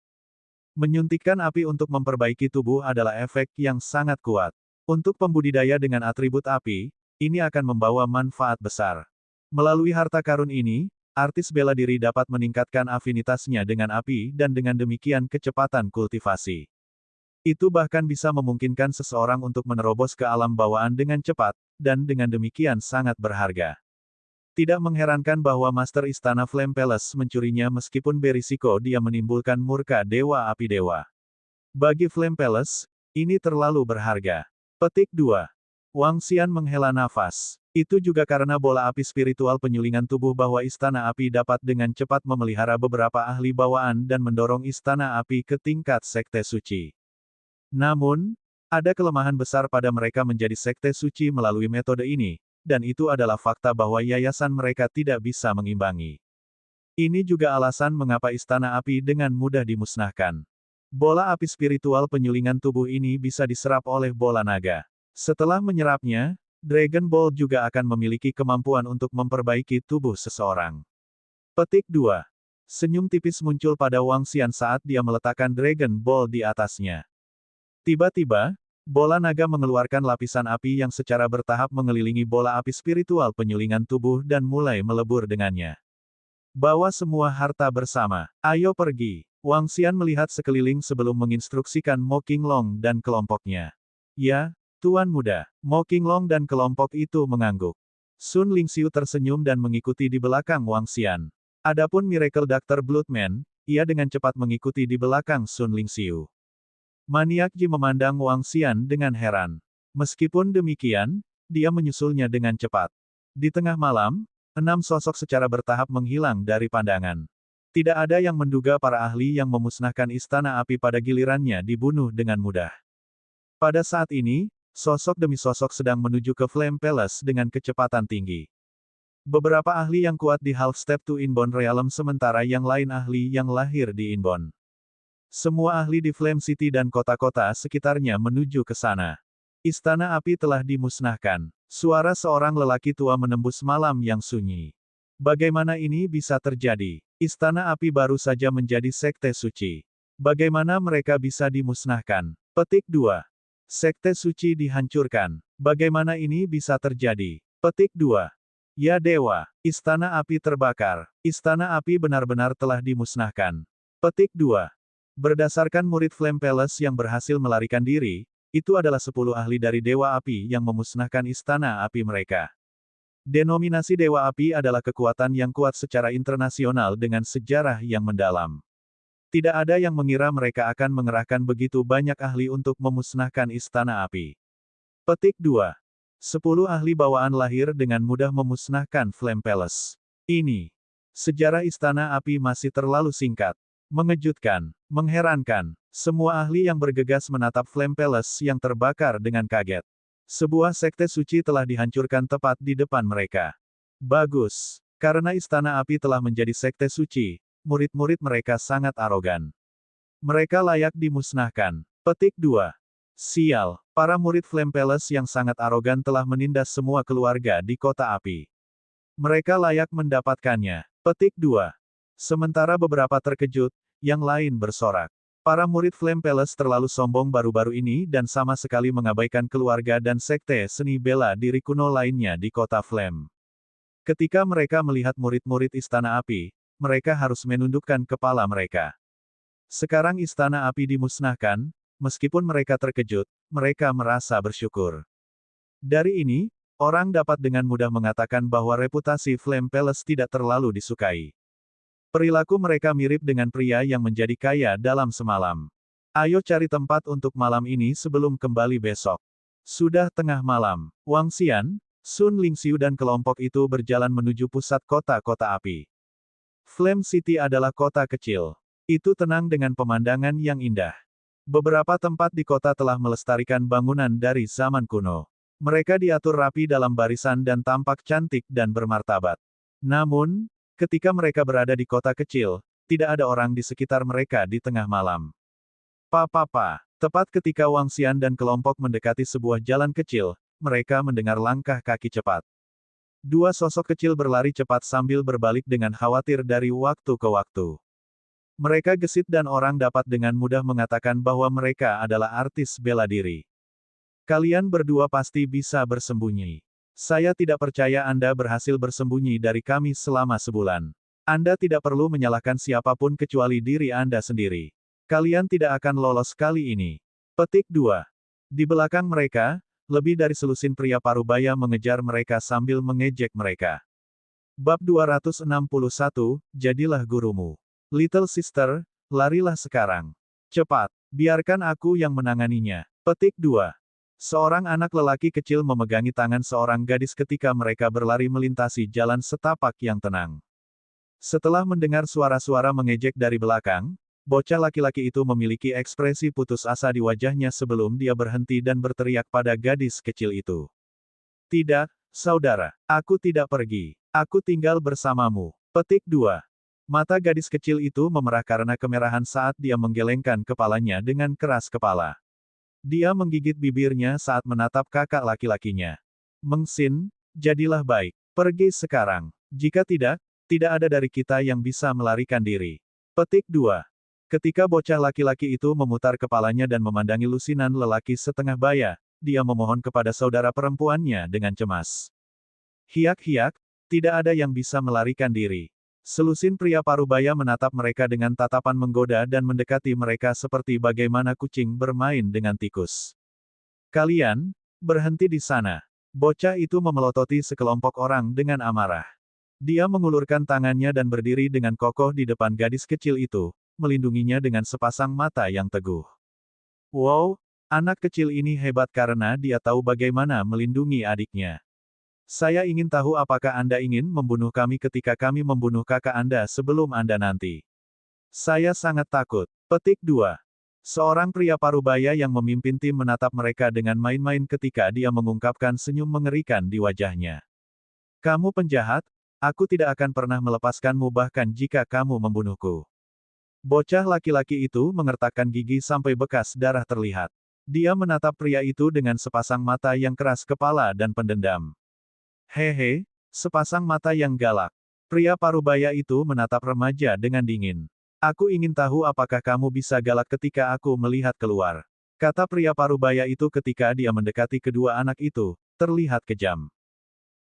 Menyuntikkan api untuk memperbaiki tubuh adalah efek yang sangat kuat. Untuk pembudidaya dengan atribut api, ini akan membawa manfaat besar. Melalui harta karun ini, artis bela diri dapat meningkatkan afinitasnya dengan api dan dengan demikian kecepatan kultivasi. Itu bahkan bisa memungkinkan seseorang untuk menerobos ke alam bawaan dengan cepat, dan dengan demikian sangat berharga. Tidak mengherankan bahwa Master Istana Flame Palace mencurinya meskipun berisiko dia menimbulkan murka Dewa Api Dewa. Bagi Flame Palace, ini terlalu berharga. Petik 2. Wang Xian menghela nafas. Itu juga karena bola api spiritual penyulingan tubuh bahwa Istana Api dapat dengan cepat memelihara beberapa ahli bawaan dan mendorong Istana Api ke tingkat Sekte Suci. Namun, ada kelemahan besar pada mereka menjadi Sekte Suci melalui metode ini, dan itu adalah fakta bahwa yayasan mereka tidak bisa mengimbangi. Ini juga alasan mengapa Istana Api dengan mudah dimusnahkan. Bola api spiritual penyulingan tubuh ini bisa diserap oleh bola naga. Setelah menyerapnya, Dragon Ball juga akan memiliki kemampuan untuk memperbaiki tubuh seseorang. Petik 2. Senyum tipis muncul pada Wang Xian saat dia meletakkan Dragon Ball di atasnya. Tiba-tiba, bola naga mengeluarkan lapisan api yang secara bertahap mengelilingi bola api spiritual penyulingan tubuh dan mulai melebur dengannya. Bawa semua harta bersama. Ayo pergi. Wang Xian melihat sekeliling sebelum menginstruksikan Mo Qinglong dan kelompoknya. Ya, Tuan Muda. Mo Qinglong dan kelompok itu mengangguk. Sun Lingxiu tersenyum dan mengikuti di belakang Wang Xian. Adapun Miracle Doctor Bloodman, ia dengan cepat mengikuti di belakang Sun Lingxiu. Maniak Ji memandang Wang Xian dengan heran. Meskipun demikian, dia menyusulnya dengan cepat. Di tengah malam, 6 sosok secara bertahap menghilang dari pandangan. Tidak ada yang menduga para ahli yang memusnahkan Istana Api pada gilirannya dibunuh dengan mudah. Pada saat ini, sosok demi sosok sedang menuju ke Flame Palace dengan kecepatan tinggi. Beberapa ahli yang kuat di Half Step to Inbound Realm sementara yang lain ahli yang lahir di Inbound. Semua ahli di Flame City dan kota-kota sekitarnya menuju ke sana. Istana Api telah dimusnahkan. Suara seorang lelaki tua menembus malam yang sunyi. Bagaimana ini bisa terjadi? Istana Api baru saja menjadi Sekte Suci. Bagaimana mereka bisa dimusnahkan? Petik 2. Sekte Suci dihancurkan. Bagaimana ini bisa terjadi? Petik 2. Ya Dewa, Istana Api terbakar. Istana Api benar-benar telah dimusnahkan. Petik 2. Berdasarkan murid Flame Palace yang berhasil melarikan diri, itu adalah 10 ahli dari Dewa Api yang memusnahkan Istana Api mereka. Denominasi Dewa Api adalah kekuatan yang kuat secara internasional dengan sejarah yang mendalam. Tidak ada yang mengira mereka akan mengerahkan begitu banyak ahli untuk memusnahkan Istana Api. Petik 2. 10 ahli bawaan lahir dengan mudah memusnahkan Flame Palace. Ini. Sejarah Istana Api masih terlalu singkat. Mengejutkan, mengherankan. Semua ahli yang bergegas menatap Flame Palace yang terbakar dengan kaget. Sebuah sekte suci telah dihancurkan tepat di depan mereka. Bagus. Karena Istana Api telah menjadi sekte suci, murid-murid mereka sangat arogan. Mereka layak dimusnahkan. Petik 2. Sial, para murid Flame Palace yang sangat arogan telah menindas semua keluarga di kota api. Mereka layak mendapatkannya. Petik 2. Sementara beberapa terkejut, yang lain bersorak. Para murid Flame Palace terlalu sombong baru-baru ini dan sama sekali mengabaikan keluarga dan sekte seni bela diri kuno lainnya di kota Flame. Ketika mereka melihat murid-murid Istana Api, mereka harus menundukkan kepala mereka. Sekarang Istana Api dimusnahkan, meskipun mereka terkejut, mereka merasa bersyukur. Dari ini, orang dapat dengan mudah mengatakan bahwa reputasi Flame Palace tidak terlalu disukai. Perilaku mereka mirip dengan pria yang menjadi kaya dalam semalam. Ayo cari tempat untuk malam ini sebelum kembali besok. Sudah tengah malam. Wang Xian, Sun Lingxiu dan kelompok itu berjalan menuju pusat kota-kota api. Flame City adalah kota kecil. Itu tenang dengan pemandangan yang indah. Beberapa tempat di kota telah melestarikan bangunan dari zaman kuno. Mereka diatur rapi dalam barisan dan tampak cantik dan bermartabat. Namun, ketika mereka berada di kota kecil, tidak ada orang di sekitar mereka di tengah malam. Tepat ketika Wang Xian dan kelompok mendekati sebuah jalan kecil, mereka mendengar langkah kaki cepat. Dua sosok kecil berlari cepat sambil berbalik dengan khawatir dari waktu ke waktu. Mereka gesit dan orang dapat dengan mudah mengatakan bahwa mereka adalah artis bela diri. Kalian berdua pasti bisa bersembunyi. Saya tidak percaya Anda berhasil bersembunyi dari kami selama sebulan. Anda tidak perlu menyalahkan siapapun kecuali diri Anda sendiri. Kalian tidak akan lolos kali ini. Petik 2. Di belakang mereka, lebih dari selusin pria parubaya mengejar mereka sambil mengejek mereka. Bab 261, Jadilah Gurumu. Little Sister, larilah sekarang. Cepat, biarkan aku yang menanganinya. Petik 2. Seorang anak lelaki kecil memegangi tangan seorang gadis ketika mereka berlari melintasi jalan setapak yang tenang. Setelah mendengar suara-suara mengejek dari belakang, bocah laki-laki itu memiliki ekspresi putus asa di wajahnya sebelum dia berhenti dan berteriak pada gadis kecil itu. Tidak, saudara, aku tidak pergi. Aku tinggal bersamamu. Petik 2. Mata gadis kecil itu memerah karena kemerahan saat dia menggelengkan kepalanya dengan keras kepala. Dia menggigit bibirnya saat menatap kakak laki-lakinya. Mengsin, jadilah baik. Pergi sekarang. Jika tidak, tidak ada dari kita yang bisa melarikan diri. Petik 2. Ketika bocah laki-laki itu memutar kepalanya dan memandangi lusinan lelaki setengah baya, dia memohon kepada saudara perempuannya dengan cemas. Hiak-hiak, tidak ada yang bisa melarikan diri. Selusin pria parubaya menatap mereka dengan tatapan menggoda dan mendekati mereka seperti bagaimana kucing bermain dengan tikus. Kalian, berhenti di sana. Bocah itu memelototi sekelompok orang dengan amarah. Dia mengulurkan tangannya dan berdiri dengan kokoh di depan gadis kecil itu, melindunginya dengan sepasang mata yang teguh. Wow, anak kecil ini hebat karena dia tahu bagaimana melindungi adiknya. Saya ingin tahu apakah Anda ingin membunuh kami ketika kami membunuh kakak Anda sebelum Anda nanti. Saya sangat takut. Petik 2. Seorang pria parubaya yang memimpin tim menatap mereka dengan main-main ketika dia mengungkapkan senyum mengerikan di wajahnya. Kamu penjahat, aku tidak akan pernah melepaskanmu bahkan jika kamu membunuhku. Bocah laki-laki itu mengertakkan gigi sampai bekas darah terlihat. Dia menatap pria itu dengan sepasang mata yang keras kepala dan pendendam. Hehe, sepasang mata yang galak. Pria parubaya itu menatap remaja dengan dingin. Aku ingin tahu apakah kamu bisa galak ketika aku melihat keluar. Kata pria parubaya itu ketika dia mendekati kedua anak itu, terlihat kejam.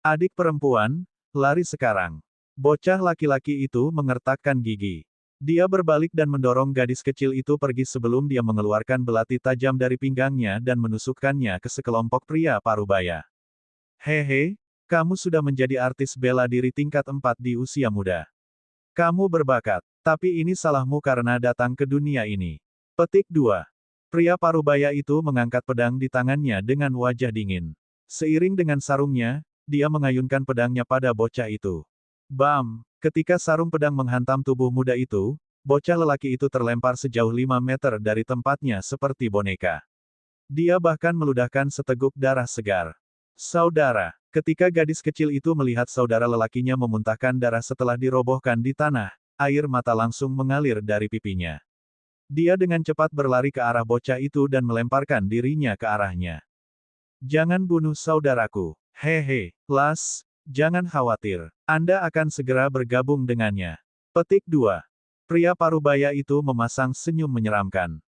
Adik perempuan, lari sekarang. Bocah laki-laki itu mengertakkan gigi. Dia berbalik dan mendorong gadis kecil itu pergi sebelum dia mengeluarkan belati tajam dari pinggangnya dan menusukkannya ke sekelompok pria parubaya. Hehe, kamu sudah menjadi artis bela diri tingkat 4 di usia muda. Kamu berbakat, tapi ini salahmu karena datang ke dunia ini. Petik 2. Pria parubaya itu mengangkat pedang di tangannya dengan wajah dingin. Seiring dengan sarungnya, dia mengayunkan pedangnya pada bocah itu. Bam! Ketika sarung pedang menghantam tubuh muda itu, bocah lelaki itu terlempar sejauh 5 meter dari tempatnya seperti boneka. Dia bahkan meludahkan seteguk darah segar. Saudara, ketika gadis kecil itu melihat saudara lelakinya memuntahkan darah setelah dirobohkan di tanah, air mata langsung mengalir dari pipinya. Dia dengan cepat berlari ke arah bocah itu dan melemparkan dirinya ke arahnya. Jangan bunuh saudaraku. Hehe, Las, jangan khawatir. Anda akan segera bergabung dengannya. Petik 2. Pria parubaya itu memasang senyum menyeramkan.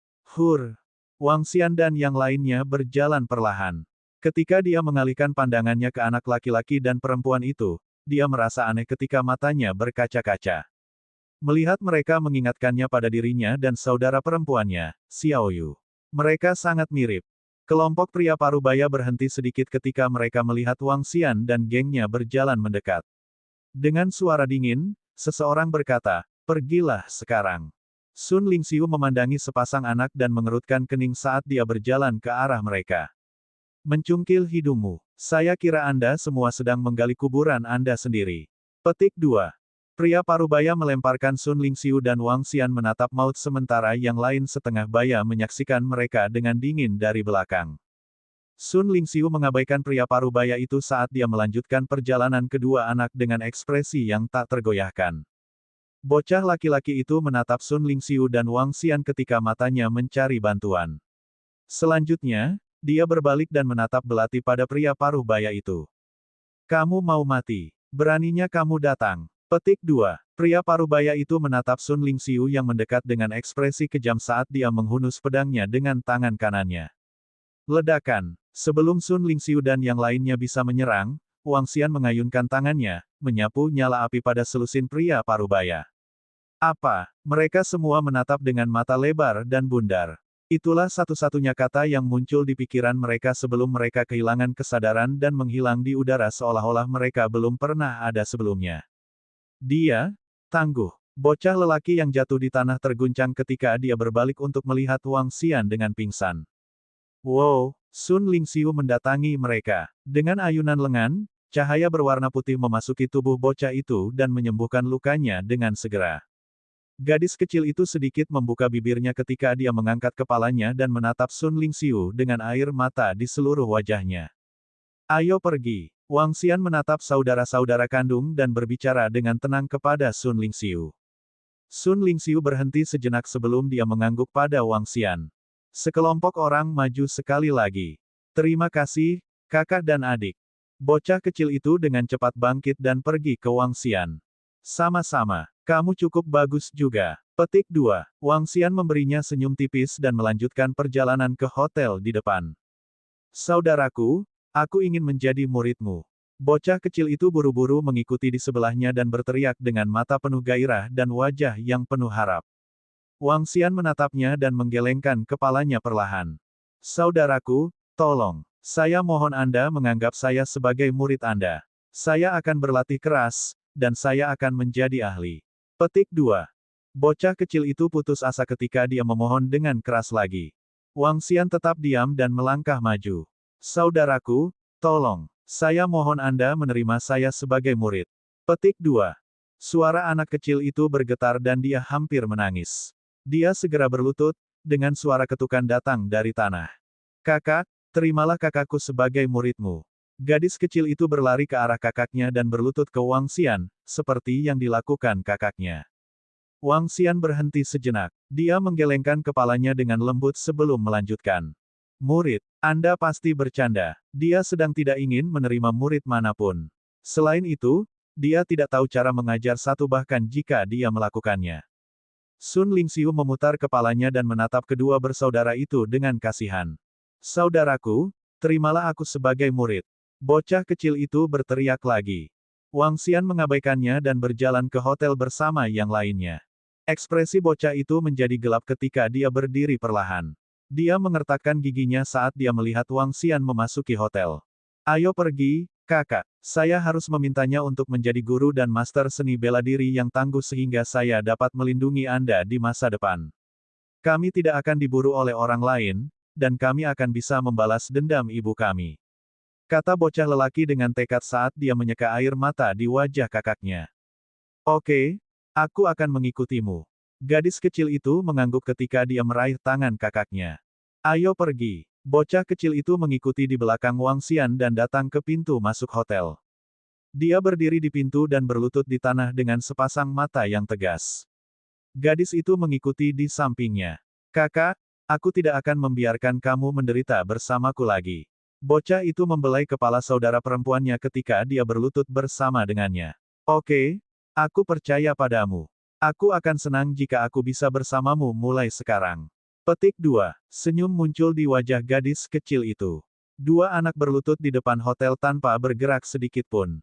Wang Xian dan yang lainnya berjalan perlahan. Ketika dia mengalihkan pandangannya ke anak laki-laki dan perempuan itu, dia merasa aneh ketika matanya berkaca-kaca. Melihat mereka mengingatkannya pada dirinya dan saudara perempuannya, Xiaoyu. Mereka sangat mirip. Kelompok pria parubaya berhenti sedikit ketika mereka melihat Wang Xian dan gengnya berjalan mendekat. Dengan suara dingin, seseorang berkata, "Pergilah sekarang." Sun Lingxiu memandangi sepasang anak dan mengerutkan kening saat dia berjalan ke arah mereka. Mencungkil hidungmu. Saya kira Anda semua sedang menggali kuburan Anda sendiri. Petik 2. Pria parubaya melemparkan Sun Lingxiu dan Wang Xian menatap maut sementara yang lain setengah baya menyaksikan mereka dengan dingin dari belakang. Sun Lingxiu mengabaikan pria parubaya itu saat dia melanjutkan perjalanan kedua anak dengan ekspresi yang tak tergoyahkan. Bocah laki-laki itu menatap Sun Lingxiu dan Wang Xian ketika matanya mencari bantuan. Selanjutnya, dia berbalik dan menatap belati pada pria parubaya itu. Kamu mau mati. Beraninya kamu datang. Petik 2. Pria parubaya itu menatap Sun Lingxiu yang mendekat dengan ekspresi kejam saat dia menghunus pedangnya dengan tangan kanannya. Ledakan. Sebelum Sun Lingxiu dan yang lainnya bisa menyerang, Wang Xian mengayunkan tangannya, menyapu nyala api pada selusin pria parubaya. Apa? Mereka semua menatap dengan mata lebar dan bundar. Itulah satu-satunya kata yang muncul di pikiran mereka sebelum mereka kehilangan kesadaran dan menghilang di udara seolah-olah mereka belum pernah ada sebelumnya. Dia, tangguh. Bocah lelaki yang jatuh di tanah terguncang ketika dia berbalik untuk melihat Wang Xian dengan pingsan. Wow, Sun Lingxiu mendatangi mereka. Dengan ayunan lengan, cahaya berwarna putih memasuki tubuh bocah itu dan menyembuhkan lukanya dengan segera. Gadis kecil itu sedikit membuka bibirnya ketika dia mengangkat kepalanya dan menatap Sun Lingxiu dengan air mata di seluruh wajahnya. Ayo pergi. Wang Xian menatap saudara-saudara kandung dan berbicara dengan tenang kepada Sun Lingxiu. Sun Lingxiu berhenti sejenak sebelum dia mengangguk pada Wang Xian. Sekelompok orang maju sekali lagi. Terima kasih, kakak dan adik. Bocah kecil itu dengan cepat bangkit dan pergi ke Wang Xian. Sama-sama. Kamu cukup bagus juga. Petik 2. Wang Xian memberinya senyum tipis dan melanjutkan perjalanan ke hotel di depan. Saudaraku, aku ingin menjadi muridmu. Bocah kecil itu buru-buru mengikuti di sebelahnya dan berteriak dengan mata penuh gairah dan wajah yang penuh harap. Wang Xian menatapnya dan menggelengkan kepalanya perlahan. Saudaraku, tolong. Saya mohon Anda menganggap saya sebagai murid Anda. Saya akan berlatih keras, dan saya akan menjadi ahli. Petik 2. Bocah kecil itu putus asa ketika dia memohon dengan keras lagi. Wang Xian tetap diam dan melangkah maju. Saudaraku, tolong. Saya mohon Anda menerima saya sebagai murid. Petik 2. Suara anak kecil itu bergetar dan dia hampir menangis. Dia segera berlutut, dengan suara ketukan datang dari tanah. Kakak, terimalah kakakku sebagai muridmu. Gadis kecil itu berlari ke arah kakaknya dan berlutut ke Wang Xian, seperti yang dilakukan kakaknya. Wang Xian berhenti sejenak. Dia menggelengkan kepalanya dengan lembut sebelum melanjutkan. Murid, Anda pasti bercanda. Dia sedang tidak ingin menerima murid manapun. Selain itu, dia tidak tahu cara mengajar satu bahkan jika dia melakukannya. Sun Lingxiu memutar kepalanya dan menatap kedua bersaudara itu dengan kasihan. Saudaraku, terimalah aku sebagai murid. Bocah kecil itu berteriak lagi. Wang Xian mengabaikannya dan berjalan ke hotel bersama yang lainnya. Ekspresi bocah itu menjadi gelap ketika dia berdiri perlahan. Dia mengertakkan giginya saat dia melihat Wang Xian memasuki hotel. Ayo pergi, kakak. Saya harus memintanya untuk menjadi guru dan master seni bela diri yang tangguh sehingga saya dapat melindungi Anda di masa depan. Kami tidak akan diburu oleh orang lain, dan kami akan bisa membalas dendam ibu kami. Kata bocah lelaki dengan tekad saat dia menyeka air mata di wajah kakaknya. Oke, aku akan mengikutimu. Gadis kecil itu mengangguk ketika dia meraih tangan kakaknya. Ayo pergi. Bocah kecil itu mengikuti di belakang Wang Xian dan datang ke pintu masuk hotel. Dia berdiri di pintu dan berlutut di tanah dengan sepasang mata yang tegas. Gadis itu mengikuti di sampingnya. Kakak, aku tidak akan membiarkan kamu menderita bersamaku lagi. Bocah itu membelai kepala saudara perempuannya ketika dia berlutut bersama dengannya. Oke, aku percaya padamu. Aku akan senang jika aku bisa bersamamu mulai sekarang. Petik 2. Senyum muncul di wajah gadis kecil itu. Dua anak berlutut di depan hotel tanpa bergerak sedikit pun.